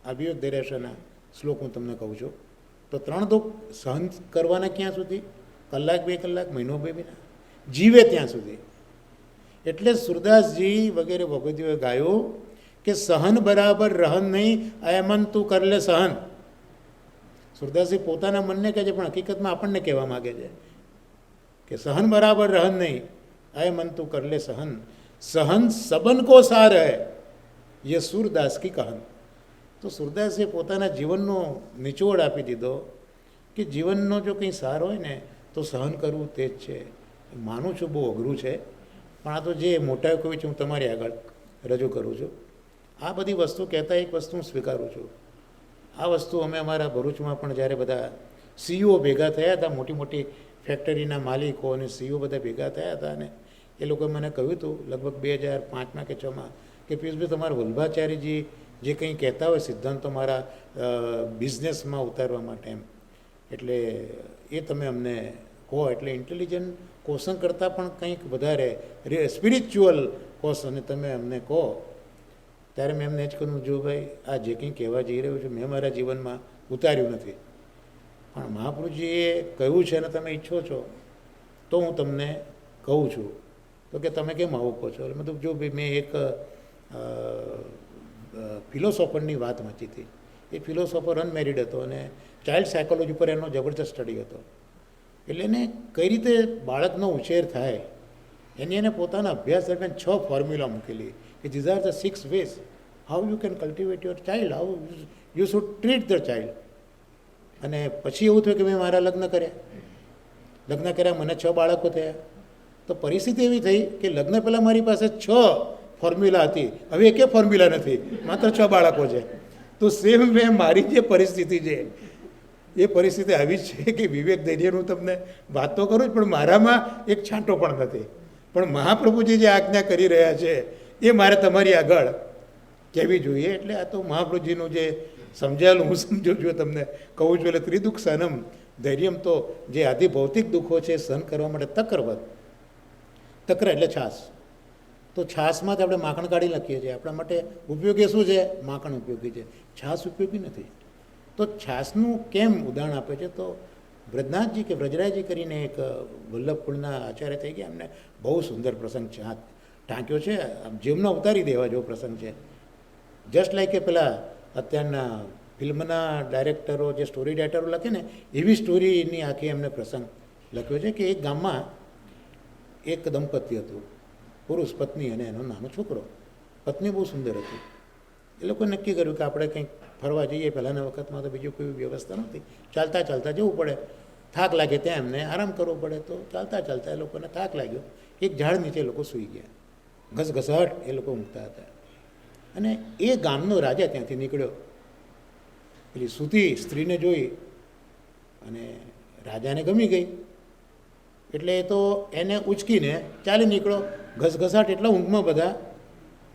આ વિવેક દેરાસરના શ્લોક હું તમને કહું છું. તો ત્રણ દુઃખ સહન કરવાના ક્યાં સુધી? કલાક, 2 કલાક, મહિનો, 2 મહિના, જીવે ત્યાં સુધી. એટલે સુરદાસજી વગેરે ભગવતીઓએ ગાયું કે સહન બરાબર રહન નહીં, અયમન તું કર લે સહન. સુરદાસજી પોતાના મનને કહે છે, પણ હકીકતમાં આપણને કહેવા માગે છે કે સહન બરાબર રહન નહીં, અય મન તું કર લે સહન, સહન સબન કો સાર હૈ યે સુરદાસ કી કહન. તો સુરદાસે પોતાના જીવનનો નિચોડ આપી દીધો કે જીવનનો જો કંઈ સાર હોય ને તો સહન કરવું તે જ છે. માનું છું બહુ અઘરું છે, પણ આ તો જે મોટા કોઈ છે હું તમારી આગળ રજૂ કરું છું. આ બધી વસ્તુ કહેતા એક વસ્તુ હું સ્વીકારું છું. આ વસ્તુ અમે અમારા ભરૂચમાં પણ જ્યારે બધા સીઈઓ ભેગા થયા હતા, મોટી મોટી ફેક્ટરીના માલિકો અને સીઈઓ બધા ભેગા થયા હતા, અને એ લોકોએ મને કહ્યું હતું લગભગ 2005માં કે 2006માં કે પિયુષભાઈ તમારા વલ્ભાચાર્યજી જે કંઈ કહેતા હોય સિદ્ધાંતો મારા બિઝનેસમાં ઉતારવા માટે એમ, એટલે એ તમે અમને કહો. એટલે ઇન્ટેલિજન્ટ ક્વેશ્ચન કરતાં પણ કંઈક વધારે સ્પિરિચ્યુઅલ ક્વેશ્ચન તમે અમને કહો. ત્યારે મેં એમને જ કહ્યું, જો ભાઈ આ જે કંઈ કહેવા જઈ રહ્યું છું મેં મારા જીવનમાં ઉતાર્યું નથી, પણ મહાપ્રભુજીએ કહ્યું છે અને તમે ઈચ્છો છો તો હું તમને કહું છું. તો કે તમે કેમ આવું કહો છો? એટલે મતલબ જો ભાઈ મેં એક ફિલોસોફરની વાત વાંચી હતી. એ ફિલોસોફર અનમેરિડ હતો અને ચાઇલ્ડ સાયકોલોજી પર એનો જબરજસ્ત સ્ટડી હતો. એટલે એને કઈ રીતે બાળકનો ઉછેર થાય એની એને પોતાના અભ્યાસ દરમિયાન 6 ફોર્મ્યુલા મૂકેલી કે these are the 6 ways how you can cultivate your child, how you should treat the child. અને પછી એવું થયું કે મેં મારા લગ્ન કર્યા, મને 6 બાળકો થયા. તો પરિસ્થિતિ એવી થઈ કે લગ્ન પહેલાં મારી પાસે 6 ફોર્મ્યુલા હતી, હવે એકે ફોર્મ્યુલા નથી, માત્ર 6 બાળકો છે. તો સેમ મેં મારી જે પરિસ્થિતિ છે એ પરિસ્થિતિ આવી છે કે વિવેક ધૈર્યનું તમને વાત તો કરું જ, પણ મારામાં એક છાંટો પણ નથી. પણ મહાપ્રભુજી જે આજ્ઞા કરી રહ્યા છે એ મારે તમારી આગળ કહેવી જોઈએ. એટલે આ તો મહાપ્રભુજીનું જે સમજાયેલું હું સમજું છું, તમને કહું છું. એટલે ત્રિદુઃખ સહનમ ધૈર્યમ, તો જે આદિ ભૌતિક દુઃખો છે સહન કરવા માટે તકરવત, તક્ર એટલે છાસ. તો છાસમાં જ આપણે માખણ કાઢી નાખીએ છીએ. આપણા માટે ઉપયોગી શું છે? માખણ ઉપયોગી છે, છાસ ઉપયોગી નથી. તો છાસનું કેમ ઉદાહરણ આપે છે? તો બ્રજનાથજી કે વ્રજરાયજી કરીને એક વલ્લભકુળના આચાર્ય થઈ ગયા, એમને બહુ સુંદર પ્રસંગ ટાંક્યો છે, જીવનમાં ઉતારી દેવા જેવો પ્રસંગ છે. જસ્ટ લાઈક કે પેલા અત્યારના ફિલ્મના ડાયરેક્ટરો જે સ્ટોરી રાઇટરો લખે ને એવી સ્ટોરીની આખી એમને પ્રસંગ લખ્યો છે કે એક ગામમાં એક દંપતી હતું, પુરુષ પત્ની અને એનો નાનો છોકરો. પત્ની બહુ સુંદર હતી, એ લોકોએ નક્કી કર્યું કે આપણે કંઈક ફરવા જઈએ. પહેલાંના વખતમાં તો બીજું કોઈ વ્યવસ્થા નહોતી, ચાલતા ચાલતા જવું પડે. થાક લાગે ત્યાં એમને આરામ કરવો પડે, તો ચાલતા ચાલતા એ લોકોને થાક લાગ્યો. એક ઝાડ નીચે એ લોકો સૂઈ ગયા, ઘસઘસાટ એ લોકો ઊંઘતા હતા. અને એ ગામનો રાજા ત્યાંથી નીકળ્યો. પેલી સૂતી સ્ત્રીને જોઈ અને રાજાને ગમી ગઈ, એટલે એ તો એને ઉચકીને ચાલી નીકળ્યો. ઘસઘસાટ એટલા ઊંઘમાં બધા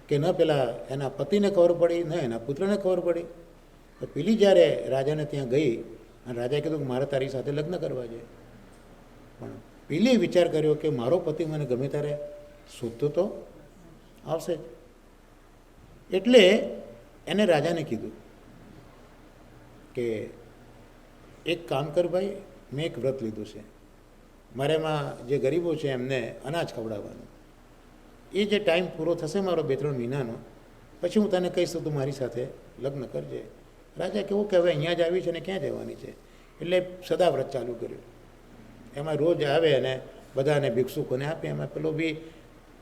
કે ન પેલા એના પતિને ખબર પડી, ન એના પુત્રને ખબર પડી. તો પેલી જ્યારે રાજાને ત્યાં ગઈ અને રાજાએ કીધું કે મારે તારી સાથે લગ્ન કરવા છે, પણ પેલી વિચાર કર્યો કે મારો પતિ મને ગમે ત્યારે શોધતો તો આવશે જ. એટલે એને રાજાને કીધું કે એક કામ કર ભાઈ, મેં એક વ્રત લીધું છે, મારે એમાં જે ગરીબો છે એમને અનાજ ખવડાવવાનું. એ જે ટાઈમ પૂરો થશે મારો 2-3 મહિનાનો, પછી હું તને કહીશ તો તું મારી સાથે લગ્ન કરજે. રાજા કેવું કે હવે અહીંયા જ આવી છે ને ક્યાં જવાની છે, એટલે સદાવ્રત ચાલુ કર્યું. એમાં રોજ આવે અને બધાને ભિક્ષુકોને આપે. એમાં પેલો બી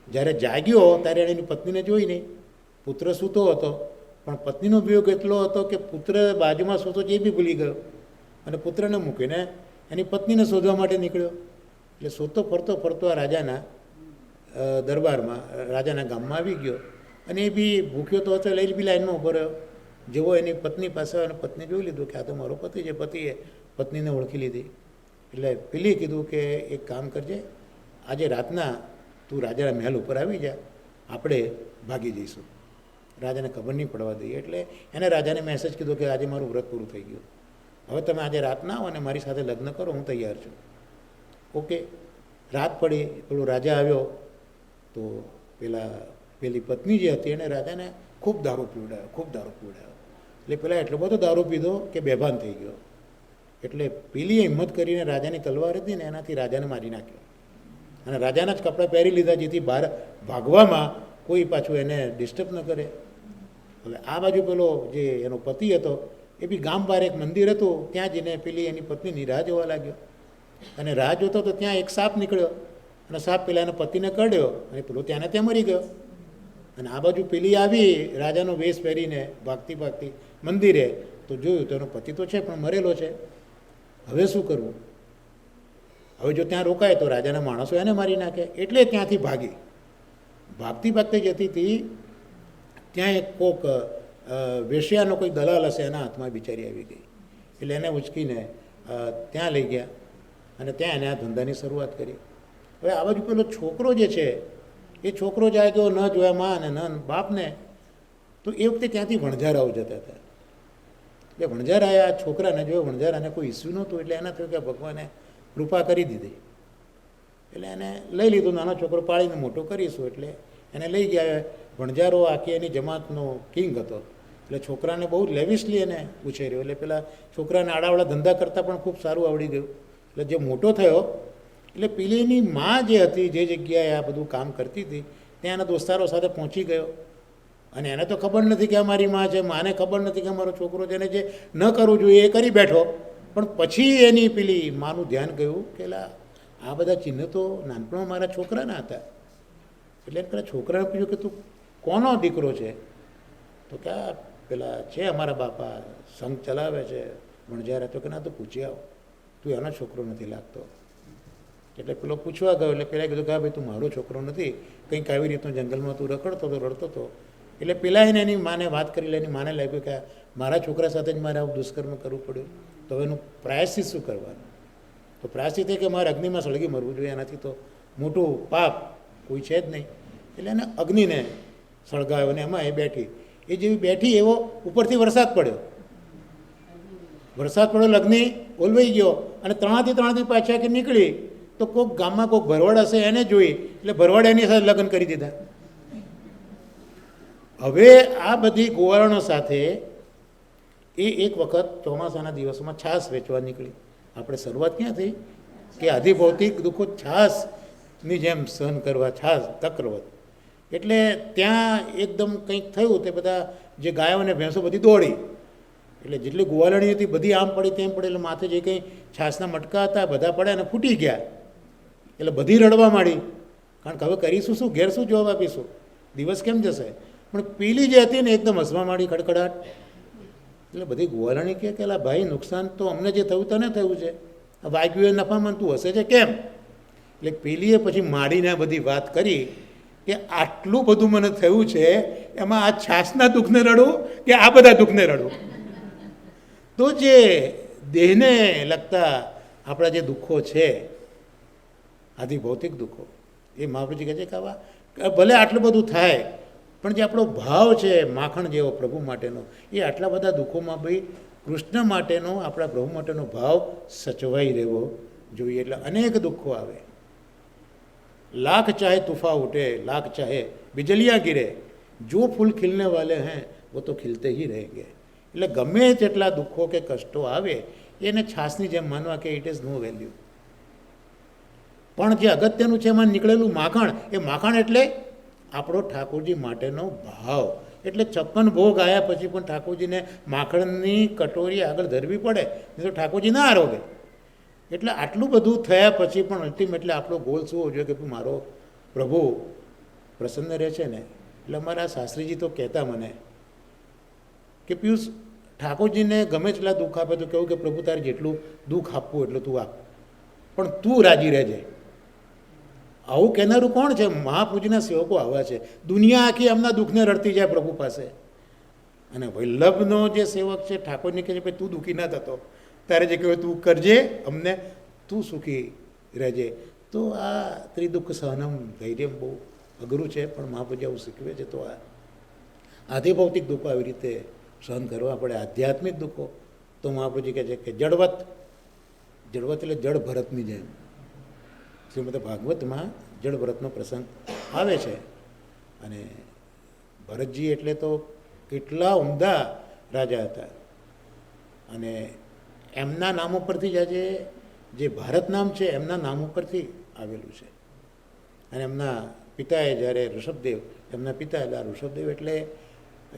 જ્યારે જાગ્યો ત્યારે એણે એની પત્નીને જોઈ નહીં. પુત્ર સૂતો હતો, પણ પત્નીનો વિયોગ એટલો હતો કે પુત્ર બાજુમાં સૂતો છે એ બી ભૂલી ગયો અને પુત્રને મૂકીને એની પત્નીને શોધવા માટે નીકળ્યો. એટલે શોધતો ફરતો ફરતો આ રાજાના દરબારમાં, રાજાના ગામમાં આવી ગયો. અને એ બી ભૂખ્યો તો હતો, લઈ બી લાઈનમાં ઊભો રહ્યો. જેવો એની પત્ની પાસે અને પત્ની જોઈ લીધું કે આ તો મારો પતિ છે. પતિએ પત્નીને ઓળખી લીધી. એટલે પેલી કીધું કે એક કામ કરજે, આજે રાતના તું રાજાના મહેલ ઉપર આવી જા, આપણે ભાગી જઈશું, રાજાને ખબર નહીં પડવા દઈએ. એટલે એને રાજાને મેસેજ કીધો કે આજે મારું વ્રત પૂરું થઈ ગયું, હવે તમે આજે રાતના આવો અને મારી સાથે લગ્ન કરો, હું તૈયાર છું. ઓકે. રાત પડી, પેલો રાજા આવ્યો તો પેલી પત્ની જે હતી એને રાજાને ખૂબ દારૂ પીવડાવ્યો. એટલે પેલા એટલો બધો દારૂ પીધો કે બેભાન થઈ ગયો. એટલે પેલીએ હિંમત કરીને રાજાની તલવાર હતી ને એનાથી રાજાને મારી નાખ્યો અને રાજાના જ કપડાં પહેરી લીધા, જેથી બહાર ભાગવામાં કોઈ પાછું એને ડિસ્ટર્બ ન કરે. હવે આ બાજુ પેલો જે એનો પતિ હતો એ બી ગામ બહાર એક મંદિર હતું, ત્યાં જઈને પેલી એની પત્નીની રાહ જોવા લાગ્યો. અને રાહ જોતો તો ત્યાં એક સાપ નીકળ્યો અને સાપ પેલા એના પતિને કરડ્યો અને પેલો ત્યાંને ત્યાં મરી ગયો. અને આ બાજુ પેલી આવી રાજાનો વેશ પહેરીને ભાગતી ભાગતી મંદિરે, તો જોયું તો એનો પતિ તો છે પણ મરેલો છે. હવે શું કરવું? હવે જો ત્યાં રોકાય તો રાજાના માણસો એને મારી નાખે. એટલે ત્યાંથી ભાગતી ભાગતી જતી હતી. ત્યાં એક કોક વેશ્યાનો કોઈ દલાલ હશે, એના હાથમાં બિચારી આવી ગઈ. એટલે એને ઉચકીને ત્યાં લઈ ગયા અને ત્યાં એને આ ધંધાની શરૂઆત કરી. હવે આ બાજુ પેલો છોકરો જે છે એ છોકરો જાય તો ન જોયા માં અને ન બાપને. તો એ વખતે ત્યાંથી વણઝારાઓ જતા હતા. એટલે વણઝારાએ આ છોકરાને જોયો, વણઝારાને કોઈ ઇસ્યુ નહોતું. એટલે એના થયું કે ભગવાને કૃપા કરી દીધી. એટલે એને લઈ લીધું, નાનો છોકરો પાળીને મોટો કરીશું. એટલે એને લઈ ગયા. વણઝારો આખી એની જમાતનો કિંગ હતો. એટલે છોકરાને બહુ લેવિશલી એને ઉછેર્યો. એટલે પેલા છોકરાને આડાવડા ધંધા કરતાં પણ ખૂબ સારું આવડી ગયું. એટલે જે મોટો થયો એટલે પેલીની માં જે હતી, જે જગ્યાએ આ બધું કામ કરતી હતી, ત્યાં એના દોસ્તારો સાથે પહોંચી ગયો. અને એને તો ખબર નથી કે આ મારી માં છે, માને ખબર નથી કે મારો છોકરો છે. એને જે ન કરવું જોઈએ એ કરી બેઠો. પણ પછી એની પેલી માનું ધ્યાન ગયું કે આ બધા ચિહ્ન તો નાનપણમાં મારા છોકરાના હતા. એટલે પેલા છોકરાને પૂછ્યું કે તું કોનો દીકરો છે? તો કે આ પેલા છે અમારા બાપા, સંઘ ચલાવે છે વણઝારા. તો કે ના, તો પૂછી આવો, તું એનો છોકરો નથી લાગતો. એટલે પેલો પૂછવા ગયો. એટલે પેલા કીધું કે હા ભાઈ, તું મારો છોકરો નથી, કંઈક આવી રીતનો જંગલમાં તું રખડતો હતો. એટલે પેલા એને એની માને વાત કરી લે. એની માને લાગ્યું કે મારા છોકરા સાથે જ મારે આવું દુષ્કર્મ કરવું પડ્યું, તો હવે એનું પ્રાયશ્ચિત શું કરવાનું? તો પ્રાયશ્ચિત એ કે મારે અગ્નિમાં સળગી મરવું જોઈએ, એનાથી તો મોટું પાપ કોઈ છે જ નહીં. એટલે એને અગ્નિને સળગાવ્યો અને એમાં એ બેઠી. એ જેવી બેઠી એવો ઉપરથી વરસાદ પડ્યો. અગ્નિ ઓલવાઈ ગયો અને ત્રણાથી પાછા કે નીકળી તો કોઈક ગામમાં કોઈક ભરવાડ હશે, એને જોઈ. એટલે ભરવાડ એની સાથે લગ્ન કરી દીધા. હવે આ બધી ગોવાળણો સાથે એ એક વખત ચોમાસાના દિવસોમાં છાશ વેચવા નીકળી. આપણે શરૂઆત ક્યાં થઈ કે આધિભૌતિક દુઃખો છાશની જેમ સહન કરવા, છાશ તકરવત. એટલે ત્યાં એકદમ કંઈક થયું, તે બધા જે ગાયો અને ભેંસો બધી દોડી. એટલે જેટલી ગોવાળણી હતી બધી આમ પડી તેમ પડી. એટલે માથે જે કંઈ છાશના મટકા હતા બધા પડ્યા અને ફૂટી ગયા. એટલે બધી રડવા માંડી, કારણ કે હવે કરીશું શું, ઘેર શું જવાબ આપીશું, દિવસ કેમ જશે? પણ પેલી જે હતી ને એકદમ હસવા માંડી ખડખડાટ. એટલે બધી ગોવાળાણી કહે કે અલા ભાઈ નુકસાન તો અમને જે થયું તને થયું છે, વાગ્યું એ નફામાં તું હશે છે કેમ? એટલે પેલીએ પછી માડીને બધી વાત કરી કે આટલું બધું મને થયું છે, એમાં આ છાસના દુઃખને રડું કે આ બધા દુઃખને રડું? તો જે દેહને લગતા આપણા જે દુઃખો છે, આદિ ભૌતિક દુઃખો, એ મહાપ્રભુજી કહે છે કે આવા ભલે આટલું બધું થાય, પણ જે આપણો ભાવ છે માખણ જેવો પ્રભુ માટેનો, એ આટલા બધા દુઃખોમાં ભાઈ કૃષ્ણ માટેનો, આપણા પ્રભુ માટેનો ભાવ સચવાઈ રહેવો જોઈએ. એટલે અનેક દુઃખો આવે, લાખ ચાહે તૂફા ઉઠે, લાખ ચાહે બિજલિયાँ ગિરે, જો ફૂલ ખिलने वाले हैं वो तो खिलते ही रहेंगे. એટલે ગમે તેટલા દુઃખો કે કષ્ટો આવે એને છાસની જેમ માનવા કે ઇટ ઇઝ નો વેલ્યુ. પણ જે અગત્યનું છે એમાં નીકળેલું માખણ, એ માખણ એટલે આપણો ઠાકોરજી માટેનો ભાવ. એટલે 56 ભોગ આવ્યા પછી પણ ઠાકોરજીને માખણની કટોરી આગળ ધરવી પડે, નહીં તો ઠાકોરજી ના આરોગે. એટલે આટલું બધું થયા પછી પણ અલ્ટિમેટલી આપણો ગોલ શું હોવો જોઈએ કે મારો પ્રભુ પ્રસન્ન રહે છે ને. એટલે અમારા શાસ્ત્રીજી તો કહેતા મને કે પિયુષ, ઠાકોરજીને ગમે તેટલા દુઃખ આપે તો કહું કે પ્રભુ તારે જેટલું દુઃખ આપવું એટલું તું આપ, પણ તું રાજી રહેજે. આવું કહેનારું કોણ છે? મહાપૂજના સેવકો આવા છે. દુનિયા આખી એમના દુઃખને રડતી જાય પ્રભુ પાસે, અને વલ્લભનો જે સેવક છે ઠાકોરને કહે છે ભાઈ તું દુઃખી ના થતો, તારે જે કહેવાય તું કરજે, અમને તું સુખી રહેજે. તો આ ત્રિદુઃખ સહનમ ધૈર્ય બહુ અઘરું છે, પણ મહાપૂજા આવું શીખવે છે. તો આ આધિભૌતિક દુઃખો આવી રીતે સહન કરવા પડે. આધ્યાત્મિક દુઃખો તો મહાપૂજી કહે છે કે જડવત, જડવત એટલે જળ ભરતની જેમ. શ્રીમદ ભાગવતમાં જળ ભરતનો પ્રસંગ આવે છે, અને ભરતજી એટલે તો કેટલા ઉમદા રાજા હતા, અને એમના નામ ઉપરથી જ આજે જે ભારત નામ છે એમના નામ ઉપરથી આવેલું છે. અને એમના પિતાએ જ્યારે ઋષભદેવ, એમના પિતા એટલે ઋષભદેવ એટલે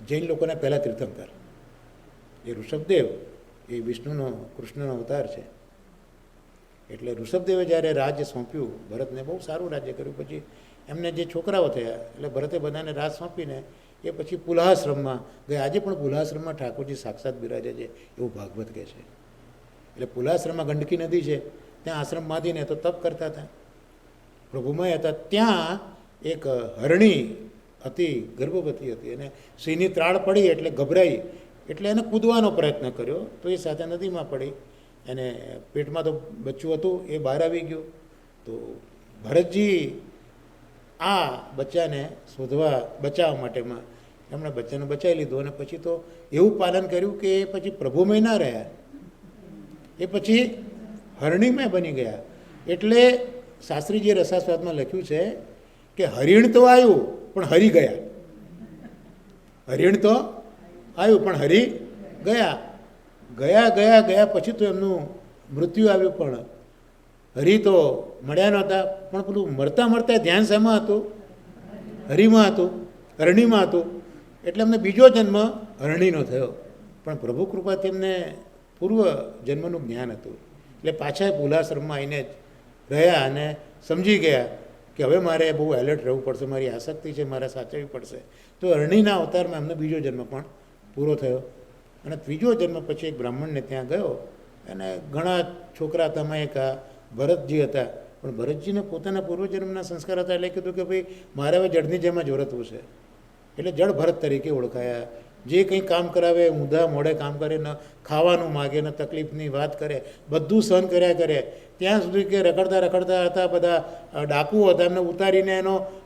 જૈન લોકોના પહેલાં તીર્થંકર. એ ઋષભદેવ એ વિષ્ણુનો, કૃષ્ણનો અવતાર છે. એટલે ઋષભદેવે જ્યારે રાજ્ય સોંપ્યું ભરતને, બહુ સારું રાજ્ય કર્યું. પછી એમને જે છોકરાઓ થયા એટલે ભરતે બધાને રાજ સોંપીને એ પછી પુલાશ્રમમાં ગયા. આજે પણ પુલાશ્રમમાં ઠાકોરજી સાક્ષાત બિરાજે છે એવું ભાગવત કહે છે. એટલે પુલાશ્રમમાં ગંડકી નદી છે, ત્યાં આશ્રમ બાંધીને તો તપ કરતા હતા, પ્રભુમય હતા. ત્યાં એક હરણી હતી, ગર્ભવતી હતી, અને સિંહની ત્રાળ પડી એટલે ગભરાઈ, એટલે એને કૂદવાનો પ્રયત્ન કર્યો, તો એ સાથે નદીમાં પડી. એને પેટમાં તો બચ્ચું હતું, એ બહાર આવી ગયું. તો ભરતજી આ બચ્ચાને શોધવા, બચાવવા માટેમાં એમણે બચ્ચાને બચાવી લીધું. અને પછી તો એવું પાલન કર્યું કે એ પછી પ્રભુમય ના રહ્યા, એ પછી હરણીમય બની ગયા. એટલે શાસ્ત્રીજીએ રસાસ્વાદમાં લખ્યું છે કે હરિણ તો આવ્યું પણ હરી ગયા, હરિણ તો આવ્યું પણ હરી ગયા. ગયા ગયા ગયા પછી તો એમનું મૃત્યુ આવ્યું, પણ હરી તો મળ્યા નહોતા. પણ પેલું મરતા મરતા ધ્યાન શેમાં હતું? હરિમાં હતું, હરણીમાં હતું. એટલે એમને બીજો જન્મ હરણીનો થયો, પણ પ્રભુ કૃપાથી એમને પૂર્વ જન્મનું જ્ઞાન હતું. એટલે પાછા પુલાશ્રમમાં આવીને જ રહ્યા અને સમજી ગયા કે હવે મારે બહુ એલર્ટ રહેવું પડશે, મારી આસક્તિ છે, મારે સાચવવી પડશે. તો હરણીના અવતારમાં એમને બીજો જન્મ પણ પૂરો થયો. અને ત્રીજો જન્મ પછી એક બ્રાહ્મણને ત્યાં ગયો, અને ઘણા છોકરા તમે એક ભરતજી હતા, પણ ભરતજીને પોતાના પૂર્વજન્મના સંસ્કાર હતા. એટલે કીધું કે ભાઈ મારે હવે જળની જેમ જ વર્તવું છે. એટલે જળ ભરત તરીકે ઓળખાયા. જે કંઈ કામ કરાવે, ઊંધા મોડે કામ કરે, ન ખાવાનું માગે, ન તકલીફની વાત કરે, બધું સહન કર્યા કરે. ત્યાં સુધી કે રખડતા રખડતા હતા બધા ડાકુઓ હતા, એમને ઉતારીને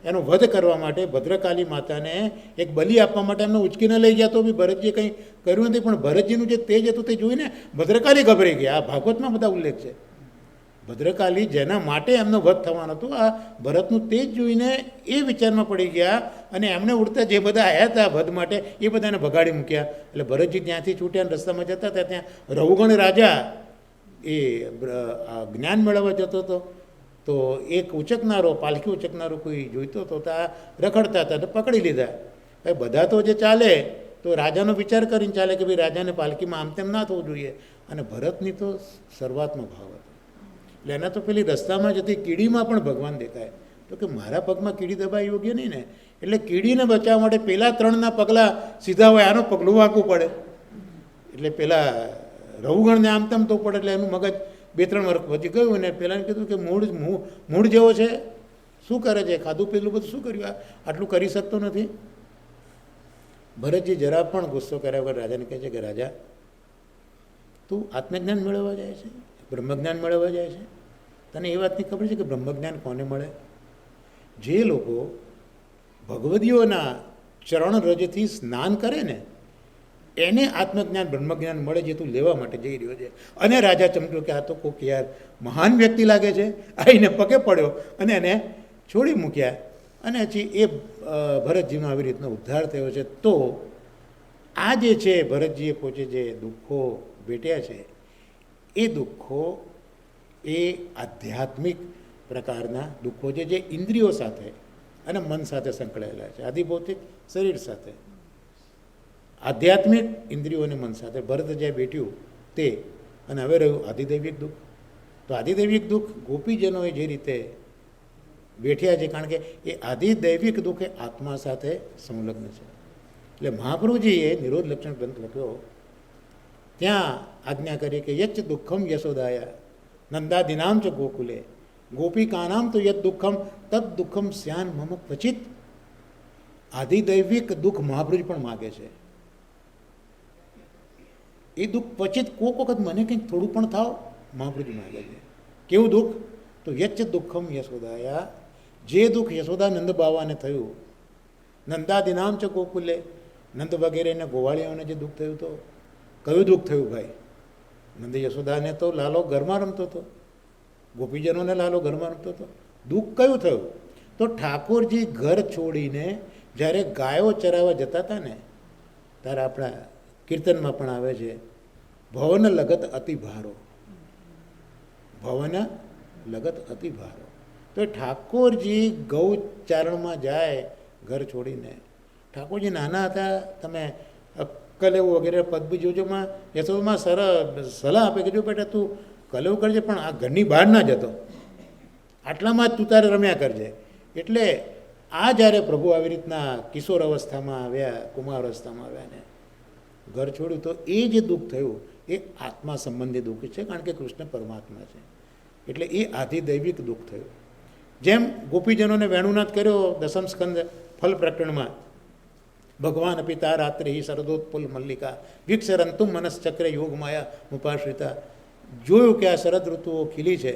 એનો વધ કરવા માટે ભદ્રકાલી માતાને એક બલિ આપવા માટે એમને ઉચકીને લઈ ગયા. તો બી ભરતજીએ કંઈ કર્યું નથી, પણ ભરતજીનું જે તેજ હતું તે જોઈને ભદ્રકાલી ગભરાઈ ગયા. આ ભાગવતમાં બધા ઉલ્લેખ છે. ભદ્રકાલી જેના માટે એમનો વધ થવાનો હતો, આ ભરતનું તેજ જોઈને એ વિચારમાં પડી ગયા, અને એમને ઉડતા જે બધા આવ્યા હતા વધ માટે એ બધાને ભગાડી મૂક્યા. એટલે ભરતજી ત્યાંથી છૂટ્યા, અને રસ્તામાં જતા હતા ત્યાં રઘુગણ રાજા એ જ્ઞાન મેળવવા જતો હતો. તો એક ઉચકનારો, પાલખી ઉચકનારો કોઈ જોઈતો હતો, તો આ રખડતા હતા, તો પકડી લીધા. ભાઈ બધા તો જે ચાલે તો રાજાનો વિચાર કરીને ચાલે કે ભાઈ રાજાને પાલખીમાં આમ તેમ ના થવું જોઈએ. અને ભરતની તો શરૂઆતનો ભાવ હતો. એટલે એના તો પેલી રસ્તામાં જતી કીડીમાં પણ ભગવાન દેખાય. તો કે મારા પગમાં કીડી દબાઈ યોગ્ય નહીં ને, એટલે કીડીને બચાવવા માટે પહેલાં 3ના પગલાં સીધા હોય, આનું પગલું વાંકવું પડે. એટલે પેલા રવુગણને આમ તેમ તો પડે, એટલે એનું મગજ 2-3 વર્ષ પછી ગયું અને પેલાને કીધું કે મૂળ જેવો છે, શું કરે છે, ખાધું પેલું બધું શું કર્યું, આટલું કરી શકતો નથી. ભરતજી જરા પણ ગુસ્સો કર્યા વગર રાજાને કહે છે કે રાજા, તું આત્મજ્ઞાન મેળવવા જાય છે, બ્રહ્મજ્ઞાન મેળવવા જાય છે? તને એ વાતની ખબર છે કે બ્રહ્મજ્ઞાન કોને મળે? જે લોકો ભગવદીઓના ચરણ રજથી સ્નાન કરે ને એને આત્મજ્ઞાન બ્રહ્મજ્ઞાન મળે, જે તું લેવા માટે જઈ રહ્યો છે. અને રાજા ચમક્યો કે આ તો કોઈક યાર મહાન વ્યક્તિ લાગે છે, આવીને પગે પડ્યો અને એને છોડી મૂક્યા. અને પછી એ ભરતજીનો આવી રીતનો ઉદ્ધાર થયો છે. તો આ જે છે ભરતજીએ પોતે જે દુઃખો વેટ્યા છે, એ દુઃખો એ આધ્યાત્મિક પ્રકારના દુઃખો છે, જે ઇન્દ્રિયો સાથે અને મન સાથે સંકળાયેલા છે, આદિભૌતિક શરીર સાથે, આધ્યાત્મિક ઇન્દ્રિયો અને મન સાથે. ભરત જે બેઠ્યું તે, અને હવે રહ્યું આધિદૈવિક દુઃખ. તો આધિદૈવિક દુઃખ ગોપીજનોએ જે રીતે બેઠ્યા છે, કારણ કે એ આધિદૈવિક દુઃખ એ આત્મા સાથે સંલગ્ન છે. એટલે મહાપ્રભુજીએ નિરોધ લક્ષણ ગ્રંથ લખ્યો, ત્યાં આજ્ઞા કરી કે યચ્ચ દુઃખમ યશોદાયા નંદાદિનામ ચ ગોકુલે ગોપિકાનામ તો યદ દુઃખમ તદ દુઃખમ સ્યાન મમ ક્વચિત. આધિદૈવિક દુઃખ મહાપ્રભુજી પણ માગે છે. એ દુઃખ ક્વચિત કોક વખત મને કંઈક થોડું પણ થાવ, મહાપ્રભુજી માગે છે. કેવું દુઃખ? તો યચ્ચ દુઃખમ યશોદાયા, જે દુઃખ યશોદા નંદ બાવાને થયું, નંદાદિનામ ચ ગોકુલે, નંદ વગેરેને ગોવાળીઓને જે દુઃખ થયું, તો કયું દુઃખ થયું ભાઈ? નંદ યશોદાને તો લાલો ઘરમાં રમતો હતો, ગોપીજનોને લાલો ઘરમાં રમતો હતો. દુઃખ કયું થયું? તો ઠાકોરજી ઘર છોડીને જ્યારે ગાયો ચરાવવા જતા હતા ને, ત્યારે આપણા કીર્તનમાં પણ આવે છે, ભવન લગત અતિ ભારો, ભવન લગત અતિ ભારો. તો ઠાકોરજી ગૌચારણમાં જાય ઘર છોડીને. ઠાકોરજી નાના હતા, તમે કલેવું વગેરે પદબી જોજોમાં યશોદમાં સલાહ આપે કે જો બેટા તું કલેવું કરજે, પણ આ ઘરની બહાર ના જતો, આટલામાં જ તું તારે રમ્યા કરજે. એટલે આ જ્યારે પ્રભુ આવી રીતના કિશોર અવસ્થામાં આવ્યા, કુમાર અવસ્થામાં આવ્યા ને ઘર છોડ્યું, તો એ જે દુઃખ થયું એ આત્મા સંબંધી દુઃખ છે, કારણ કે કૃષ્ણ પરમાત્મા છે. એટલે એ આધિદૈવિક દુઃખ થયું. જેમ ગોપીજનોને વેણુનાથ કર્યો દસમ સ્કંદ ફલ પ્રકરણમાં, ભગવાન પિતા રાત્રિ શરદોત્પુલ મલ્લિકા વિક્ષરંતુમ મનશ્ચક્ર યોગ માયા મુપાશ્રિતા. જોયું કે આ શરદ ઋતુઓ ખીલી છે,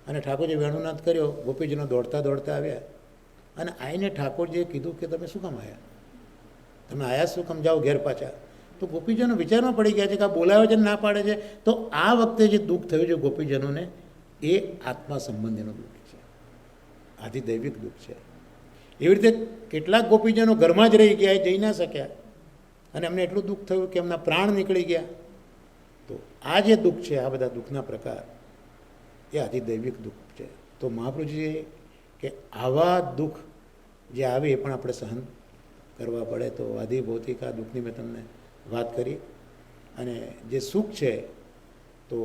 અને ઠાકોરજી વેણુનાથ કર્યો, ગોપીજનો દોડતા દોડતા આવ્યા, અને આવીને ઠાકોરજીએ કીધું કે તમે શું કામ આવ્યા, તમે આયા શું કામ, જાઓ ઘેર પાછા. તો ગોપીજનો વિચારમાં પડી ગયા છે કે આ બોલાવે છે ના પાડે છે. તો આ વખતે જે દુઃખ થયું છે ગોપીજનોને, એ આત્મા સંબંધીનું દુઃખ છે, આધિદૈવિક દુઃખ છે. એવી રીતે કેટલાક ગોપીજનો ઘરમાં જ રહી ગયા, જઈ ના શક્યા, અને એમને એટલું દુઃખ થયું કે એમના પ્રાણ નીકળી ગયા. તો આ જે દુઃખ છે, આ બધા દુઃખના પ્રકાર એ આધિદૈવિક દુઃખ છે. તો મહાપ્રભુજીએ કે આવા દુઃખ જે આવે એ પણ આપણે સહન કરવા પડે. તો આધિભૌતિક આ દુઃખની મેં તમને વાત કરી. અને જે સુખ છે, તો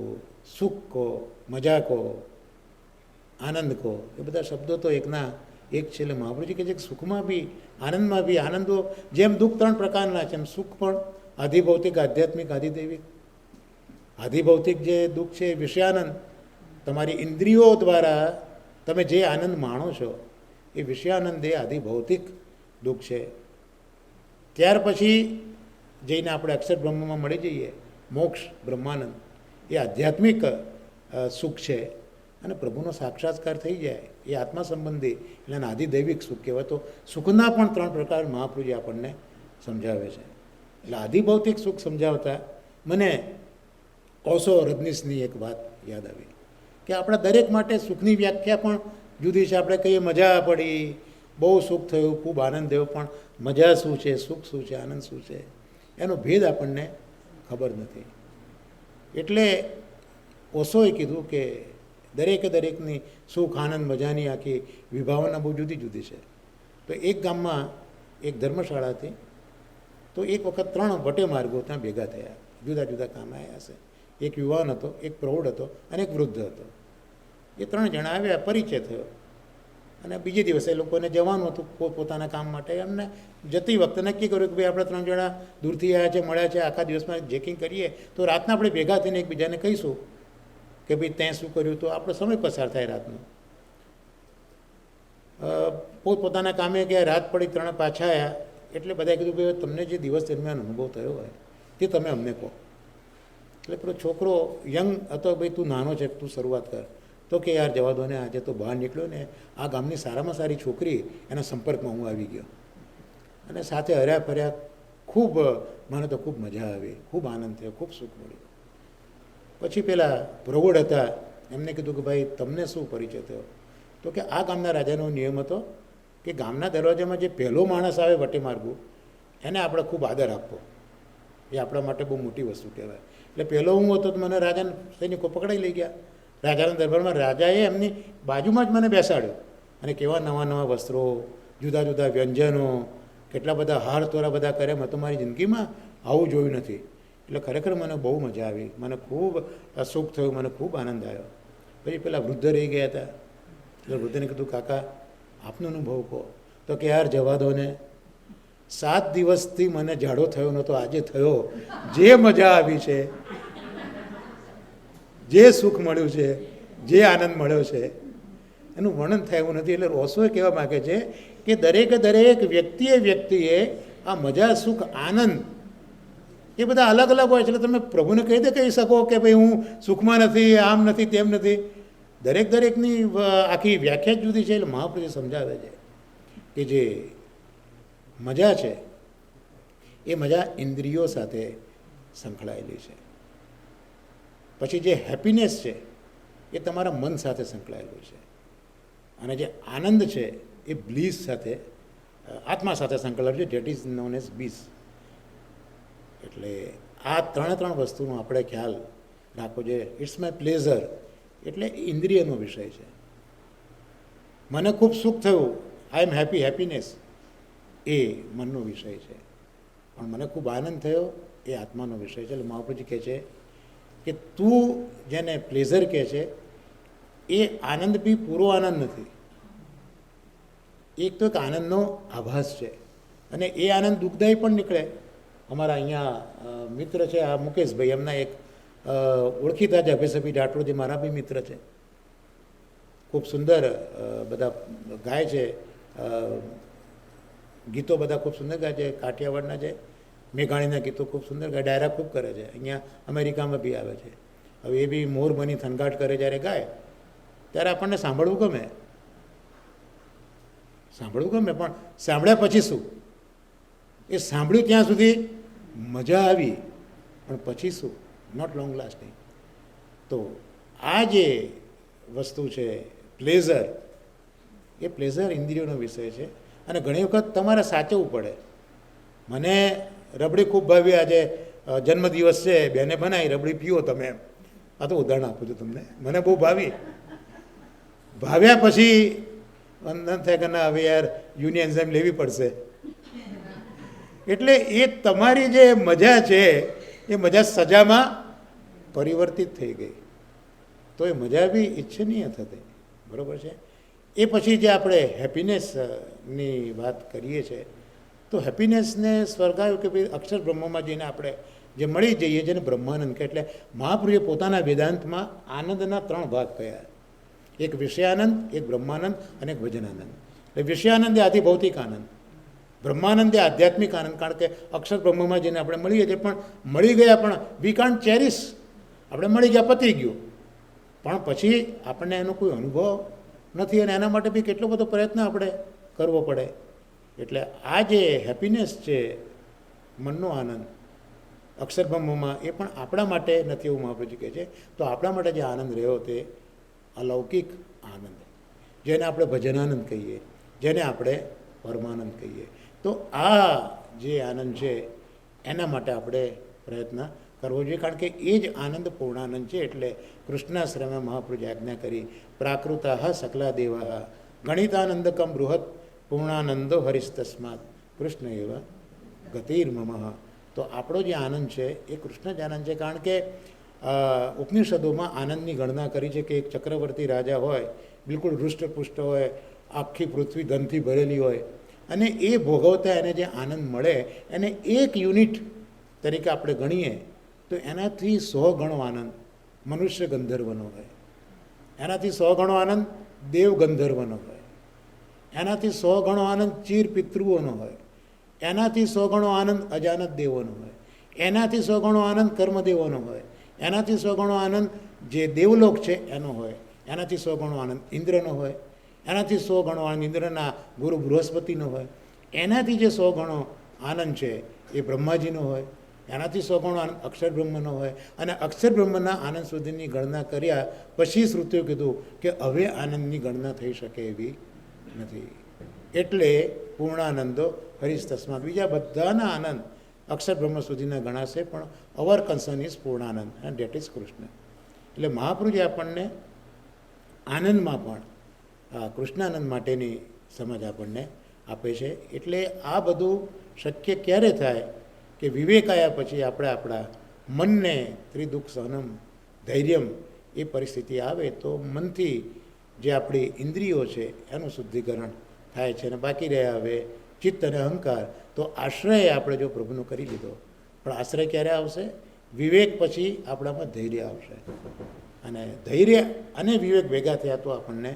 સુખ કહો, મજા કહો, આનંદ કહો, એ બધા શબ્દો તો એકના એક છે. એટલે મહાપ્રભુજી કહે છે કે સુખમાં બી આનંદમાં બી આનંદો, જેમ દુઃખ 3 પ્રકારના છે, એમ સુખ પણ આધિભૌતિક, આધ્યાત્મિક, આધિદૈવિક. આધિભૌતિક જે દુઃખ છે વિષયાનંદ, તમારી ઇન્દ્રિયો દ્વારા તમે જે આનંદ માણો છો એ વિષયાનંદ, એ આધિભૌતિક દુઃખ છે. ત્યાર પછી જઈને આપણે અક્ષર બ્રહ્મમાં મળી જઈએ, મોક્ષ બ્રહ્માનંદ, એ આધ્યાત્મિક સુખ છે. અને પ્રભુનો સાક્ષાત્કાર થઈ જાય એ આત્મા સંબંધી, એટલે એને આધિદૈવિક સુખ કહેવાય. તો સુખના પણ 3 પ્રકાર મહાપ્રભુજી આપણને સમજાવે છે. એટલે આધિભૌતિક સુખ સમજાવતા મને ઓશો રજનીશની એક વાત યાદ આવી કે આપણા દરેક માટે સુખની વ્યાખ્યા પણ જુદી છે. આપણે કહીએ મજા પડી, બહુ સુખ થયું, ખૂબ આનંદ થયો, પણ મજા શું છે, સુખ શું છે, આનંદ શું છે, એનો ભેદ આપણને ખબર નથી. એટલે ઓશોએ કીધું કે દરેકની સુખ આનંદ મજાની આખી વિભાવના બહુ જુદી જુદી છે. તો એક ગામમાં એક ધર્મશાળા હતી. તો એક વખત 3 વટે માર્ગો ત્યાં ભેગા થયા, જુદા જુદા કામ આવ્યા હશે. એક યુવાન હતો, એક પ્રૌઢ હતો અને એક વૃદ્ધ હતો. એ 3 જણા આવ્યા, પરિચય થયો. અને બીજે દિવસે લોકોને જવાનું હતું પોતાના કામ માટે. એમને જતી વખતે નક્કી કર્યું કે ભાઈ આપણે 3 જણા દૂરથી આવ્યા છે, મળ્યા છે, આખા દિવસમાં જેકિંગ કરીએ તો રાતના આપણે ભેગા થઈને એકબીજાને કહીશું કે ભાઈ તે શું કર્યું, તો આપણો સમય પસાર થાય રાતનો. પોતપોતાના કામે ગયા, રાત પડી, 3 પાછા આવ્યા. એટલે બધાએ કીધું ભાઈ તમને જે દિવસ દરમિયાન અનુભવ થયો હોય તે તમે અમને કહો. એટલે પેલો છોકરો યંગ હતો, ભાઈ તું નાનો છે, તું શરૂઆત કર. તો કે યાર જવા દો ને, આજે તો બહાર નીકળ્યો ને આ ગામની સારામાં સારી છોકરી એના સંપર્કમાં હું આવી ગયો અને સાથે હર્યા ફર્યા. ખૂબ મને તો ખૂબ મજા આવી, ખૂબ આનંદ થયો, ખૂબ સુખ મળ્યું. પછી પેલા પ્રૌઢ હતા, એમને કીધું કે ભાઈ તમને શું પરિચય થયો? તો કે આ ગામના રાજાનો નિયમ હતો કે ગામના દરવાજામાં જે પહેલો માણસ આવે વટે માર્ગું એને આપણે ખૂબ આદર આપવો, એ આપણા માટે બહુ મોટી વસ્તુ કહેવાય. એટલે પહેલો હું હતો તો મને રાજાના સૈનિકો પકડાઈ લઈ ગયા રાજાના દરબારમાં. રાજાએ એમની બાજુમાં જ મને બેસાડ્યો અને કેવા નવા નવા વસ્ત્રો, જુદા જુદા વ્યંજનો, કેટલા બધા હાર તોરા બધા કર્યા. મેં તો મારી જિંદગીમાં આવું જોયું નથી. એટલે ખરેખર મને બહુ મજા આવી, મને ખૂબ સુખ થયું, મને ખૂબ આનંદ આવ્યો. પછી પેલા વૃદ્ધ રહી ગયા હતા, એટલે વૃદ્ધને કીધું કાકા આપનો અનુભવ કહો. તો કે યાર જવા દો ને, 7 દિવસથી મને ઝાડો થયો નહોતો, આજે થયો. જે મજા આવી છે, જે સુખ મળ્યું છે, જે આનંદ મળ્યો છે એનું વર્ણન થાય એવું નથી. એટલે રોસોએ કહેવા માગે છે કે દરેક વ્યક્તિએ આ મજા, સુખ, આનંદ એ બધા અલગ અલગ હોય છે. એટલે તમે પ્રભુને કહી શકો કે ભાઈ હું સુખમાં નથી, આમ નથી, તેમ નથી. દરેકની આખી વ્યાખ્યા જ જુદી છે. એટલે મહાપ્રભુ સમજાવે છે કે જે મજા છે એ મજા ઇન્દ્રિયો સાથે સંકળાયેલી છે. પછી જે હેપીનેસ છે એ તમારા મન સાથે સંકળાયેલું છે. અને જે આનંદ છે એ બ્લીસ સાથે, આત્મા સાથે સંકળાયેલું છે. That is known as bees. એટલે આ 3 વસ્તુનો આપણે ખ્યાલ રાખવો જોઈએ. ઇટ્સ માય પ્લેઝર એટલે ઇન્દ્રિયનો વિષય છે. મને ખૂબ સુખ થયું, આઈ એમ હેપી, હેપીનેસ એ મનનો વિષય છે. પણ મને ખૂબ આનંદ થયો એ આત્માનો વિષય છે. એટલે મહાપ્રભુજી કહે છે કે તું જેને પ્લેઝર કહે છે એ આનંદ બી પૂરો આનંદ નથી. એક તો એક આનંદનો આભાસ છે અને એ આનંદ દુઃખદાયી પણ નીકળે. અમારા અહીંયા મિત્ર છે આ મુકેશભાઈ, એમના એક ઓળખીતા છે અભયસભી રાઠોડ, જે મારા બી મિત્ર છે. ખૂબ સુંદર બધા ગાય છે, ગીતો બધા ખૂબ સુંદર ગાય છે. કાઠિયાવાડના છે, મેઘાણીના ગીતો ખૂબ સુંદર ગાય, ડાયરા ખૂબ કરે છે. અહીંયા અમેરિકામાં બી આવે છે. હવે એ બી મોર બની થનગાટ કરે જ્યારે ગાય ત્યારે આપણને સાંભળવું ગમે, પણ સાંભળ્યા પછી શું? એ સાંભળ્યું ત્યાં સુધી મજા આવી, પણ પછી શું? Not long lasting. તો આ જે વસ્તુ છે પ્લેઝર, એ પ્લેઝર ઇન્દ્રિયોનો વિષય છે. અને ઘણી વખત તમારે સાચવવું પડે. મને રબડી ખૂબ ભાવી, આજે જન્મદિવસ છે, બેને બનાવી રબડી પીવો તમે. આ તો ઉદાહરણ આપું છું તમને. મને બહુ ભાવ્યા પછી વંદન થાય કે ના હવે યાર યુનિયન એન્ઝાઇમ લેવી પડશે. એટલે એ તમારી જે મજા છે એ મજા સજામાં પરિવર્તિત થઈ ગઈ, તો એ મજા બી ઈચ્છનીય થતી. બરાબર છે. એ પછી જે આપણે હેપીનેસની વાત કરીએ છીએ, તો હેપીનેસને સ્વર્ગાયું કે ભાઈ અક્ષર બ્રહ્મમાં જઈને આપણે જે મળી જઈએ જેને બ્રહ્માનંદ કહે. એટલે મહાપ્રભુએ પોતાના વેદાંતમાં આનંદના 3 ભાગ કહ્યા. એક વિષયાનંદ, એક બ્રહ્માનંદ અને એક ભજનાનંદ. એટલે વિષયાનંદ એ આધિભૌતિક આનંદ, બ્રહ્માનંદ એ આધ્યાત્મિક આનંદ. કારણ કે અક્ષર બ્રહ્મમાં જઈને આપણે મળીએ છીએ, પણ મળી ગયા પણ વી કાન્ટ ચેરિશ. આપણે મળી ગયા, પતી ગયું, પણ પછી આપણને એનો કોઈ અનુભવ નથી અને એના માટે બી કેટલો બધો પ્રયત્ન આપણે કરવો પડે. એટલે આ જે હેપીનેસ છે, મનનો આનંદ અક્ષરબ્રહ્મમાં, એ પણ આપણા માટે નથી એવું મહાપ્રભુજી કહે છે. તો આપણા માટે જે આનંદ રહ્યો તે અલૌકિક આનંદ, જેને આપણે ભજનાનંદ કહીએ, જેને આપણે પરમાનંદ કહીએ. તો આ જે આનંદ છે એના માટે આપણે પ્રયત્ન કરવો જોઈએ. કારણ કે એ જ આનંદ પૂર્ણાનંદ છે. એટલે કૃષ્ણાશ્રમે મહાપ્રભુએ આજ્ઞા કરી, પ્રાકૃતા સકલા દેવા ગણિતાનંદકમ બૃહદ પૂર્ણાનંદો હરિસ્તસ્માત કૃષ્ણ એવ ગતિર્મમ. તો આપણો જે આનંદ છે એ કૃષ્ણ જ આનંદ છે. કારણ કે ઉપનિષદોમાં આનંદની ગણના કરી છે કે એક ચક્રવર્તી રાજા હોય, બિલકુલ હૃષ્ટપુષ્ટ હોય, આખી પૃથ્વી ધનથી ભરેલી હોય અને એ ભોગવતા એને જે આનંદ મળે એને 1 યુનિટ તરીકે આપણે ગણીએ તો એનાથી 100 ગણો આનંદ મનુષ્ય ગંધર્વનો હોય, એનાથી 100 ગણો આનંદ દેવ ગંધર્વનો હોય, એનાથી 100 ગણો આનંદ ચીર પિતૃઓનો હોય, એનાથી 100 ગણો આનંદ અજાનત દેવોનો હોય, એનાથી 100 ગણો આનંદ કર્મદેવોનો હોય, એનાથી 100 ગણો આનંદ જે દેવલોક છે એનો હોય, એનાથી 100 ગણો આનંદ ઇન્દ્રનો હોય, એનાથી 100 ગણો આનંદ ઇન્દ્રના ગુરુ બૃહસ્પતિનો હોય, એનાથી જે 100 ગણો આનંદ છે એ બ્રહ્માજીનો હોય, એનાથી 100 ગણો આનંદ અક્ષર બ્રહ્મનો હોય. અને અક્ષર બ્રહ્મના આનંદ સુધીની ગણના કર્યા પછી શ્રુતિઓ કીધું કે હવે આનંદની ગણના થઈ શકે એવી નથી. એટલે પૂર્ણાનંદો હરીશ તસ્માત, બીજા બધાના આનંદ અક્ષર બ્રહ્મ સુધીના ગણાશે પણ our concern is Purnanand and that is Krishna. એટલે મહાપ્રભુજી આપણને આનંદમાં પણ કૃષ્ણાનંદ માટેની સમજ આપણને આપે છે. એટલે આ બધું શક્ય ક્યારે થાય કે વિવેક આવ્યા પછી આપણે આપણા મનને ત્રિદુઃખ સહનમ ધૈર્યમ એ પરિસ્થિતિ આવે તો મનથી જે આપણી ઇન્દ્રિયો છે એનું શુદ્ધિકરણ થાય છે. અને બાકી રહ્યા હવે ચિત્ત અને અહંકાર, તો આશ્રય આપણે જો પ્રભુનો કરી લીધો, પણ આશ્રય ક્યારે આવશે? વિવેક પછી આપણામાં ધૈર્ય આવશે, અને ધૈર્ય અને વિવેક ભેગા થયા તો આપણને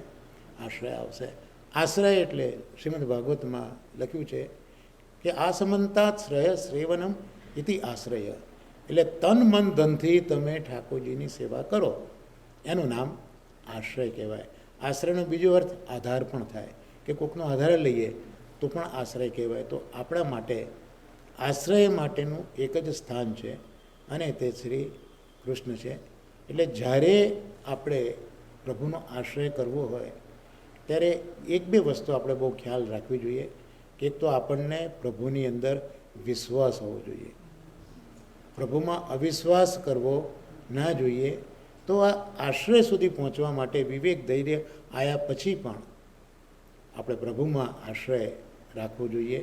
આશ્રય આવશે. આશ્રય એટલે શ્રીમદ ભાગવતમાં લખ્યું છે કે આસમંતાત શ્રય શ્રેવનમ ઇતિ આશ્રય, એટલે તન મન ધનથી તમે ઠાકોરજીની સેવા કરો એનું નામ આશ્રય કહેવાય. આશ્રયનો બીજો અર્થ આધાર પણ થાય કે કોકનો આધાર લઈએ તો પણ આશ્રય કહેવાય. તો આપણા માટે આશ્રય માટેનું એક જ સ્થાન છે અને તે શ્રી કૃષ્ણ છે. એટલે જ્યારે આપણે પ્રભુનો આશ્રય કરવો હોય ત્યારે 1-2 વસ્તુ આપણે બહુ ખ્યાલ રાખવી જોઈએ. કે તો આપણને પ્રભુની અંદર વિશ્વાસ હોવો જોઈએ, પ્રભુમાં અવિશ્વાસ કરવો ના જોઈએ. તો આ આશ્રય સુધી પહોંચવા માટે વિવેક ધૈર્ય આવ્યા પછી પણ આપણે પ્રભુમાં આશ્રય રાખવો જોઈએ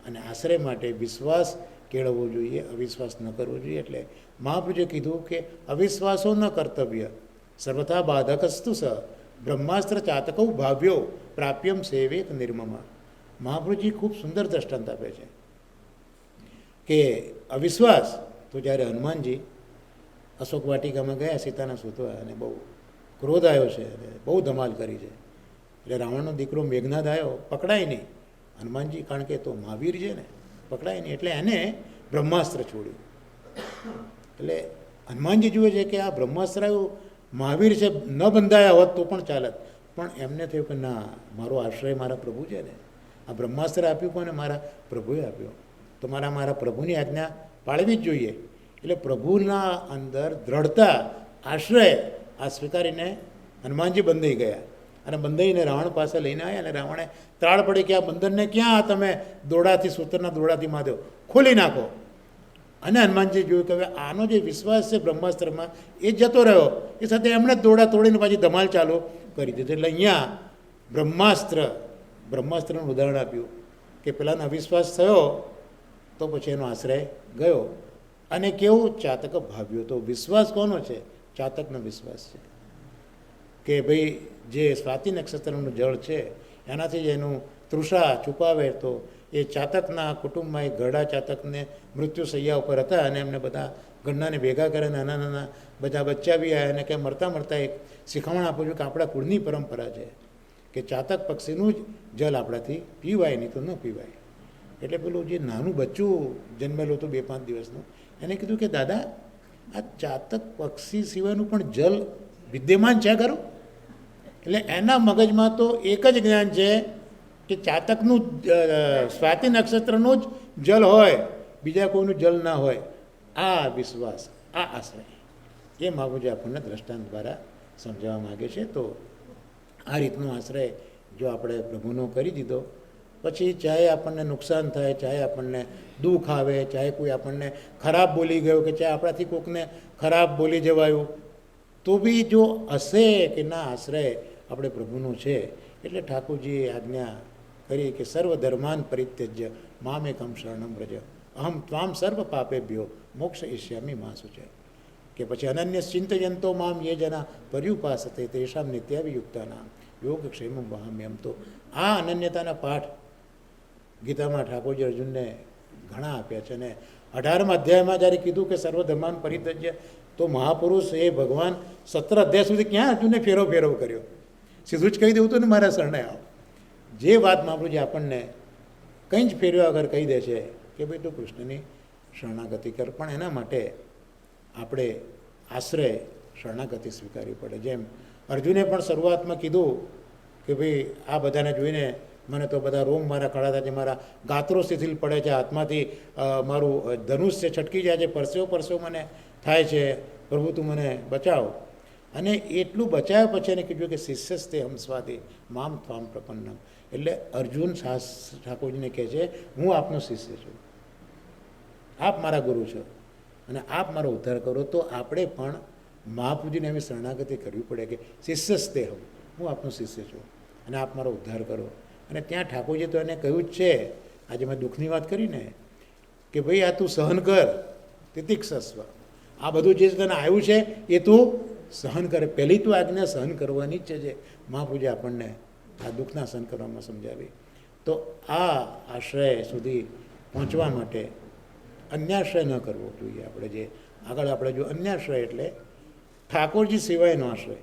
અને આશ્રય માટે વિશ્વાસ કેળવવો જોઈએ, અવિશ્વાસ ન કરવો જોઈએ. એટલે મહાપ્રભુએ કીધું કે અવિશ્વાસો ન કર્તવ્ય સર્વથા બાધકસ્તુ સ બ્રહ્માસ્ત્ર ચાતકૌ ભાવ્યો પ્રાપ્યમ સેવેક નિર્મમા. મહાપ્રભુજી ખૂબ સુંદર દ્રષ્ટાંત આપે છે કે અવિશ્વાસ તો જ્યારે હનુમાનજી અશોક વાટિકામાં ગયા સીતાના શોધવા અને બહુ ક્રોધ આવ્યો છે અને બહુ ધમાલ કરી છે, એટલે રાવણનો દીકરો મેઘનાદ આવ્યો, પકડાય નહીં. હનુમાનજી કારણ કે તો મહાવીર છે ને, પકડાય નહીં એટલે એને બ્રહ્માસ્ત્ર છોડ્યું. એટલે હનુમાનજી જુએ છે કે આ બ્રહ્માસ્ત્ર આવ્યું, મહાવીર છે, ન બંધાયા હોત તો પણ ચાલત, પણ એમને થયું કે ના, મારો આશ્રય મારા પ્રભુ છે ને, આ બ્રહ્માસ્ત્ર આપ્યું કોને? મારા પ્રભુએ આપ્યો, તો મારા પ્રભુની આજ્ઞા પાળવી જ જોઈએ. એટલે પ્રભુના અંદર દ્રઢતા, આશ્રય આ સ્વીકારીને હનુમાનજી બંધાઈ ગયા અને બંધાઈને રાવણ પાસે લઈને આવ્યા. અને રાવણે ત્રાળ પડી કે આ બંધનને ક્યાં તમે દોડાથી, સૂત્રના દોડાથી બાંધ્યો, ખોલી નાખો. અને હનુમાનજી જોયું કે હવે આનો જે વિશ્વાસ છે બ્રહ્માસ્ત્રમાં એ જતો રહ્યો, એ સાથે એમણે દોડા તોડીને પાછી ધમાલ ચાલુ કરી દીધી. એટલે અહીંયા બ્રહ્માસ્ત્રનું ઉદાહરણ આપ્યું કે પેલાનો અવિશ્વાસ થયો તો પછી એનો આશ્રય ગયો. અને કેવું? ચાતક ભાવ્યો. તો વિશ્વાસ કોનો છે? ચાતકનો વિશ્વાસ છે કે ભાઈ જે સ્વાતિ નક્ષત્રનું જળ છે એનાથી જ એનું તૃષા છુપાવે. તો એ ચાતકના કુટુંબમાં એક ઘરડા ચાતકને મૃત્યુ શૈયા ઉપર હતા અને એમને બધા ગણનાને ભેગા કરે, નાના નાના બધા બચ્ચા બી આવ્યા અને કે મરતા એક શિખામણ આપું છું કે આપણા કુળની પરંપરા છે કે ચાતક પક્ષીનું જ જલ આપણાથી પીવાય, નહીં તો ન પીવાય. એટલે પેલું જે નાનું બચ્ચું જન્મેલું હતું 2-5 દિવસનું, એને કીધું કે દાદા, આ ચાતક પક્ષી સિવાયનું પણ જલ વિદ્યમાન છે ખરું? એટલે એના મગજમાં તો એક જ જ્ઞાન છે કે ચાતકનું સ્વાતિ નક્ષત્રનું જ જલ હોય, બીજા કોઈનું જલ ના હોય. આ વિશ્વાસ, આ આશ્રય, એ મહાપ્રભુજી આપણને દ્રષ્ટાંત દ્વારા સમજાવવા માગે છે. તો આ રીતનો આશ્રય જો આપણે પ્રભુનો કરી દીધો પછી ચાહે આપણને નુકસાન થાય, ચાહે આપણને દુઃખ આવે, ચાહે કોઈ આપણને ખરાબ બોલી ગયો કે ચાહે આપણાથી કોઈકને ખરાબ બોલી જવાયું, તો બી જો હશે કે ના આશ્રય આપણે પ્રભુનો છે. એટલે ઠાકોરજીએ આજ્ઞા કરી કે સર્વ ધર્માન પરિત્યજ્ય મામ એકમ શરણમ વ્રજ અહમ ત્વામ સર્વ પાપેભ્યો મોક્ષ ઈષ્યામિ મા શુચે. કે પછી અનન્ય ચિંતયંતો મામ યે જના પર્યુપાસતે તેષામ નિત્યાવિયુક્તાનામ યોગક્ષેમમ વહામ્યહમ. તો આ અનન્યતાના પાઠ ગીતામાં ઠાકોરજી અર્જુનને ઘણા આપ્યા છે. અને 18મા અધ્યાયમાં જ્યારે કીધું કે સર્વધર્માન પરિત્યજ્ય, તો મહાપુરુષ એ ભગવાન 17 અધ્યાય સુધી ક્યાં અર્જુનને ફેરવ કર્યો? સીધું જ કહી દેવું તો ને મારા શરણે આવ. જે વાત મહાપ્રભુજી આપણને કંઈ જ ફેરવ્યા વગર કહી દે છે કે ભાઈ તું કૃષ્ણની શરણાગતિ કર. પણ એના માટે આપણે આશ્રય શરણાગતિ સ્વીકારવી પડે. જેમ અર્જુને પણ શરૂઆતમાં કીધું કે ભાઈ આ બધાને જોઈને મને તો બધા રોમ મારા ખડા થાય છે, મારા ગાત્રો શિથિલ પડે છે, હાથમાંથી મારું ધનુષ છે છટકી જાય છે, પરસેવો મને થાય છે, પ્રભુ તું મને બચાવ. અને એટલું બચાવ્યા પછી એને કીધું કે શિષ્યસ્તે હમ સ્વાદી મામ ત્વામ પ્રપન્નમ. એટલે અર્જુન ઠાકોરજીને કહે છે હું આપનો શિષ્ય છું, આપ મારા ગુરુ છો અને આપ મારો ઉદ્ધાર કરો. તો આપણે પણ મહાપુજીને એવી શરણાગતિ કરવી પડે કે શિષ્યસ્તે હમ, હું આપનો શિષ્ય છું અને આપ મારો ઉદ્ધાર કરો. અને ત્યાં ઠાકોરજી તો એને કહ્યું જ છે, આજે મેં દુઃખની વાત કરીને કે ભાઈ આ તું સહન કર, તિતિક્ષસ્વ, આ બધું જે તને આવ્યું છે એ તું સહન કરે. પહેલી તું આજ્ઞા સહન કરવાની જ છે, જે મહાપુજે આપણને આ દુઃખના સહન કરવામાં સમજાવી. તો આ આશ્રય સુધી પહોંચવા માટે અન્યાશ્રય ન કરવો જોઈએ. આપણે જે આગળ આપણે જો અન્યાશ્રય એટલે ઠાકોરજી સિવાયનો આશ્રય.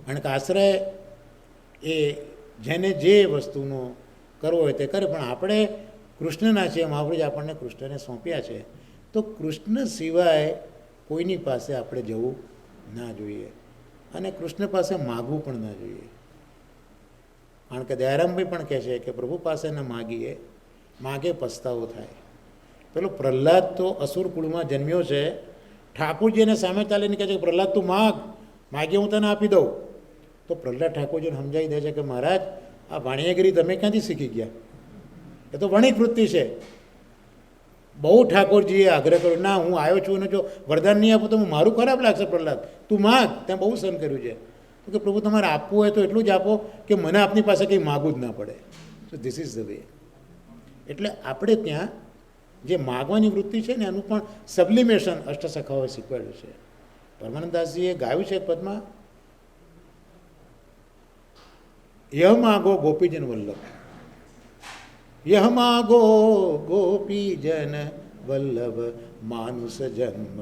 કારણ કે આશ્રય એ જેને જે વસ્તુનો કરવો હોય તે કરે, પણ આપણે કૃષ્ણના છીએ, મહાપુરુષ આપણને કૃષ્ણને સોંપ્યા છે. તો કૃષ્ણ સિવાય કોઈની પાસે આપણે જવું ના જોઈએ અને કૃષ્ણ પાસે માગવું પણ ના જોઈએ. કારણ કે દયારામભાઈ પણ કહે છે કે પ્રભુ પાસે ન માગીએ, માગે પસ્તાવો થાય. પેલો પ્રહલાદ તો અસુર કુળમાં જન્મ્યો છે, ઠાકોરજી એને સામે ચાલીને કહે છે કે પ્રહલાદ તું માગે હું તને આપી દઉં. તો પ્રહલાદ ઠાકોરજીને સમજાવી દે છે કે મહારાજ આ વાણિયાગીરી તમે ક્યાંથી શીખી ગયા? એ તો વણિક વૃત્તિ છે. બહુ ઠાકોરજીએ આગ્રહ કર્યો, ના હું આવ્યો છું અને જો વરદાન નહીં આપું તો મારું ખરાબ લાગશે. પ્રહલાદ તું માગ, ત્યાં બહુ સહન કર્યું છે. તો કે પ્રભુ તમારે આપવું હોય તો એટલું જ આપો કે મને આપની પાસે કંઈ માગવું જ ના પડે. So this is the way. એટલે આપણે ત્યાં જે માગવાની વૃત્તિ છે ને એનું પણ સબ્લિમેશન અષ્ટસખાઓએ શીખવાડ્યું છે. પરમાનંદદાસજીએ ગાયું છે પદમાં, યહ માગો ગોપીજન વલ્લભ, યહ માગો ગોપીજન વલ્લભ, માનુષ જન્મ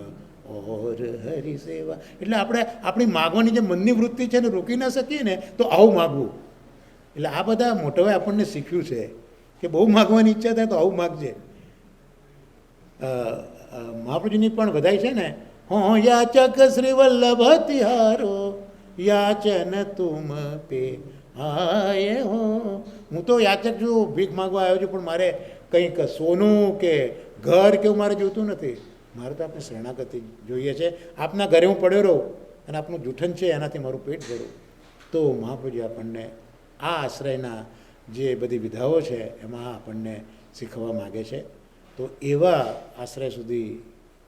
ઓર હરિ સેવા. એટલે આપણે આપણી માગવાની જે મનની વૃત્તિ છે ને રોકી ના શકીએ ને, તો આવું માગવું. એટલે આ બધા મોટાઓએ આપણને શીખ્યું છે કે બહુ માગવાની ઈચ્છા થાય તો આવું માગજે. મહાપ્રભુજીની પણ વધાઈ છે ને, હો યાચક શ્રી વલ્લભ તિહારો, યાચન તુમ પે આયે હો. હું તો યાચક છું, ભીખ માગવા આવ્યો છું, પણ મારે કંઈક સોનું કે ઘર કેવું મારે જોતું નથી. મારે તો આપણે શરણાગતિ જોઈએ છે. આપના ઘરે હું પડ્યો રહું અને આપનું જૂઠન છે એનાથી મારું પેટ ભરું. તો મહાપ્રભુજી આપણને આ આશ્રયના જે બધી વિધાઓ છે એમાં આપણને શીખવવા માગે છે. તો એવા આશ્રય સુધી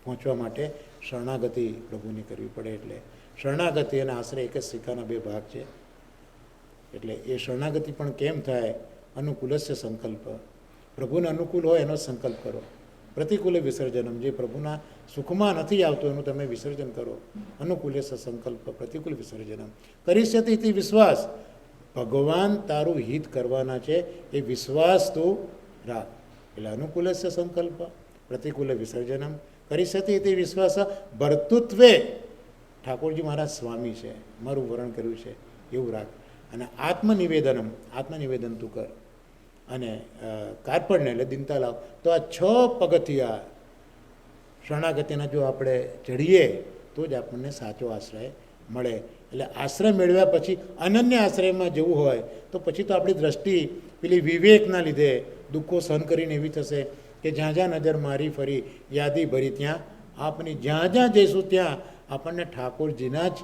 પહોંચવા માટે શરણાગતિ પ્રભુની કરવી પડે. એટલે શરણાગતિ અને આશ્રય એક જ સિક્કાના બે ભાગ છે. એટલે એ શરણાગતિ પણ કેમ થાય? અનુકૂલસ્ય સંકલ્પ, પ્રભુને અનુકૂળ હોય એનો સંકલ્પ કરો. પ્રતિકૂલે વિસર્જનમ, જે પ્રભુના સુખમાં નથી આવતું એનું તમે વિસર્જન કરો. અનુકૂલ્યસ્ય સંકલ્પ, પ્રતિકૂલ વિસર્જનમ. કરીશ્યતિ ઇતિ વિશ્વાસ, ભગવાન તારું હિત કરવાના છે એ વિશ્વાસ તું રાખ. એટલે અનુકૂલસ્ય સંકલ્પ, પ્રતિકૂલ વિસર્જનમ, કરીશ્યતિ ઇતિ વિશ્વાસ. ભર્તૃત્વે, ઠાકોરજી મારા સ્વામી છે, મારું વર્ણન કર્યું છે એવું રાખ. અને આત્મનિવેદન તું કર. અને કાર્પણ્ય એટલે દિનતા લાવ. તો આ 6 પગથિયા શરણાગતિના જો આપણે ચડીએ તો જ આપણને સાચો આશ્રય મળે. એટલે આશ્રય મેળવ્યા પછી અનન્ય આશ્રયમાં જવું હોય તો પછી તો આપણી દ્રષ્ટિ પેલી વિવેકના લીધે દુઃખો સહન કરીને એવી થશે કે જ્યાં જ્યાં નજર મારી ફરી યાદી ભરી ત્યાં આપની, જ્યાં જ્યાં જઈશું ત્યાં આપણને ઠાકોરજીના જ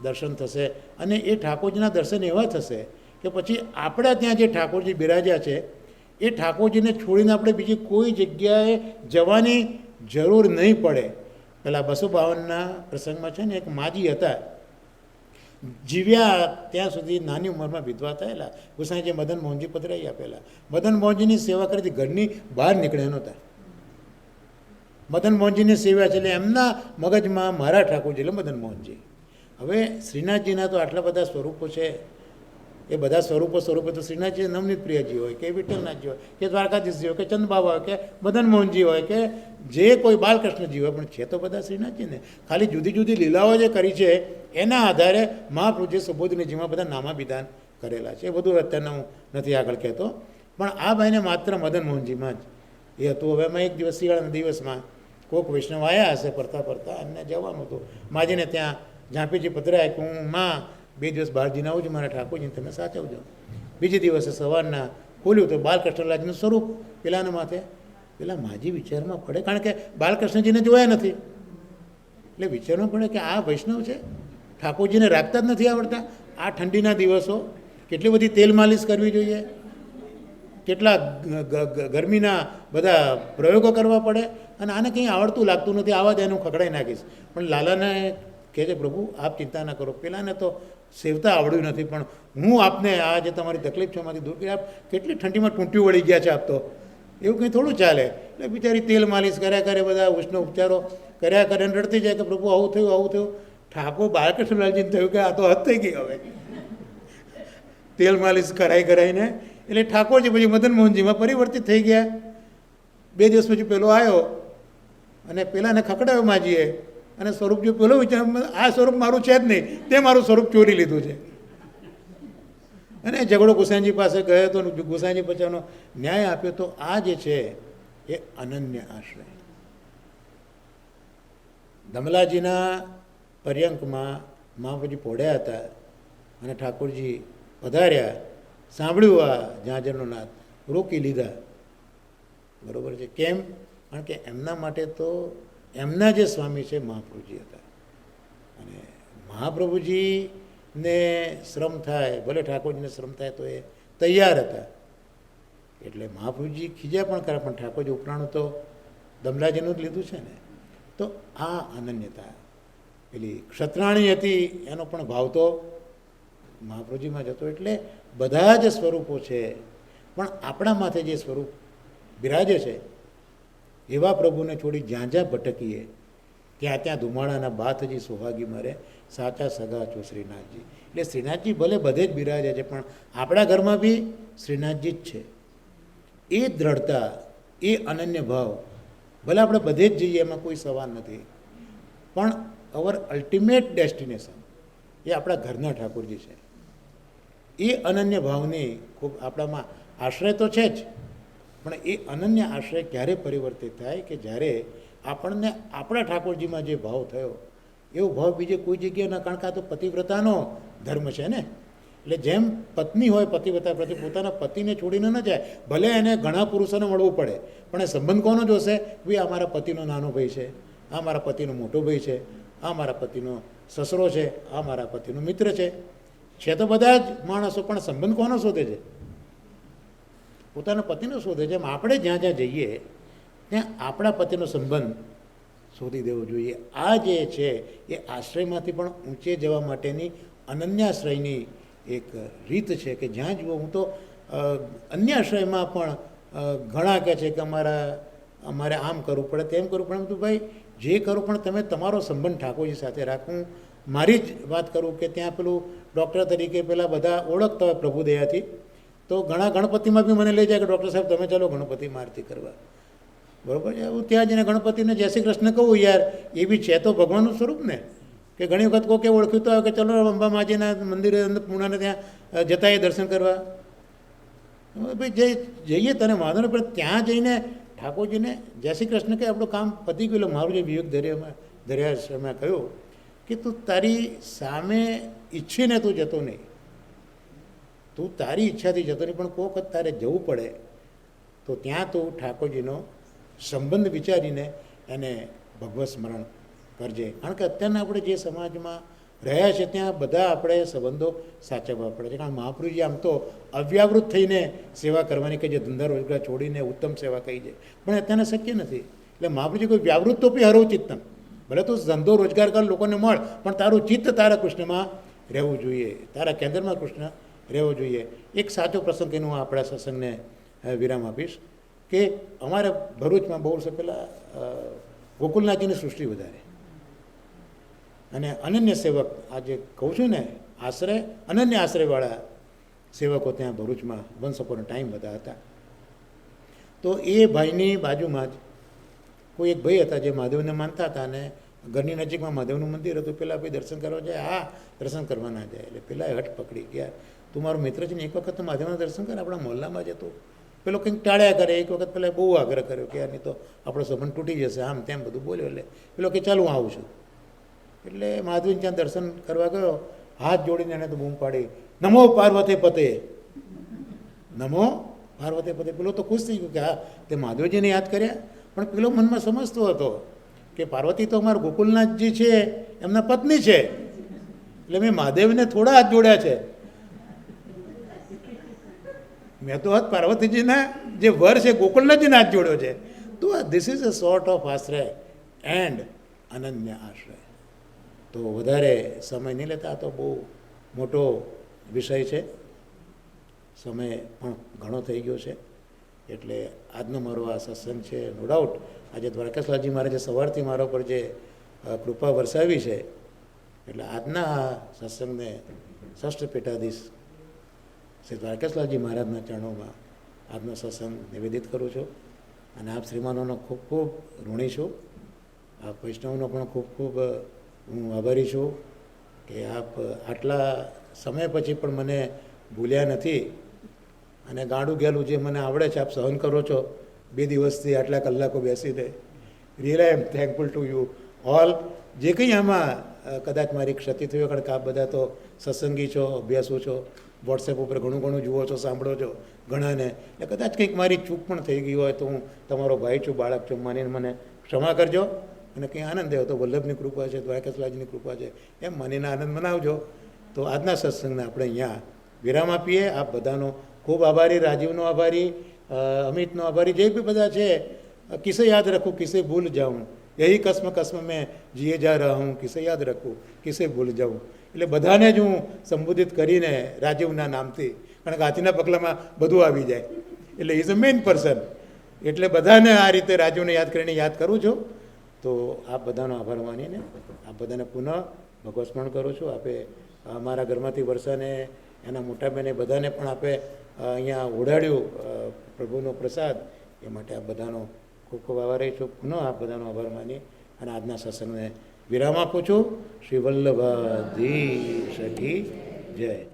દર્શન થશે. અને એ ઠાકોરજીના દર્શન એવા થશે કે પછી આપણા ત્યાં જે ઠાકોરજી બિરાજ્યા છે એ ઠાકોરજીને છોડીને આપણે બીજી કોઈ જગ્યાએ જવાની જરૂર નહીં પડે. પેલા 252ના પ્રસંગમાં છે ને એક માજી હતા, જીવ્યા ત્યાં સુધી નાની ઉંમરમાં વિધવા થયેલા. ગુસાઈજી મદન મોહનજી પધરાઈ આપેલા. મદન મોહનજીની સેવા કરી ઘરની બહાર નીકળ્યા નહોતા. મદન મોહનજીની સેવા છે એટલે એમના મગજમાં મારા ઠાકોરજી એટલે મદન મોહનજી. હવે શ્રીનાથજીના તો આટલા બધા સ્વરૂપો છે એ બધા સ્વરૂપો તો શ્રીનાથજી નવનીત પ્રિયજી હોય કે વિઠ્ઠલનાથજી હોય કે દ્વારકાધીશજી હોય કે ચંદબાબા હોય કે મદન મોહનજી હોય કે જે કોઈ બાલકૃષ્ણજી હોય, પણ છે તો બધા શ્રીનાથજી ને. ખાલી જુદી જુદી લીલાઓ જે કરી છે એના આધારે મહાપ્રભુજી સુબોધનીજીમાં બધા નામાભિધાન કરેલા છે. એ બધું અત્યારના હું નથી આગળ કહેતો, પણ આ ભાઈને માત્ર મદન મોહનજીમાં જ એ હતું. હવે એમાં એક દિવસ શિયાળાના દિવસમાં કોઈક વૈષ્ણવ આવ્યા હશે ફરતા ફરતા, એમને જવાનું હતું. માજીને ત્યાં ઝાંપીજી પધરાય કે હું માં 2 દિવસ બહાર જઈને આવું છું, મારા ઠાકોરજીને તમે સાચવજો. બીજે દિવસે સવારના ખોલ્યું તો બાલકૃષ્ણલાલજીનું સ્વરૂપ પેલાના માથે. પેલા માજી વિચારમાં પડે, કારણ કે બાલકૃષ્ણજીને જોયા નથી, એટલે વિચારમાં પડે કે આ વૈષ્ણવ છે, ઠાકોરજીને રાખતા જ નથી આવડતા. આ ઠંડીના દિવસો કેટલી બધી તેલ માલિશ કરવી જોઈએ, કેટલા ગરમીના બધા પ્રયોગો કરવા પડે, અને આને કંઈ આવડતું લાગતું નથી. આવા દે હું ખકડાઈ નાખીશ. પણ લાલાને કહે છે પ્રભુ આપ ચિંતા ના કરો, પેલાને તો સેવતા આવડ્યું નથી, પણ હું આપને આ જે તમારી તકલીફ છે એમાંથી દૂર કરી. આપ કેટલી ઠંડીમાં ટૂંટ્યું વળી ગયા છે આપ તો, એવું કંઈ થોડું ચાલે. એટલે બિચારી તેલ માલિશ કર્યા કરે, બધા ઉષ્ણ ઉપચારો કર્યા કરે, અને રડતી જાય કે પ્રભુ આવું થયું આવું થયું. ઠાકોર બાલકૃષ્ણલાલજીને થયું કે આ તો હદ થઈ ગઈ હવે, તેલ માલિશ કરાઈને. એટલે ઠાકોરજી પછી મદન મોહનજીમાં પરિવર્તિત થઈ ગયા. 2 દિવસ પછી પેલો આવ્યો અને પેલાને ખકડાયો માજીએ, અને સ્વરૂપ જો પેલો વિચાર આ સ્વરૂપ મારું છે જ નહીં, તે મારું સ્વરૂપ ચોરી લીધું છે. અને ઝઘડો ગુસાઈજી પાસે ગયો તો ગુસાઈજી પછીનો ન્યાય આપ્યો. તો આ જે છે એ અનન્ય આશ્રય. ધમલાજીના પર્યંકમાં મહાપ્રભુજી પોઢ્યા હતા અને ઠાકોરજી પધાર્યા, સાંભળ્યું આ ઝાંઝરનો નાદ, રોકી લીધા. બરાબર છે. કેમ? કારણ કે એમના માટે તો એમના જે સ્વામી છે મહાપ્રભુજી હતા, અને મહાપ્રભુજીને શ્રમ થાય, ભલે ઠાકોરજીને શ્રમ થાય તો એ તૈયાર હતા. એટલે મહાપ્રભુજી ખીજ્યા પણ ખરા, પણ ઠાકોરજી ઉપરાણું તો દમલાજીનું જ લીધું છે ને. તો આ અનન્યતા પેલી ક્ષત્રાણી હતી એનો પણ ભાવ તો મહાપ્રભુજીમાં જતો. એટલે બધા જ સ્વરૂપો છે, પણ આપણા માથે જે સ્વરૂપ બિરાજે છે એવા પ્રભુને છોડી જ્યાં જ્યાં ભટકીએ ત્યાં ત્યાં ધુમાડાના બાથજી સોહાગી મારે, સાચા સગા છો શ્રીનાથજી. એટલે શ્રીનાથજી ભલે બધે જ બિરાજે છે, પણ આપણા ઘરમાં બી શ્રીનાથજી જ છે. એ દ્રઢતા, એ અનન્ય ભાવ, ભલે આપણે બધે જ જઈએ એમાં કોઈ સવાલ નથી, પણ અવર અલ્ટિમેટ ડેસ્ટિનેશન એ આપણા ઘરના ઠાકોરજી છે. એ અનન્ય ભાવની ખૂબ આપણામાં આશ્રય તો છે જ, પણ એ અનન્ય આશ્રય ક્યારે પરિવર્તિત થાય કે જ્યારે આપણને આપણા ઠાકોરજીમાં જે ભાવ થયો એવો ભાવ બીજે કોઈ જગ્યાએ ન. કારણ કે આ તો પતિવ્રતાનો ધર્મ છે ને. એટલે જેમ પત્ની હોય પતિવ્રતા પ્રતિ, પોતાના પતિને છોડીને ન જાય, ભલે એને ઘણા પુરુષોને મળવું પડે, પણ એ સંબંધ કોનો જોશે? ભાઈ આ મારા પતિનો નાનો ભાઈ છે, આ મારા પતિનો મોટો ભાઈ છે, આ મારા પતિનો સસરો છે, આ મારા પતિનો મિત્ર છે તો બધા જ માણસો, પણ સંબંધ કોનો શોધે છે? પોતાના પતિનો શોધે છે. એમ આપણે જ્યાં જ્યાં જઈએ ત્યાં આપણા પતિનો સંબંધ શોધી દેવો જોઈએ. આ જે છે એ આશ્રયમાંથી પણ ઊંચે જવા માટેની અનન્યાશ્રયની એક રીત છે કે જ્યાં જુઓ. હું તો અન્ય આશ્રયમાં પણ ઘણા કહે છે કે અમારે આમ કરવું પડે, તેમ કરવું પડે. તો ભાઈ જે કરું, પણ તમે તમારો સંબંધ ઠાકોરજી સાથે રાખું. મારી જ વાત કરું કે ત્યાં પેલું ડૉક્ટર તરીકે પેલા બધા ઓળખતા હોય પ્રભુદયાથી, તો ઘણા ગણપતિમાં બી મને લઈ જાય કે ડૉક્ટર સાહેબ તમે ચાલો ગણપતિમાં આરતી કરવા. બરાબર છે. હું ત્યાં જઈને ગણપતિને જય શ્રી કૃષ્ણ કહું, યાર એ બી છે તો ભગવાનનું સ્વરૂપ ને. કે ઘણી વખત કોઈ કે ઓળખ્યું તો આવે કે ચલો અંબા માજીના મંદિરે પૂર્ણાને ત્યાં જતા એ દર્શન કરવા. ભાઈ જઈએ તને વાંધો નહીં, પણ ત્યાં જઈને ઠાકોરજીને જય શ્રી કૃષ્ણ કે આપણું કામ પતી ગયું. મારું જે વિવેક દરિયામાં કહ્યું કે તું તારી સામે ઈચ્છીને તું જતો નહીં, તું તારી ઈચ્છાથી જતો નહીં, પણ કોઈ વખત તારે જવું પડે તો ત્યાં તું ઠાકોરજીનો સંબંધ વિચારીને એને ભગવત સ્મરણ કરજે. કારણ કે અત્યારના આપણે જે સમાજમાં રહ્યા છે ત્યાં બધા આપણે સંબંધો સાચવવા પડે છે. કારણ મહાપ્રભુજી આમ તો અવ્યાવૃત થઈને સેવા કરવાની કે જે ધંધા રોજગાર છોડીને ઉત્તમ સેવા કહી છે, પણ અત્યારના શક્ય નથી. એટલે મહાપ્રભુજી કોઈ વ્યાવૃત તો બી હરવું ચિત્તમ, ભલે તું ધંધો રોજગાર કર, લોકોને મળ, પણ તારું ચિત્ત તારા કૃષ્ણમાં રહેવું જોઈએ, તારા કેન્દ્રમાં કૃષ્ણ રહેવો જોઈએ. એક સાચો પ્રસંગ એનું આપણા સત્સંગને વિરામ આપીશ કે અમારે ભરૂચમાં બહુ વર્ષ પહેલાં ગોકુલનાથજીની સૃષ્ટિ વધારે અને અનન્ય સેવક, આજે કહું છું ને આશ્રય, અનન્ય આશ્રયવાળા સેવકો ત્યાં ભરૂચમાં વન્સ અપોન અ ટાઈમ બધા હતા. તો એ ભાઈની બાજુમાં જ કોઈ એક ભાઈ હતા જે મહાદેવને માનતા હતા, અને ઘરની નજીકમાં મહાદેવનું મંદિર હતું. પેલા ભાઈ દર્શન કરવા જાય, હા દર્શન કરવા ના જાય. એટલે પેલા હઠ પકડી ગયા, તું મારો મિત્ર છે ને, એક વખત તો મહાદેવના દર્શન કર, આપણા મોહલ્લામાં જતો. પેલો કંઈક ટાળ્યા કરે. એક વખત પેલા બહુ આગ્રહ કર્યો કે નહીં તો આપણો સંબંધ તૂટી જશે, આમ તેમ બધું બોલ્યો. એટલે પેલો કે ચાલ હું આવું છું. એટલે મહાદેવને ત્યાં દર્શન કરવા ગયો, હાથ જોડીને એને તો બૂમ પાડી, નમો પાર્વતી પતે, નમો પાર્વતી પતે. પેલો તો ખુશ થઈ ગયો કે હા તે મહાદેવજીને યાદ કર્યા. પણ પેલો મનમાં સમજતો હતો કે પાર્વતી તો અમારા ગોકુલનાથજી છે, એમના પત્ની છે, એટલે મેં મહાદેવને થોડા હાથ જોડ્યા છે, મેં તો હાથ પાર્વતીજીના જે વર છે ગોકુલનાથજીને હાથ જોડ્યો છે. તો this is a sort of આશ્રય એન્ડ અનન્ય આશ્રય. તો વધારે સમય નહીં લેતા, તો બહુ મોટો વિષય છે, સમય પણ ઘણો થઈ ગયો છે. એટલે આજનો મારો આ સત્સંગ છે, નો ડાઉટ આજે દ્વારકાસલાજી મહારાજે સવારથી મારા પર જે કૃપા વરસાવી છે, એટલે આજના આ સત્સંગને ષષ્ઠ પીઠાધીશ શ્રી દ્વારકાસલાજી મહારાજના ચરણોમાં આજનો સત્સંગ નિવેદિત કરું છું. અને આપ શ્રીમાનોનો ખૂબ ખૂબ ઋણી છું. આપ વૈષ્ણવનો પણ ખૂબ ખૂબ હું આભારી છું કે આપ આટલા સમય પછી પણ મને ભૂલ્યા નથી, અને ગાડું ગયેલું જે મને આવડે છે આપ સહન કરો છો 2 દિવસથી આટલા કલાકો બેસીને. Really I M thankful two you all. જે કંઈ આમાં કદાચ મારી ક્ષતિ થઈ હોય, કારણ કે આપ બધા તો સત્સંગી છો, અભ્યાસુ છો, વોટ્સએપ ઉપર ઘણું ઘણું જુઓ છો, સાંભળો છો ઘણાને, એટલે કદાચ કંઈક મારી ચૂક પણ થઈ ગઈ હોય તો હું તમારો ભાઈ છું, બાળક છું, માનીને મને ક્ષમા કરજો. અને કંઈ આનંદ થયો તો વલ્લભની કૃપા છે, દ્વારકાસલાજીની કૃપા છે, એમ માનીને આનંદ મનાવજો. તો આજના સત્સંગને આપણે અહીંયા વિરામ આપીએ. આપ બધાનો ખૂબ આભારી, રાજીવનો આભારી, અમિતનો આભારી, જે બી બધા છે. કિસે યાદ રખું કિસે ભૂલ જાઉં, યહી કસ્મ કસ્મ મેં જીએ જા રહા હું, કિસે યાદ રખું કિસે ભૂલ જાઉં. એટલે બધાને જ હું સંબોધિત કરીને રાજીવના નામથી, કારણ કે હાથીના પગલામાં બધું આવી જાય, એટલે ઇઝ અ મેઇન પર્સન. એટલે બધાને આ રીતે રાજીવને યાદ કરીને યાદ કરું છું. તો આપ બધાનો આભાર માનીને આપ બધાને પુનઃ ભગવત સ્મરણ કરું છું. આપે અમારા ઘરમાંથી વર્ષાને, એના મોટા બહેને બધાને પણ આપે અહીંયા ઓઢાડ્યું પ્રભુનો પ્રસાદ, એ માટે આપ બધાનો ખૂબ ખૂબ આભારી છું. પુનઃ આપ બધાનો આભાર માની અને આજના સત્સંગને વિરામ આપું છું. શ્રી વલ્લભાધીશ કી જય.